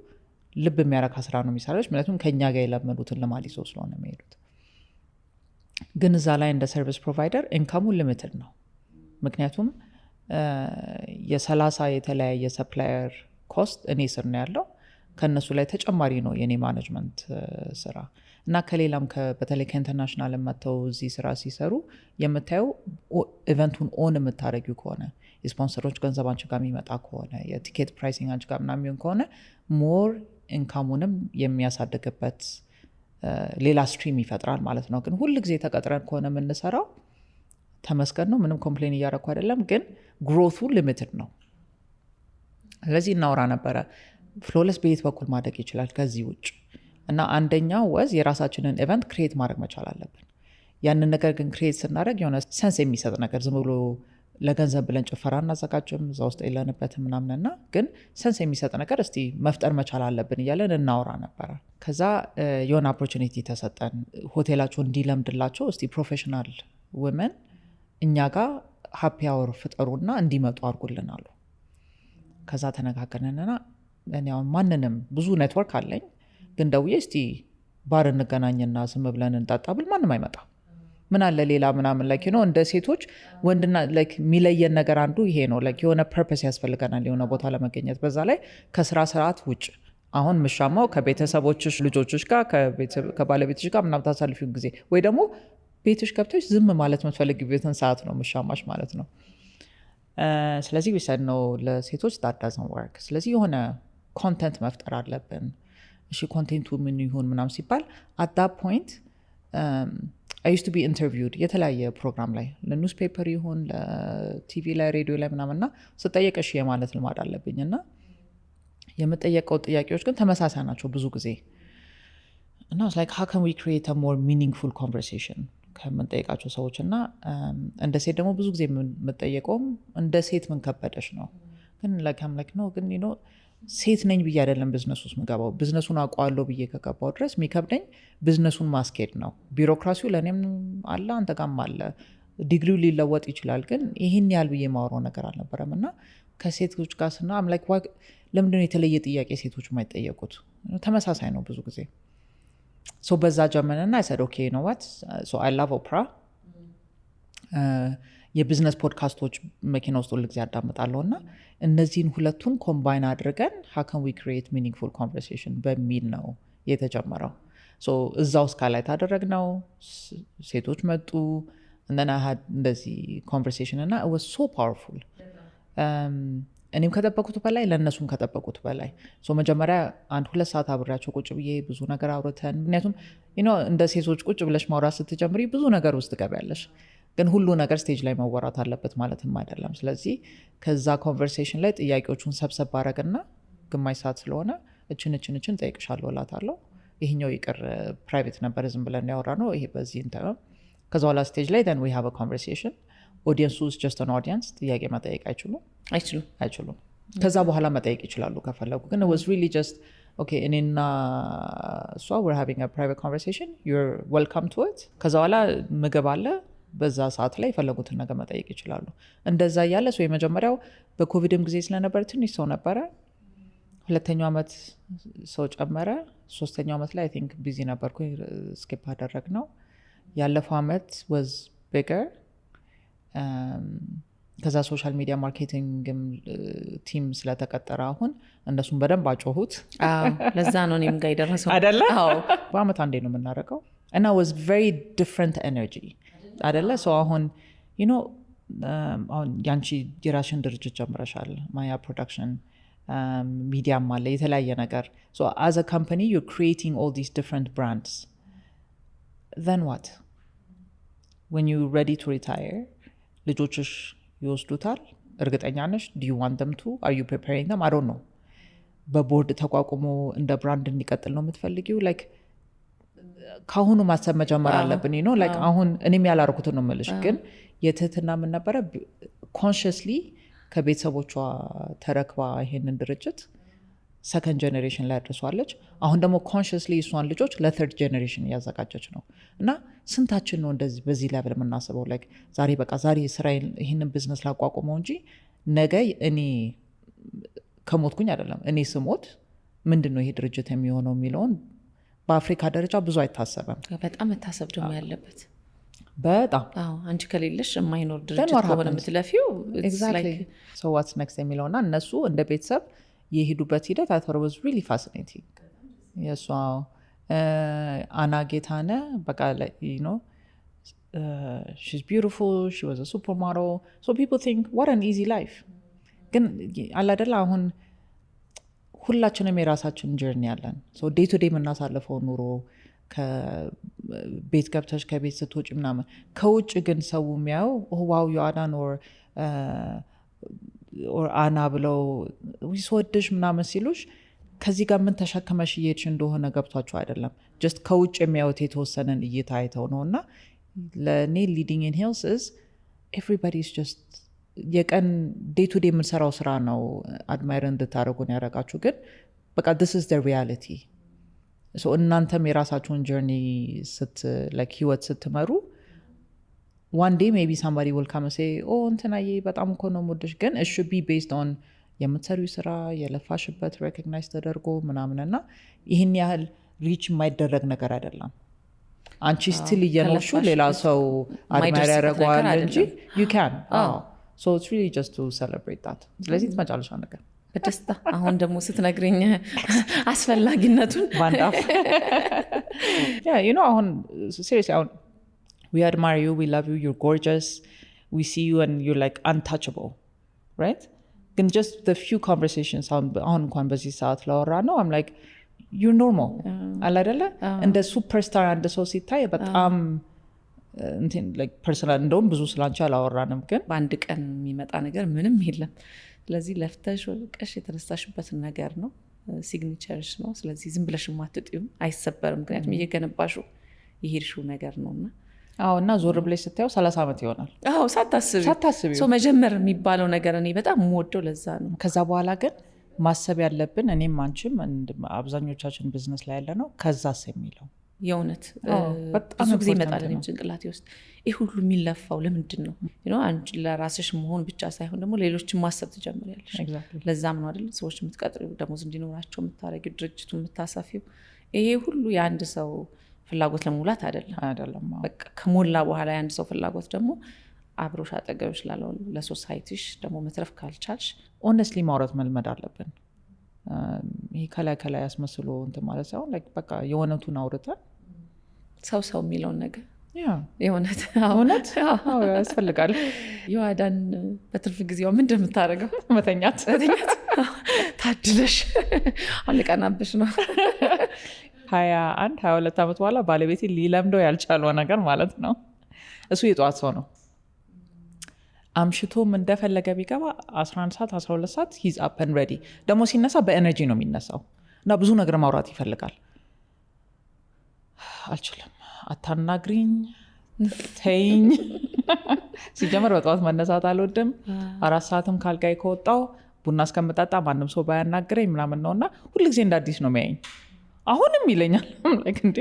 ልብ የሚያረካ ስራ ነው የሚሰራች። ምክንያቱም ከእኛ ጋር የለመዱትን ለማሊሶ ስለሆነ የሚሄዱት። ግን እዛ ላይ እንደ ሰርቪስ ፕሮቫይደር ኢንካሙ ሊሚትድ ነው። ምክንያቱም የ30 የተለያየ ሰፕላየር ኮስት እኔ ስር ነው ያለው። ከነሱ ላይ ተጨማሪ ነው የኔ ማኔጅመንት ስራ እና ከሌላም በተለይ ከኢንተርናሽናል መጥተው እዚህ ስራ ሲሰሩ የምታየው ኢቨንቱን ኦን የምታደርጊው ከሆነ የስፖንሰሮች ገንዘብ አንቺ ጋር የሚመጣ ከሆነ የቲኬት ፕራይሲንግ አንቺ ጋር ምናምን የሚሆን ከሆነ ሞር ኢንካሙንም የሚያሳድግበት ሌላ ስትሪም ይፈጥራል ማለት ነው። ግን ሁል ጊዜ ተቀጥረን ከሆነ የምንሰራው ተመስገን ነው፣ ምንም ኮምፕሌን እያደረኩ አይደለም፣ ግን ግሮቱ ሊሚትድ ነው። ስለዚህ እናውራ ነበረ ፍሎለስ በየት በኩል ማደግ ይችላል ከዚህ ውጭ እና አንደኛው ወዝ የራሳችንን ኢቨንት ክሬት ማድረግ መቻል አለብን። ያንን ነገር ግን ክሬት ስናደርግ የሆነ ሰንስ የሚሰጥ ነገር ዝም ብሎ ለገንዘብ ብለን ጭፈራ እናዘጋጅም እዛ ውስጥ የለንበትም ምናምንና ግን ሰንስ የሚሰጥ ነገር እስቲ መፍጠር መቻል አለብን እያለን እናውራ ነበረ። ከዛ የሆነ ኦፖርቹኒቲ ተሰጠን። ሆቴላቸው እንዲለምድላቸው እስቲ ፕሮፌሽናል ውመን እኛ ጋር ሃፒ አወር ፍጠሩና እንዲመጡ አድርጉልን አሉ። ከዛ ተነጋገርንና እኔ አሁን ማንንም ብዙ ኔትወርክ አለኝ ግን ደውዬ እስቲ ባር እንገናኝና ስም ብለን እንጠጣ ብል ማንም አይመጣም። ምን አለ ሌላ ምናምን ላይክ ነው እንደ ሴቶች ወንድና ላይክ የሚለየን ነገር አንዱ ይሄ ነው። ላይክ የሆነ ፐርፐስ ያስፈልገናል የሆነ ቦታ ለመገኘት። በዛ ላይ ከስራ ሰዓት ውጭ አሁን ምሻማው ከቤተሰቦችሽ ልጆችሽ ጋር ከባለቤትሽ ጋር ምናምን ታሳልፊው ጊዜ ወይ ደግሞ ቤትሽ ገብተሽ ዝም ማለት የምትፈልጊበትን ሰዓት ነው ምሻማሽ ማለት ነው። ስለዚህ ዊሰድ ነው ለሴቶች that doesn't work። ስለዚህ የሆነ ኮንተንት መፍጠር አለብን። እሺ ኮንቴንቱ ምን ይሁን ምናምን ሲባል at that point I used to be interviewed የተለያየ ፕሮግራም ላይ ለኒውስፔፐር ይሁን ለቲቪ ላይ ሬዲዮ ላይ ምናምንና ስጠየቅ እሺ የማለት ልማድ አለብኝ እና የምጠየቀው ጥያቄዎች ግን ተመሳሳይ ናቸው ብዙ ጊዜ እና like how can we create a more meaningful conversation ከምንጠይቃቸው ሰዎች እና እንደ ሴት ደግሞ ብዙ ጊዜ የምጠየቀውም እንደ ሴት ምን ከበደሽ ነው። ግን like ነው ግን ሴት ነኝ ብዬ አይደለም ቢዝነስ ውስጥ ምገባው። ቢዝነሱን አውቀዋለሁ ብዬ ከገባው ድረስ የሚከብደኝ ቢዝነሱን ማስኬድ ነው። ቢሮክራሲው ለእኔም አለ አንተ ጋርም አለ። ዲግሪው ሊለወጥ ይችላል ግን ይህን ያህል ብዬ ማወራው ነገር አልነበረም እና ከሴቶች ጋር ስና አምላክ ለምንድነው የተለየ ጥያቄ ሴቶች የማይጠየቁት ተመሳሳይ ነው ብዙ ጊዜ በዛ ጀመንና I said okay you know what so I love Oprah የቢዝነስ ፖድካስቶች መኪና ውስጥ ሁሉ ጊዜ አዳምጣለሁ እና እነዚህን ሁለቱን ኮምባይን አድርገን how can we create meaningful conversation በሚል ነው የተጀመረው እዛው ስካላይት አደረግነው ሴቶች መጡ and then I had እንደዚህ conversation እና it was so powerful እኔም ከጠበቁት በላይ ለእነሱም ከጠበቁት በላይ መጀመሪያ 1-2 ሰዓት አብሬያቸው ቁጭ ብዬ ብዙ ነገር አውርተን ምክንያቱም እንደ ሴቶች ቁጭ ብለሽ ማውራት ስትጀምሪ ብዙ ነገር ውስጥ ገቢያለሽ ግን ሁሉ ነገር ስቴጅ ላይ መወራት አለበት ማለትም አይደለም ስለዚህ ከዛ ኮንቨርሴሽን ላይ ጥያቄዎቹን ሰብሰብ ባረግና ግማሽ ሰዓት ስለሆነ እችን ጠይቅሻለሁ እላታለሁ ይሄኛው ይቅር ፕራይቬት ነበር ዝም ብለን ያወራነው ይሄ በዚህ እንተም ከዛ በኋላ ስቴጅ ላይ then we have a conversation ኦዲየንሱ is just an audience ጥያቄ መጠየቅ አይችሉም ከዛ በኋላ መጠየቅ ይችላሉ ከፈለጉ ግን it was really just okay እኔና እሷ we're having a private conversation you're welcome to it ከዛ በኋላ ምግብ አለ በዛ ሰዓት ላይ የፈለጉትን ነገር መጠየቅ ይችላሉ እንደዛ ያለ የመጀመሪያው በኮቪድም ጊዜ ስለነበር ትንሽ ሰው ነበረ ሁለተኛው ዓመት ሰው ጨመረ ሶስተኛው ዓመት ላይ I think ቢዚ ነበርኩኝ ስኪፕ አደረግነው ያለፈው ዓመት was bigger ከዛ ሶሻል ሚዲያ ማርኬቲንግ ቲም ስለተቀጠረ አሁን እነሱም በደንብ አጮሁት ለዛ ነው እኔም ጋር የደረሰው አይደለ በአመት አንዴ ነው የምናደርገው እና was very different energy አይደለ አሁን አሁን ያንቺ የራስሽን ድርጅት ጀምረሻል ማያ ፕሮዳክሽን ሚዲያም አለ የተለያየ ነገር as a company you're creating all these different brands then what when you're ready to retire ልጆችሽ ይወስዱታል እርግጠኛ ነሽ do you want them to are you preparing them I don't know በቦርድ ተቋቁሞ እንደ ብራንድ እንዲቀጥል ነው የምትፈልጊው like ካሁኑ ማሰብ መጀመር አለብን like አሁን እኔም ያላረኩትን ነው የምልሽ ግን የትህትና ምን ነበረ consciously ከቤተሰቦቿ ተረክባ ይሄንን ድርጅት ሰከንድ ጀነሬሽን ላይ አድርሷለች አሁን ደግሞ consciously እሷን ልጆች ለthird generation እያዘጋጀች ነው እና ስንታችን ነው እንደዚህ በዚህ ሌቭል የምናስበው like ዛሬ ስራዬን ይሄንን ቢዝነስ ላቋቁመው እንጂ ነገ እኔ ከሞትኩኝ አይደለም እኔ ስሞት ምንድነው ይሄ ድርጅት የሚሆነው የሚለውን በአፍሪካ ደረጃ ብዙ አይታሰብም በጣም መታሰብ ደግሞ ያለበት በጣም አንቺ ከሌለሽ የማይኖር ድርጅት ከሆነ የምትለፊው exactly so what's next የሚለውና እነሱ እንደ ቤተሰብ የሄዱበት ሂደት I thought it was really fascinating yes wow አና ጌታነ በቃ she's beautiful she was a supermodel so people think what an easy life ግን አላደላ አሁን ሁላችንም የራሳችን ጀርኒ ያለን ዴይ ቱ ዴይ የምናሳልፈው ኑሮ ከቤት ገብተሽ ከቤት ስትወጪ ምናምን ከውጭ ግን ሰው የሚያየው ዋው ዮአዳን or አና ብለው ሲወድሽ ምናምን ሲሉሽ ከዚህ ጋር ምን ተሸክመሽ እየሄድሽ እንደሆነ ገብቷቸው አይደለም just ከውጭ የሚያዩት የተወሰነን እይታ አይተው ነውና ለኔ leading in heels is everybody's just የቀን ዴይ ቱ ዴይ የምንሰራው ስራ ነው አድማየር እንድታደርጉን ያደረጋችሁ ግን በቃ this is the reality እናንተም የራሳችሁን ጀርኒ ህይወት ስትመሩ one day maybe somebody will come and say እንትናዬ በጣም እኮ ነው የምወድሽ ግን it should be based on የምትሰሪው ስራ የለፋሽበት ሬኮግናይዝ ተደርጎ ምናምንና ይህን ያህል ሪች የማይደረግ ነገር አይደለም አንቺ ስቲል እየኖርሹ ሌላ ሰው አድማየር ያደርገዋል እንጂ you can so it's really just to celebrate that ስለዚህ ትመጫለሽ ነገር በደስታ አሁን ደግሞ ስትነግረኝ አስፈላጊነቱን ባንዳፍ አሁን seriously we admire you we love you you're gorgeous we see you and you're like untouchable right ግን just the few conversations አሁን እንኳን በዚህ ሰዓት ላወራ ነው I'm like you're normal አላደለ እንደ ሱፐርስታር አንድ ሰው ሲታይ በጣም like personal እንደውም ብዙ ስላንቺ አላወራንም ግን በአንድ ቀን የሚመጣ ነገር ምንም የለም ስለዚህ ለፍተሽ ወልቀሽ የተነሳሽበትን ነገር ነው ሲግኒቸርሽ ነው ስለዚህ ዝም ብለሽ ማትጥዩም አይሰበርም ምክንያቱም እየገነባሽው የሄድሽው ነገር ነውና እና ዞር ብለሽ ስታየው 30 ዓመት ይሆናል ሳታስቢ መጀመር የሚባለው ነገር እኔ በጣም የምወደው ለዛ ነው ከዛ በኋላ ግን ማሰብ ያለብን እኔም አንቺም አብዛኞቻችን ቢዝነስ ላይ ያለ ነው ከዛስ የሚለው የእውነት ብዙ ጊዜ ይመጣል እኔም ጭንቅላቴ ውስጥ ይህ ሁሉ የሚለፋው ለምንድን ነው? አንቺ ለራስሽ መሆን ብቻ ሳይሆን ደግሞ ሌሎችን ማሰብ ትጀምሪያለሽ። ለዛም ነው አይደል ሰዎች የምትቀጥሪው፣ ደሞዝ እንዲኖራቸው የምታረጊው፣ ድርጅቱ የምታሰፊው። ይሄ ሁሉ የአንድ ሰው ፍላጎት ለመሙላት አይደለም። በቃ ከሞላ በኋላ የአንድ ሰው ፍላጎት ደግሞ አብሮሽ አጠገብሽ ላለው ለሶሳይቲሽ ደግሞ መትረፍ ካልቻልሽ ኦነስትሊ ማውራት መልመድ አለብን። ይሄ ከላይ ያስመስሎ እንትን ማለት ሳይሆን በቃ የሆነቱን አውርተን ሰው የሚለውን ነገር እውነት ያስፈልጋል። ዮአዳን በትርፍ ጊዜዋ ምንድን የምታደርገው? መተኛት። ታድለሽ አልቀናብሽ ነው። 22 ዓመት በኋላ ባለቤቴ ሊለምደው ያልቻለው ነገር ማለት ነው። እሱ የጠዋት ሰው ነው። አምሽቶም እንደፈለገ ቢገባ 11 ሰዓት 12 ሰዓት ሂዝ አፕ ኤንድ ሬዲ። ደግሞ ሲነሳ በኤነርጂ ነው የሚነሳው እና ብዙ ነገር ማውራት ይፈልጋል። አልችልም፣ አታናግሪኝ፣ ተይኝ። ሲጀመር በጠዋት መነሳት አልወድም። 4 ሰዓትም ካልጋይ ከወጣው ቡና እስከምጠጣ ማንም ሰው ባያናግረኝ ምናምን ነው እና ሁልጊዜ እንደ አዲስ ነው የሚያየኝ። አሁንም ይለኛል እንዴ።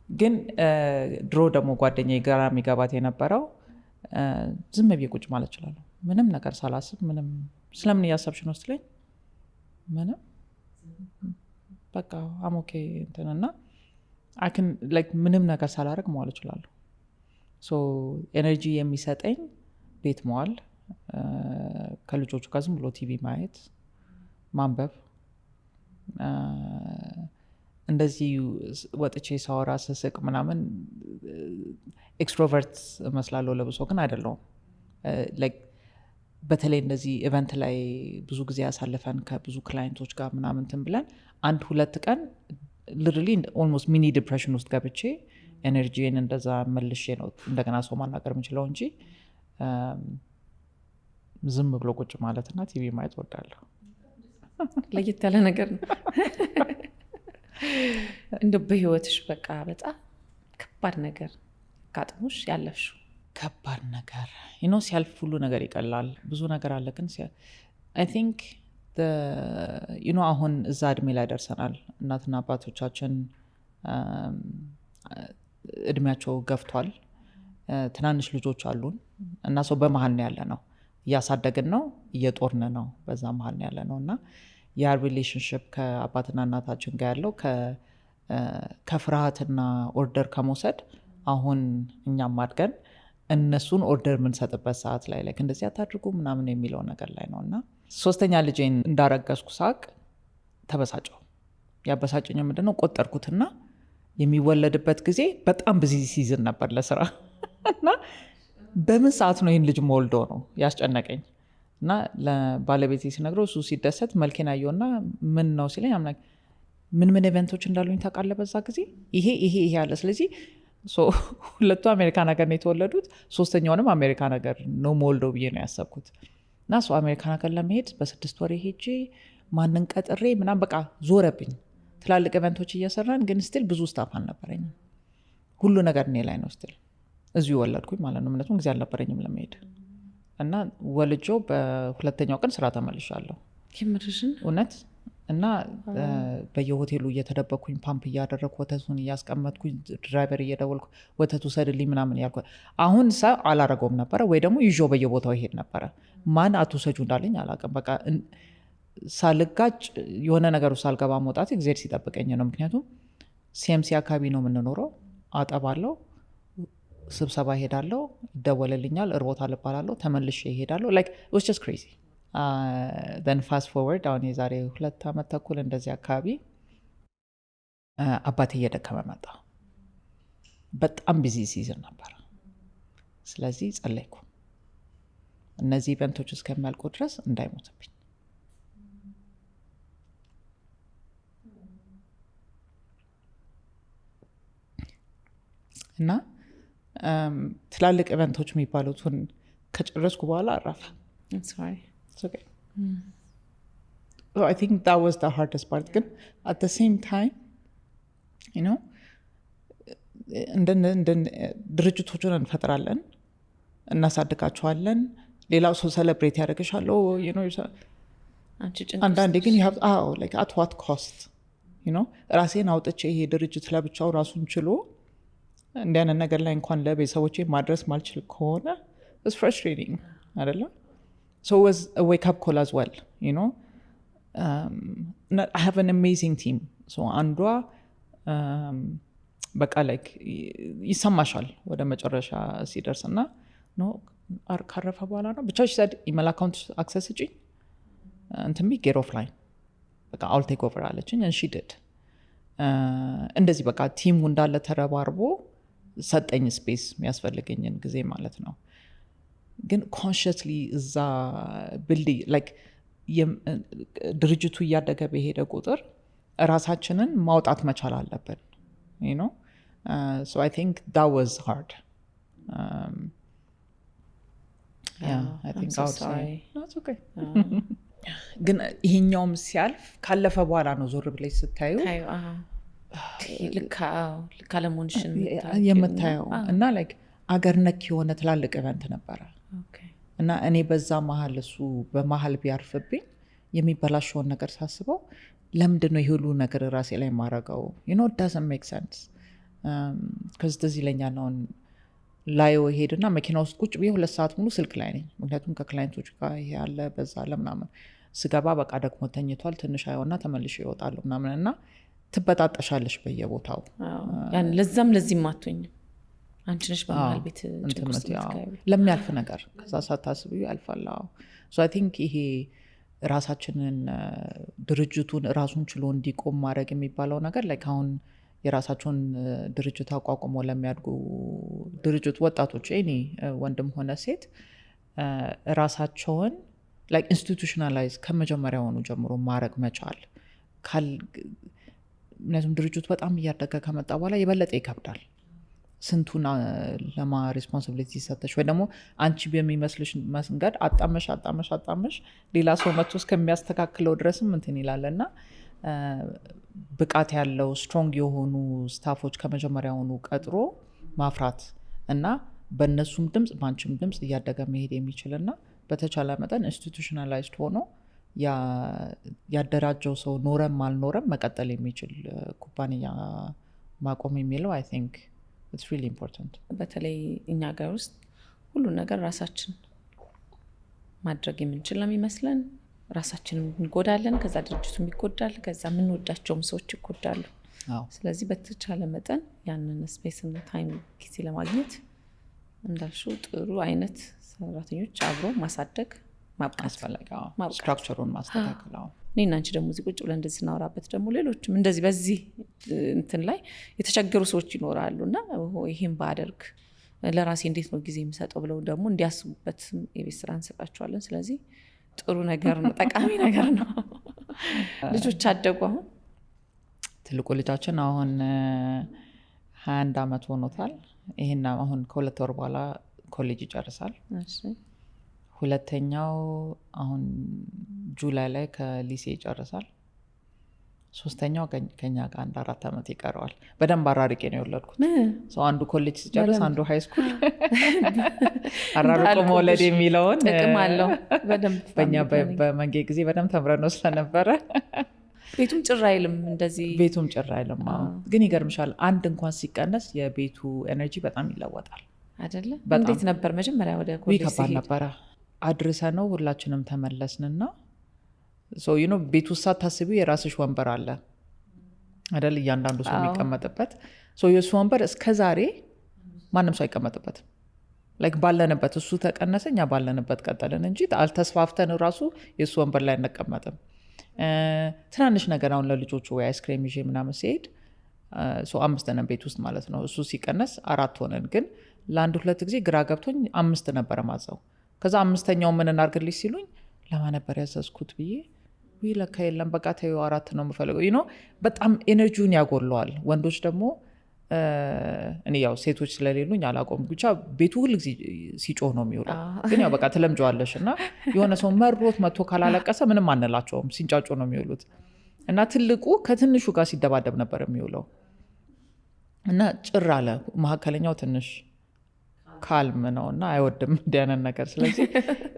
ግን ድሮ ደግሞ ጓደኛዬ ጋር የሚገባት የነበረው ዝም ብዬ ቁጭ ማለት እችላለሁ፣ ምንም ነገር ሳላስብ። ምንም ስለምን እያሰብሽ ነው ስትለኝ ምንም በቃ አሞኬ እንትንና ምንም ነገር ሳላደርግ መዋል እችላለሁ። ኤነርጂ የሚሰጠኝ ቤት መዋል፣ ከልጆቹ ጋር ዝም ብሎ ቲቪ ማየት፣ ማንበብ። እንደዚህ ወጥቼ ሳወራ ስስቅ ምናምን ኤክስትሮቨርት እመስላለሁ ለብሶ ግን አይደለሁም። በተለይ እንደዚህ ኢቨንት ላይ ብዙ ጊዜ ያሳልፈን ከብዙ ክላይንቶች ጋር ምናምን እንትን ብለን 1-2 ቀን ሊትራሊ ኦልሞስት ሚኒ ዲፕሬሽን ውስጥ ገብቼ ኤነርጂን እንደዛ መልሼ ነው እንደገና ሰው ማናገር የምችለው እንጂ ዝም ብሎ ቁጭ ማለትና ቲቪ ማየት እወዳለሁ። ለየት ያለ ነገር ነው። እንደ በህይወትሽ በቃ በጣም ከባድ ነገር ካጥሙሽ ያለፍሽው? ከባድ ነገር ሲያልፍ ሁሉ ነገር ይቀላል። ብዙ ነገር አለ ግን አይ ቲንክ አሁን እዛ እድሜ ላይ ደርሰናል። እናትና አባቶቻችን እድሜያቸው ገፍቷል። ትናንሽ ልጆች አሉን እና ሰው በመሀል ነው ያለ ነው። እያሳደግን ነው፣ እየጦርን ነው። በዛ መሀል ነው ያለ ነው እና ያ ሪሌሽንሽፕ ከአባትና እናታችን ጋር ያለው ከፍርሃትና ኦርደር ከመውሰድ አሁን እኛም አድገን እነሱን ኦርደር የምንሰጥበት ሰዓት ላይ እንደዚህ አታድርጉ ምናምን የሚለው ነገር ላይ ነው እና 3ኛ ልጄን እንዳረገዝኩ ሳቅ ተበሳጨው። ያበሳጨኝ ምንድነው ቆጠርኩትና የሚወለድበት ጊዜ በጣም ብዙ ሲዝን ነበር ለስራ እና በምን ሰዓት ነው ይህን ልጅ መወልዶ ነው ያስጨነቀኝ። እና ለባለቤቴ ሲነግረው እሱ ሲደሰት መልኬን አየውና ምን ነው ሲለኝ ምን ኢቨንቶች እንዳሉኝ ታውቃለህ በዛ ጊዜ ይሄ ያለ። ስለዚህ ሁለቱ አሜሪካ ነገር ነው የተወለዱት፣ 3ኛውንም አሜሪካ ነገር ነው መወልደው ብዬ ነው ያሰብኩት። እና አሜሪካ ነገር ለመሄድ በ6 ወር ሄጄ ማንን ቀጥሬ ምናምን በቃ ዞረብኝ። ትላልቅ ኢቨንቶች እየሰራን ግን ስቲል ብዙ ስታፍ አልነበረኝም። ሁሉ ነገር እኔ ላይ ነው ስቲል። እዚሁ ወለድኩኝ ማለት ነው። ምክንያቱም ጊዜ አልነበረኝም ለመሄድ እና ወልጄው በ2ኛው ቀን ስራ ተመልሻለሁ። እውነት። እና በየሆቴሉ እየተደበኩኝ ፓምፕ እያደረግኩ ወተቱን እያስቀመጥኩኝ ድራይቨር እየደወልኩ ወተቱ ሰድልኝ ምናምን እያልኩ አሁን አላረገውም ነበረ ወይ ደግሞ ይዤው በየቦታው ይሄድ ነበረ። ማን አትውሰጁ እንዳለኝ አላውቅም። በቃ ሳልጋጭ የሆነ ነገሩ ሳልገባ መውጣት እግዚአብሔር ሲጠብቀኝ ነው። ምክንያቱም ሲኤምሲ አካባቢ ነው የምንኖረው። አጠባለሁ፣ ስብሰባ ሄዳለሁ፣ ይደወልልኛል፣ እርቦታል እባላለሁ፣ ተመልሼ ይሄዳለሁ። it was just crazy. then fast forward አሁን የዛሬ 2 ዓመት ተኩል እንደዚህ አካባቢ አባቴ እየደከመ መጣ። በጣም ቢዚ ሲዝን ነበር። ስለዚህ ጸለይኩ እነዚህ ኢቨንቶች እስከሚያልቁ ድረስ እንዳይሞትብኝ። እና ትላልቅ ኢቨንቶች የሚባሉትን ከጨረስኩ በኋላ አረፈ። It's okay. So I think that was the hardest part. ግን at the same time, ድርጅቶችን እንፈጥራለን፣ እናሳድጋቸዋለን፣ ሌላው ሰው ሰለብሬት ያደርግሻለሁ። አንዳንዴ ግን at what cost? ራሴን አውጥቼ ይሄ ድርጅት ለብቻው ራሱን ችሎ እንዲህ አይነት ነገር ላይ እንኳን ለቤተሰቦቼ ማድረስ ማልችል ከሆነ it's frustrating አይደለም? So it was a wake up call as well, I have an amazing team. So አንዷ በቃ like ይሰማሻል ወደ መጨረሻ ሲደርስ እና ካረፈ በኋላ ነው ብቻ she said email account access እጭኝ እንትን get offline በቃ I'll take over አለችኝ and she did እንደዚህ በቃ ቲሙ እንዳለ ተረባርቦ ሰጠኝ ስፔስ የሚያስፈልገኝን ጊዜ ማለት ነው። ግን ኮንሽስሊ እዛ ቢልድ ላይክ ድርጅቱ እያደገ በሄደ ቁጥር ራሳችንን ማውጣት መቻል አለብን so I think that was hard I think I'm so sorry. No, it's okay ግን ይሄኛውም ሲያልፍ ካለፈ በኋላ ነው ዞር ብለሽ ስታዩ ልክ አለመሆንሽን የምታየው እና ላይክ አገር ነክ የሆነ ትላልቅ ኢቨንት ነበረ እና እኔ በዛ መሀል እሱ በመሀል ቢያርፍብኝ የሚበላሸውን ነገር ሳስበው ለምንድን ነው ይሁሉ ነገር ራሴ ላይ ማረገው it doesn't make sense because እንደዚህ ይለኛል ነው ላይው ሄድና መኪና ውስጥ ቁጭ ብዬ 2 ሰዓት ሙሉ ስልክ ላይ ነኝ። ምክንያቱም ከክላይንቶች ጋር ይሄ ያለ በዛ ለምናምን ስገባ በቃ ደግሞ ተኝቷል ትንሽ አይሆንና ተመልሼ ይወጣሉ ምናምን እና ትበጣጠሻለሽ በየቦታው ያን ለዚህም አትሆኝም አንቺ ነሽ በመሃል ቤት ጭቁስ ለሚያልፍ ነገር ከዛ ሳታስቢው ያልፋል። so I think ይሄ ራሳችንን ድርጅቱን ራሱን ችሎ እንዲቆም ማድረግ የሚባለው ነገር like አሁን የራሳቸውን ድርጅት አቋቁሞ ለሚያድጉ ድርጅት ወጣቶች እኔ ወንድም ሆነ ሴት ራሳቸውን like institutionalize ከመጀመሪያውኑ ጀምሮ ማድረግ መቻል ምክንያቱም ድርጅቱ በጣም እያደገ ከመጣ በኋላ የበለጠ ይከብዳል። ስንቱን ለማ ሪስፖንሲቢሊቲ ሰተሽ ወይ ደግሞ አንቺ በሚመስልሽ መንገድ አጣመሽ ሌላ ሰው መጥቶ እስከሚያስተካክለው ድረስም እንትን ይላልና ብቃት ያለው ስትሮንግ የሆኑ ስታፎች ከመጀመሪያውኑ ቀጥሮ ማፍራት እና በእነሱም ድምፅ በአንቺም ድምፅ እያደገ መሄድ የሚችልና በተቻለ መጠን ኢንስቲቱሽናላይዝድ ሆኖ ያደራጀው ሰው ኖረም አልኖረም መቀጠል የሚችል ኩባንያ ማቆም የሚለው I think it's really important። በተለይ እኛ ሀገር ውስጥ ሁሉ ነገር ራሳችን ማድረግ የምንችል ነው የሚመስለን። ራሳችንን እንጎዳለን፣ ከዛ ድርጅቱም ይጎዳል፣ ከዛ የምንወዳቸውም ሰዎች ይጎዳሉ። ስለዚህ በተቻለ መጠን ያንን ስፔስ እና ታይም ጊዜ ለማግኘት እንዳልሽው ጥሩ አይነት ሰራተኞች አብሮ ማሳደግ ማስፈለግ ስትራክቸሩን ማስተካከል እኔና አንቺ ደግሞ እዚህ ቁጭ ብለን እንደዚህ ስናወራበት ደግሞ ሌሎችም እንደዚህ በዚህ እንትን ላይ የተቸገሩ ሰዎች ይኖራሉ እና ይሄን ባደርግ ለራሴ እንዴት ነው ጊዜ የምሰጠው ብለው ደግሞ እንዲያስቡበት የቤት ስራ እንሰጣቸዋለን። ስለዚህ ጥሩ ነገር ነው፣ ጠቃሚ ነገር ነው። ልጆች አደጉ። አሁን ትልቁ ልጃችን አሁን 21 ዓመት ሆኖታል። ይሄን አሁን ከ2 ወር በኋላ ኮሌጅ ይጨርሳል። ሁለተኛው አሁን ጁላይ ላይ ከሊሴ ይጨርሳል። ሶስተኛው ከኛ ጋር 4 ዓመት ይቀረዋል። በደንብ አራርቄ ነው የወለድኩት። ሰው አንዱ ኮሌጅ ሲጨርስ አንዱ ሃይ ስኩል አራርቆ መውለድ የሚለውን ጥቅም አለው። በደንብ በእኛ በመንጌ ጊዜ በደንብ ተምረን ነው ስለነበረ ቤቱም ጭር አይልም። እንደዚህ ቤቱም ጭር አይልም። ግን ይገርምሻል አንድ እንኳን ሲቀነስ የቤቱ ኤነርጂ በጣም ይለወጣል አይደለ? እንዴት ነበር መጀመሪያ ወደ ኮሌጅ ከባድ ነበረ። አድርሰ ነው ሁላችንም ተመለስንና ቤቱ ሳታስቢው የራስሽ ወንበር አለ አይደል? እያንዳንዱ ሰው የሚቀመጥበት የሱ ወንበር እስከዛሬ ማንም ሰው አይቀመጥበትም። ላይክ ባለንበት እሱ ተቀነሰ እኛ ባለንበት ቀጠልን እንጂ አልተስፋፍተን ራሱ የሱ ወንበር ላይ አንቀመጥም። ትናንሽ ነገር አሁን ለልጆቹ ወይ አይስክሬም ይዤ ምናምን ሲሄድ 5 ነን ቤት ውስጥ ማለት ነው። እሱ ሲቀነስ 4 ሆነን፣ ግን ለአንድ 2 ጊዜ ግራ ገብቶኝ 5 ነበረ ማዘው። ከዛ 5ኛው ምን እናርግልሽ ሲሉኝ ለማን ነበር ያዘዝኩት ብዬ ለካ የለም በቃ ተይው 4 ነው የምፈልገው። በጣም ኤነርጂውን ያጎለዋል። ወንዶች ደግሞ እኔ ያው ሴቶች ስለሌሉኝ አላቆም ብቻ ቤቱ ሁሉ ጊዜ ሲጮህ ነው የሚውለው። ግን ያው በቃ ትለምጀዋለሽ እና የሆነ ሰው መሮት መጥቶ ካላለቀሰ ምንም አንላቸውም፣ ሲንጫጮ ነው የሚውሉት። እና ትልቁ ከትንሹ ጋር ሲደባደብ ነበር የሚውለው እና ጭር አለ። መካከለኛው ትንሽ ካልም ነው እና አይወድም እንዲያንን ነገር። ስለዚህ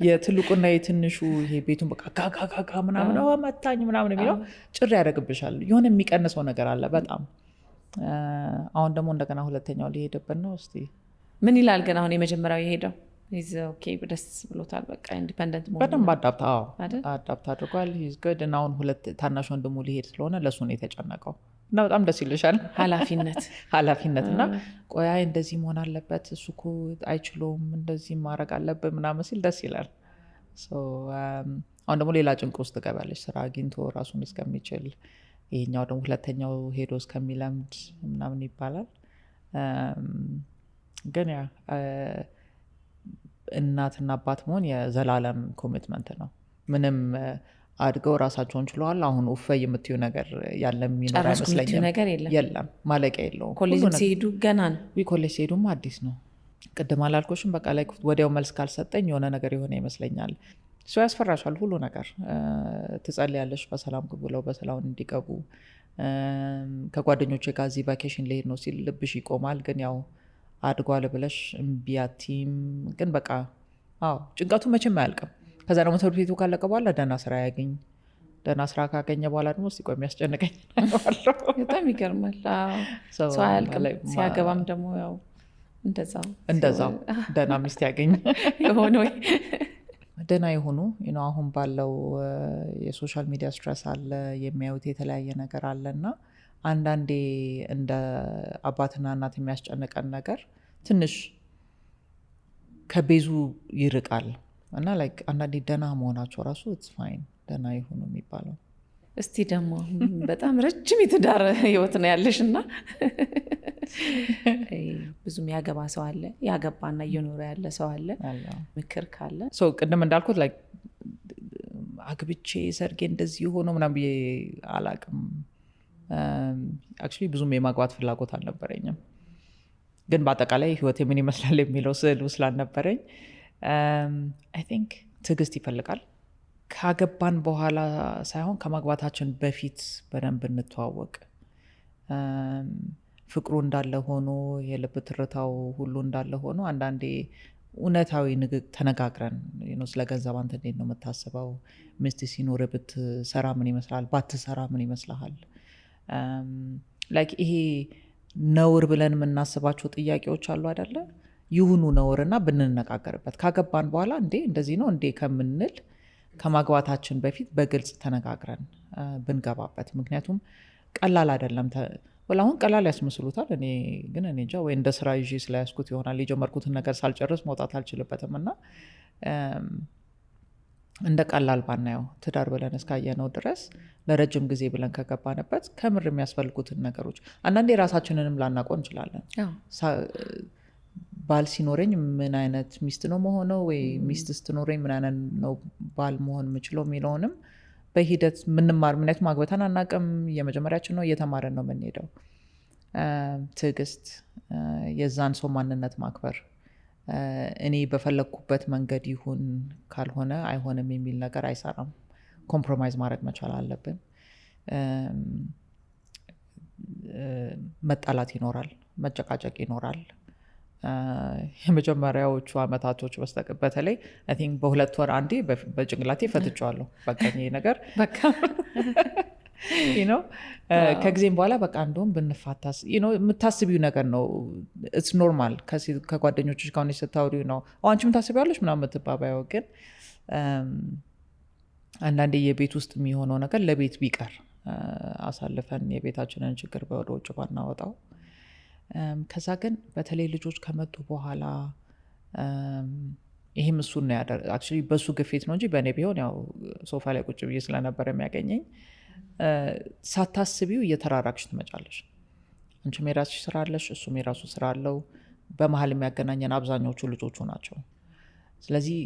የትልቁና የትንሹ ይሄ ቤቱን በቃ ጋጋጋጋ ምናምን መታኝ ምናምን የሚለው ጭር ያደርግብሻል። የሆነ የሚቀንሰው ነገር አለ በጣም። አሁን ደግሞ እንደገና ሁለተኛው ሊሄድብን ነው። እስቲ ምን ይላል ግን አሁን የመጀመሪያው የሄደው ደስ ብሎታል። በቃ ኢንዲፔንደንት መሆን በደንብ አዳፕት አድርጓል። ሂዝ ጉድ። እና አሁን ሁለት ታናሽ ወንድሙ ሊሄድ ስለሆነ ለእሱ ነው የተጨነቀው እና በጣም ደስ ይልሻል። ኃላፊነት እና ቆይ እንደዚህ መሆን አለበት እሱ እኮ አይችለውም እንደዚህ ማድረግ አለብን ምናምን ሲል ደስ ይላል። አሁን ደግሞ ሌላ ጭንቅ ውስጥ ትገባለች ስራ አግኝቶ ራሱን እስከሚችል። ይሄኛው ደግሞ ሁለተኛው ሄዶ እስከሚለምድ ምናምን ይባላል። ግን ያ እናትና አባት መሆን የዘላለም ኮሚትመንት ነው። ምንም አድገው ራሳቸውን ችለዋል። አሁን ውፈይ የምትዩ ነገር ያለ የሚኖር አይመስለኝም። የለም ማለቂያ የለውም። ኮሌጅ ሲሄዱ ገና ነው። ኮሌጅ ሲሄዱም አዲስ ነው። ቅድም አላልኩሽም? በቃ ላይ ወዲያው መልስ ካልሰጠኝ የሆነ ነገር የሆነ ይመስለኛል። ሰው ያስፈራሻል ሁሉ ነገር። ትጸልያለሽ በሰላም ብለው በሰላም እንዲገቡ። ከጓደኞቼ ጋር እዚህ ቫኬሽን ልሄድ ነው ሲል ልብሽ ይቆማል። ግን ያው አድጓል ብለሽ እምቢያቲም ግን በቃ ጭንቀቱ መቼም አያልቅም። ከዛ ደግሞ ትምህርት ቤቱ ካለቀ በኋላ ደህና ስራ ያገኝ። ደህና ስራ ካገኘ በኋላ ደግሞ እስቲ ቆይ የሚያስጨንቀኝ በጣም ይገርማል። ሰው አያልቅም። ሲያገባም ደግሞ ያው እንደዛው ደህና ሚስት ያገኝ የሆነ ወይ ደህና የሆኑ አሁን ባለው የሶሻል ሚዲያ ስትረስ አለ፣ የሚያዩት የተለያየ ነገር አለ እና አንዳንዴ እንደ አባትና እናት የሚያስጨንቀን ነገር ትንሽ ከቤዙ ይርቃል እና ላይክ አንዳንዴ ደህና መሆናቸው ራሱ ኢትስ ፋይን ደህና ይሁኑ የሚባለው። እስቲ ደግሞ በጣም ረጅም የትዳር ህይወት ነው ያለሽ እና ብዙም ያገባ ሰው አለ፣ ያገባና እየኖረ ያለ ሰው አለ። ምክር ካለ ቅድም እንዳልኩት ላይክ አግብቼ ሰርጌ እንደዚህ የሆነው ምናምን ብዬ አላቅም። አክቹዋሊ ብዙም የማግባት ፍላጎት አልነበረኝም። ግን በአጠቃላይ ህይወት ምን ይመስላል የሚለው ስዕሉ ስላልነበረኝ አይ ቲንክ ትዕግስት ይፈልጋል። ካገባን በኋላ ሳይሆን ከማግባታችን በፊት በደንብ እንተዋወቅ። ፍቅሩ እንዳለ ሆኖ የልብ ትርታው ሁሉ እንዳለ ሆኖ አንዳንዴ እውነታዊ ተነጋግረን ስለ ገንዘብ አንተ እንዴት ነው የምታስበው? ሚስት ሲኖር ብትሰራ ምን ይመስላል? ባትሰራ ምን ይመስልሃል? ላይክ ይሄ ነውር ብለን የምናስባቸው ጥያቄዎች አሉ አይደለ? ይሁኑ ነውርና ብንነጋገርበት። ካገባን በኋላ እንዴ እንደዚህ ነው እንዴ ከምንል ከማግባታችን በፊት በግልጽ ተነጋግረን ብንገባበት። ምክንያቱም ቀላል አይደለም። አሁን ቀላል ያስመስሉታል። እኔ እንጃ ወይ እንደ ስራ ይዤ ስለያዝኩት ይሆናል የጀመርኩትን ነገር ሳልጨርስ መውጣት አልችልበትም እና እንደ ቀላል ባናየው ትዳር ብለን እስካየነው ድረስ ለረጅም ጊዜ ብለን ከገባንበት ከምር የሚያስፈልጉትን ነገሮች አንዳንዴ ራሳችንንም ላናውቀው እንችላለን። ባል ሲኖረኝ ምን አይነት ሚስት ነው መሆነው ወይ ሚስት ስትኖረኝ ምን አይነት ነው ባል መሆን የምችለው የሚለውንም በሂደት ምንማር። ምክንያቱም ማግበታን አናውቅም፣ የመጀመሪያችን ነው፣ እየተማረን ነው የምንሄደው። ትዕግስት፣ የዛን ሰው ማንነት ማክበር፣ እኔ በፈለግኩበት መንገድ ይሁን ካልሆነ አይሆንም የሚል ነገር አይሰራም። ኮምፕሮማይዝ ማድረግ መቻል አለብን። መጣላት ይኖራል፣ መጨቃጨቅ ይኖራል። የመጀመሪያዎቹ አመታቶች በተለይ አይ ቲንክ በሁለት ወር አንዴ በጭንቅላቴ ፈትቼዋለሁ። በቃ ይሄ ነገር በቃ ከጊዜም በኋላ በቃ እንደውም ብንፋታስ የምታስቢው ነገር ነው። ኢትስ ኖርማል። ከጓደኞችሽ ከሆነ ስታወሪው ነው አንቺ የምታስቢዋለሽ ምናምን የምትባባየው። ግን አንዳንዴ የቤት ውስጥ የሚሆነው ነገር ለቤት ቢቀር አሳልፈን የቤታችንን ችግር ወደ ውጭ ባናወጣው። ከዛ ግን በተለይ ልጆች ከመጡ በኋላ ይህም እሱን ነው አክቹዋሊ በሱ ግፊት ነው እንጂ በእኔ ቢሆን ያው ሶፋ ላይ ቁጭ ብዬ ስለነበረ የሚያገኘኝ ሳታስቢው እየተራራቅሽ ትመጫለሽ። አንቺም የራስሽ ስራ አለሽ፣ እሱም የራሱ ስራ አለው። በመሀል የሚያገናኘን አብዛኞቹ ልጆቹ ናቸው። ስለዚህ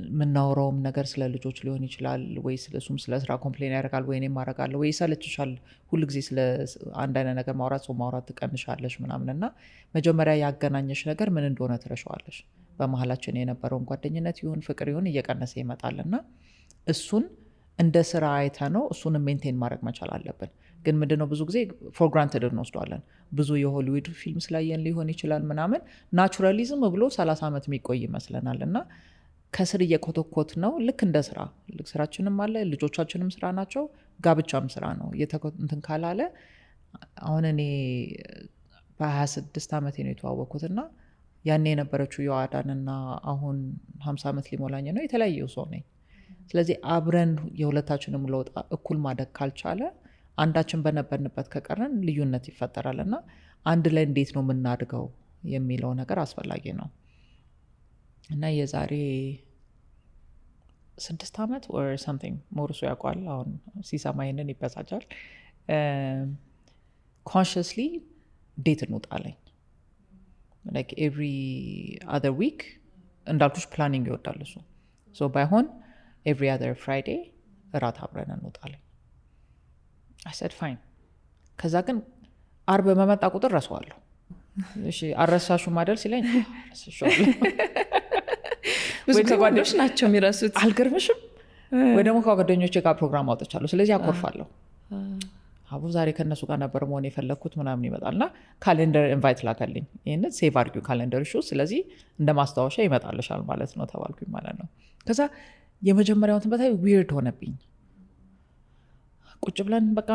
የምናወራውም ነገር ስለ ልጆች ሊሆን ይችላል ወይ እሱም ስለ ስራ ኮምፕሌን ያደርጋል ወይ እኔም አደርጋለሁ ወይ ይሰለችሻል። ሁሉ ጊዜ ስለ አንድ አይነት ነገር ማውራት ትቀንሻለሽ ምናምን እና መጀመሪያ ያገናኘሽ ነገር ምን እንደሆነ ትረሻዋለሽ። በመሀላችን የነበረውን ጓደኝነት ይሁን ፍቅር ይሁን እየቀነሰ ይመጣል እና እሱን እንደ ስራ አይተ ነው እሱን ሜንቴን ማድረግ መቻል አለብን። ግን ምንድነው ብዙ ጊዜ ፎር ግራንትድ እንወስደዋለን። ብዙ የሆሊውድ ፊልም ስላየን ሊሆን ይችላል ምናምን ናቹራሊዝም ብሎ 30 ዓመት የሚቆይ ይመስለናል። እና ከስር እየኮተኮት ነው ልክ እንደ ስራ ስራችንም አለ፣ ልጆቻችንም ስራ ናቸው፣ ጋብቻም ስራ ነው። እንትን ካላለ አሁን እኔ በ26 ዓመቴ ነው የተዋወቅኩትና ያኔ የነበረችው ዮአዳንና አሁን 50 ዓመት ሊሞላኝ ነው። የተለያየው ሰው ነኝ። ስለዚህ አብረን የሁለታችንም ለውጥ እኩል ማደግ ካልቻለ አንዳችን በነበርንበት ከቀረን ልዩነት ይፈጠራል። እና አንድ ላይ እንዴት ነው የምናድገው የሚለው ነገር አስፈላጊ ነው። እና የዛሬ 6 ዓመት or something ሞርሱ ያውቋል አሁን ሲሰማ ይሄንን ይበሳጫል። consciously ዴት እንውጣለኝ like every other week እንዳልኩሽ ፕላኒንግ ይወዳል እሱ። so ባይሆን every other Friday እራት አብረን እንውጣለኝ። I said fine። ከዛ ግን አርብ በመጣ ቁጥር ረሳዋለሁ። እሺ አረሳሹ ማደል ሲለኝ ረሳሻለሁ። ብዙ ጓደኞች ናቸው የሚረሱት። አልገርምሽም? ወይ ደግሞ ከጓደኞቼ ጋር ፕሮግራም አውጥቻለሁ፣ ስለዚህ አኮርፋለሁ። አቡ ዛሬ ከነሱ ጋር ነበር መሆን የፈለግኩት ምናምን ይመጣልና ካሌንደር ኢንቫይት ላከልኝ። ይህንን ሴቭ አድርጊው ካሌንደር ሹ፣ ስለዚህ እንደ ማስታወሻ ይመጣልሻል ማለት ነው ተባልኩኝ ማለት ነው። ከዛ የመጀመሪያውን ትንበታይ ዊርድ ሆነብኝ። ቁጭ ብለን በቃ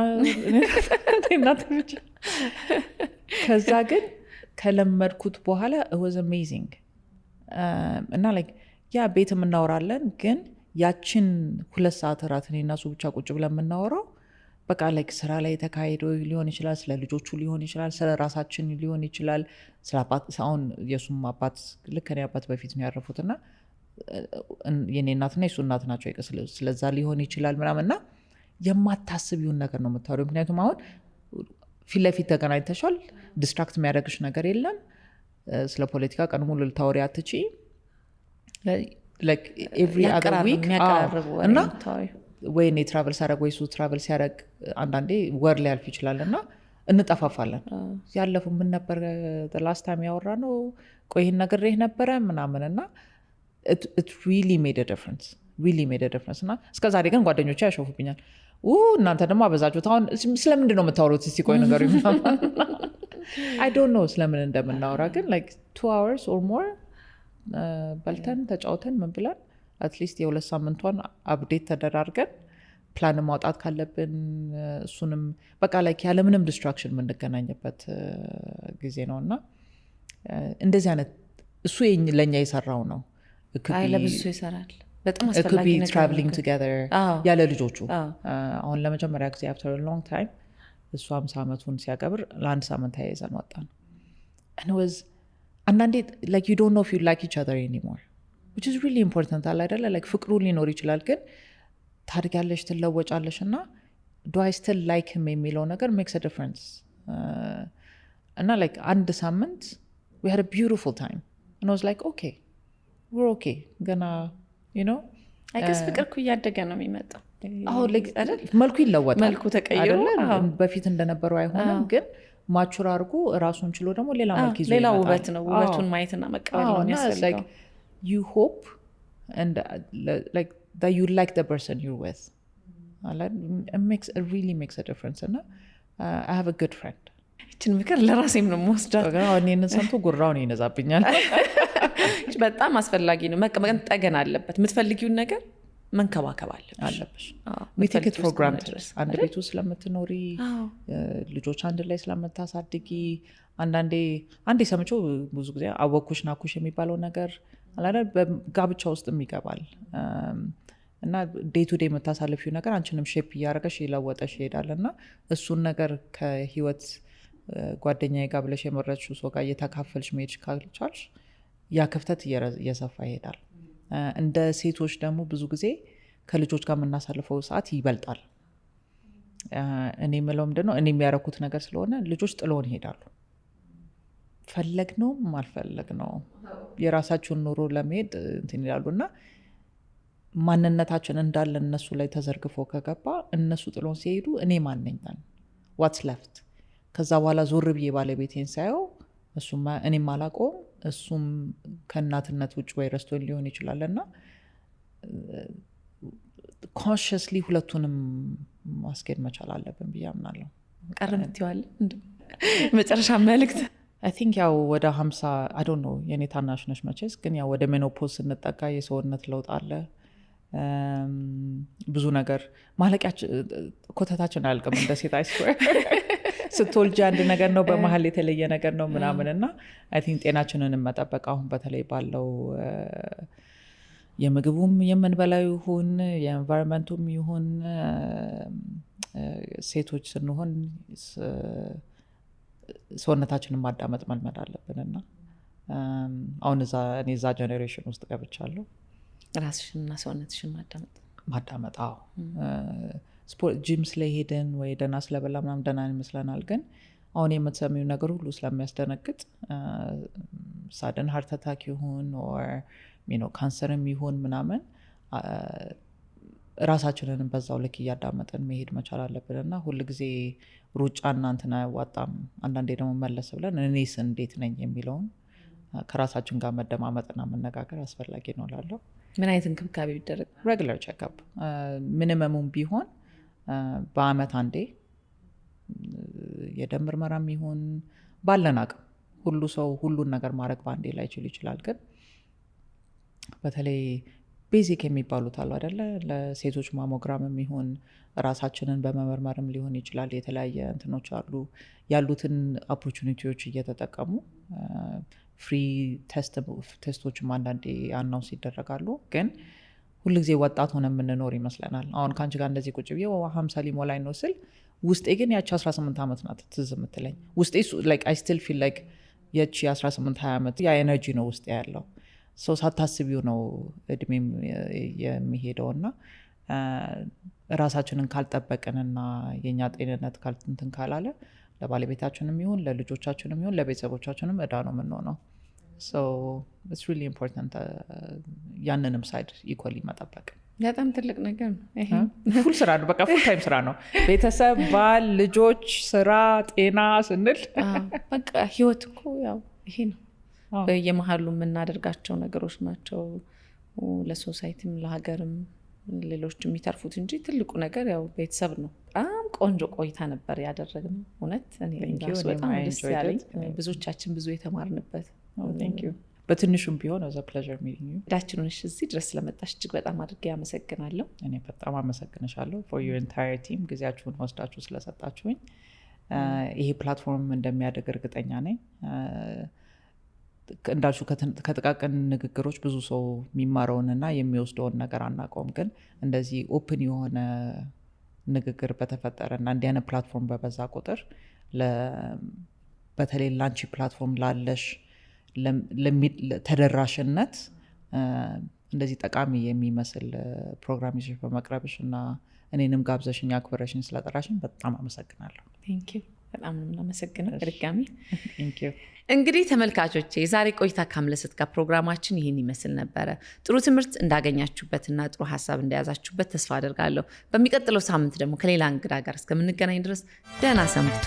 እናት ብቻ። ከዛ ግን ከለመድኩት በኋላ it was amazing። እና like ያ ቤት የምናወራለን፣ ግን ያችን 2 ሰዓት እራት እኔና እሱ ብቻ ቁጭ ብለን የምናወራው በቃ like ስራ ላይ ተካሂዶ ሊሆን ይችላል፣ ስለ ልጆቹ ሊሆን ይችላል፣ ስለ ራሳችን ሊሆን ይችላል፣ ስለ አባት። አሁን የሱም አባት ልክ እኔ አባት በፊት ነው ያረፉትና የኔ እናትና የሱ እናት ናቸው። ስለዛ ሊሆን ይችላል ምናምንና የማታስቢውን ነገር ነው የምታወሪው። ምክንያቱም አሁን ፊት ለፊት ተገናኝተሻል፣ ዲስትራክት የሚያደርግሽ ነገር የለም። ስለ ፖለቲካ ቀን ሙሉ ልታወሪ አትችይ። ኤቭሪ አዘር ዊክ እና ወይ እኔ ትራቨል ሲያደርግ ወይ እሱ ትራቨል ሲያደርግ አንዳንዴ ወር ሊያልፍ ይችላል እና እንጠፋፋለን። ያለፈው ምን ነበር ላስት ታይም ያወራ ነው፣ ቆይ ይህን ነግሬህ ነበረ ምናምን እና it really made a difference እና እስከዛሬ ግን ጓደኞቼ ያሾፉብኛል። እናንተ ደግሞ አበዛችሁት፣ አሁን ስለምንድን ነው የምታወሩት? እስቲ ቆይ ነገሩ I don't know ስለምን እንደምናወራ፣ ግን like 2 hours or more በልተን ተጫውተን ምን ብለን አትሊስት የ2 ሳምንቷን አፕዴት ተደራርገን ፕላን ማውጣት ካለብን እሱንም በቃ ላይ ያለምንም ዲስትራክሽን የምንገናኝበት ጊዜ ነው። እና እንደዚህ አይነት እሱ ለእኛ የሰራው ነው። ለብዙ ይሰራል። በጣም አስፈላጊ ነገር ነው። ትራቭሊንግ ቱጌዘር ያለ ልጆቹ አሁን ለመጀመሪያ ጊዜ after a long time እሱ 50 ዓመቱን ሲያከብር ለ1 ሳምንት ተያይዘን ወጣን። and was አንዳንዴ like you don't know if you like each other anymore, which is really important አለ አይደለ? like ፍቅሩ ሊኖር ይችላል፣ ግን ታድጊያለሽ፣ ትለወጫለሽ እና do I still like him የሚለው ነገር makes a difference። እና like 1 ሳምንት we had a beautiful time and I was like okay we're okay ገና you know I guess ፍቅር እኮ እያደገ ነው የሚመጣው። መልኩ ይለወጣል፣ መልኩ ተቀይሮ በፊት እንደነበረው አይሆንም፣ ግን ማቹር አድርጎ ራሱን ችሎ ደግሞ ሌላ መልክ ይዞ ሌላ ውበት ነው። ውበቱን ማየትና መቀበል ነው የሚያስፈልገው። you hope and like that you like the person you're with. It really makes a difference. And I have a good friend. እችን ምክር ለራሴም ነው የምወስዳት። እኔን ሰምቶ ጉራውን ይነዛብኛል። በጣም አስፈላጊ ነው። መጠገን አለበት። የምትፈልጊውን ነገር መንከባከብ አለብሽ። we take it for granted። አንድ ቤት ውስጥ ስለምትኖሪ ልጆች አንድ ላይ ስለምታሳድጊ አንዴ ሰምቼው ብዙ ጊዜ አወኩሽ ናኩሽ የሚባለው ነገር አላለ በጋብቻ ውስጥም ይገባል። እና ዴይ ቱ ዴይ የምታሳልፊው ነገር አንቺንም ሼፕ እያደረገሽ ይለወጠሽ ይሄዳል። እና እሱን ነገር ከህይወት ጓደኛዬ ጋር ብለሽ የመረጥሽው ሰው ጋር እየተካፈልሽ መሄድ ካልቻልሽ ያ ክፍተት እየሰፋ ይሄዳል። እንደ ሴቶች ደግሞ ብዙ ጊዜ ከልጆች ጋር የምናሳልፈው ሰዓት ይበልጣል። እኔ የምለው ምንድን ነው እኔ የሚያረኩት ነገር ስለሆነ ልጆች ጥለውን ይሄዳሉ። ፈለግ ነው ማልፈለግ ነው የራሳቸውን ኑሮ ለመሄድ እንትን ይላሉ። እና ማንነታችን እንዳለ እነሱ ላይ ተዘርግፎ ከገባ እነሱ ጥለውን ሲሄዱ እኔ ማነኝ ዋትስ ለፍት? ከዛ በኋላ ዞር ብዬ ባለቤቴን ሳየው እሱም እኔም አላውቀውም፣ እሱም ከእናትነት ውጭ ወይ ረስቶን ሊሆን ይችላል። እና ኮንሽስሊ ሁለቱንም ማስኬድ መቻል አለብን ብዬ አምናለሁ። ቀርምትዋል መጨረሻ መልእክት I think ያው ወደ 50 I don't know የኔ ታናሽ ነሽ መቼስ ግን ያው ወደ ሜኖፖዝ ስንጠጋ የሰውነት ለውጥ አለ ብዙ ነገር ማለቂያችን ኮተታችን አያልቅም እንደ ሴት I swear ስትወልጂ አንድ ነገር ነው በመሀል የተለየ ነገር ነው ምናምን እና I think ጤናችንን መጠበቅ አሁን በተለይ ባለው የምግቡም የምንበላው ይሁን የኤንቫይሮንመንቱም ይሁን ሴቶች ስንሆን ሰውነታችንን ማዳመጥ መልመድ አለብንና አሁን እኔ እዛ ጀኔሬሽን ውስጥ ገብቻለሁ ራስሽንና ሰውነትሽን ማዳመጥ አዎ ስፖርት ጂም ስለሄድን ወይ ደህና ስለበላ ምናምን ደህና ይመስለናል ግን አሁን የምትሰሚው ነገር ሁሉ ስለሚያስደነግጥ ሳደን ሃርት አታክ ይሁን or ካንሰርም ይሁን ምናምን ራሳችንን በዛው ልክ እያዳመጥን መሄድ መቻል አለብንና ሁሉ ጊዜ ሩጫና እንትና ያዋጣም አንዳንዴ ደግሞ መለስ ብለን እኔስ እንዴት ነኝ የሚለውን ከራሳችን ጋር መደማመጥና መነጋገር አስፈላጊ ነው ላለው ምን አይነት እንክብካቤ ቢደረግ ሬጉላር ቼክአፕ ሚኒመሙም ቢሆን በአመት አንዴ የደም ምርመራም ይሁን ባለን አቅም ሁሉ ሰው ሁሉን ነገር ማድረግ ባንዴ ላይ ይችላል ግን በተለይ ቤዚክ የሚባሉት አሉ አይደለ ለሴቶች ማሞግራምም ይሁን ራሳችንን በመመርመርም ሊሆን ይችላል የተለያየ እንትኖች አሉ ያሉትን ኦፖርቹኒቲዎች እየተጠቀሙ ፍሪ ቴስቶችም አንዳንዴ አናውንስ ይደረጋሉ ግን ሁሉ ጊዜ ወጣት ሆነ የምንኖር ይመስለናል አሁን ካንቺ ጋር እንደዚህ ቁጭ ብዬ 50 ሊሞላኝ ነው ስል ውስጤ ግን ያቺ 18 ዓመት ናት ትዝ የምትለኝ ውስጤ like I still feel like ያቺ 18 20 ዓመት ያ ኤነርጂ ነው ውስጤ ያለው ሰው ሳታስቢው ነው እድሜም የሚሄደውና ራሳችንን ካልጠበቅንና የኛ ጤንነት ካልተንትን ካላለ ለባለቤታችንም ይሁን ለልጆቻችንም ይሁን ለቤተሰቦቻችንም እዳ ነው የምንሆነው so it's really important ያንንም ሳይድ ኢኳሊ መጠበቅ በጣም ትልቅ ነገር ነው ይሄ ፉል ስራ ነው በቃ ፉል ታይም ስራ ነው ቤተሰብ ባል ልጆች ስራ ጤና ስንል በቃ ህይወት እኮ ያው ይሄ ነው በየመሃሉ የምናደርጋቸው ነገሮች ናቸው ለሶሳይቲም ለሀገርም ሌሎች የሚተርፉት እንጂ ትልቁ ነገር ያው ቤተሰብ ነው በጣም ቆንጆ ቆይታ ነበር ያደረግነው እውነት እኔ ራሱ በጣም ደስ ያለኝ ብዙዎቻችን ብዙ የተማርንበት thank you በትንሹም ቢሆን as a pleasure meeting you ዳችንሽ እዚህ ድረስ ስለመጣሽ እጅግ በጣም አድርጌ አመሰግናለሁ እኔ በጣም አመሰግንሻለሁ for your entire team ጊዜያችሁን ወስዳችሁ ስለሰጣችሁኝ ይሄ ፕላትፎርም እንደሚያደግ እርግጠኛ ነኝ እንዳልሹ ከጥቃቅን ንግግሮች ብዙ ሰው የሚማረውንና የሚወስደውን ነገር አናውቀውም ግን እንደዚህ ኦፕን የሆነ ንግግር በተፈጠረና እንዲህ አይነት ፕላትፎርም በበዛ ቁጥር በተለይ ላንቺ ፕላትፎርም ላለሽ ተደራሽነት እንደዚህ ጠቃሚ የሚመስል ፕሮግራም ይዘሽ በመቅረብሽ እና እኔንም ጋብዘሽኝ አክብረሽኝ ስለጠራሽኝ በጣም አመሰግናለሁ ቴንክ ዩ በጣም እናመሰግናለን በድጋሚ ቴንክ ዩ እንግዲህ ተመልካቾቼ የዛሬ ቆይታ ካምለሰት ጋር ፕሮግራማችን ይህን ይመስል ነበረ ጥሩ ትምህርት እንዳገኛችሁበትና ጥሩ ሀሳብ እንደያዛችሁበት ተስፋ አደርጋለሁ በሚቀጥለው ሳምንት ደግሞ ከሌላ እንግዳ ጋር እስከምንገናኝ ድረስ ደህና ሰንብቱ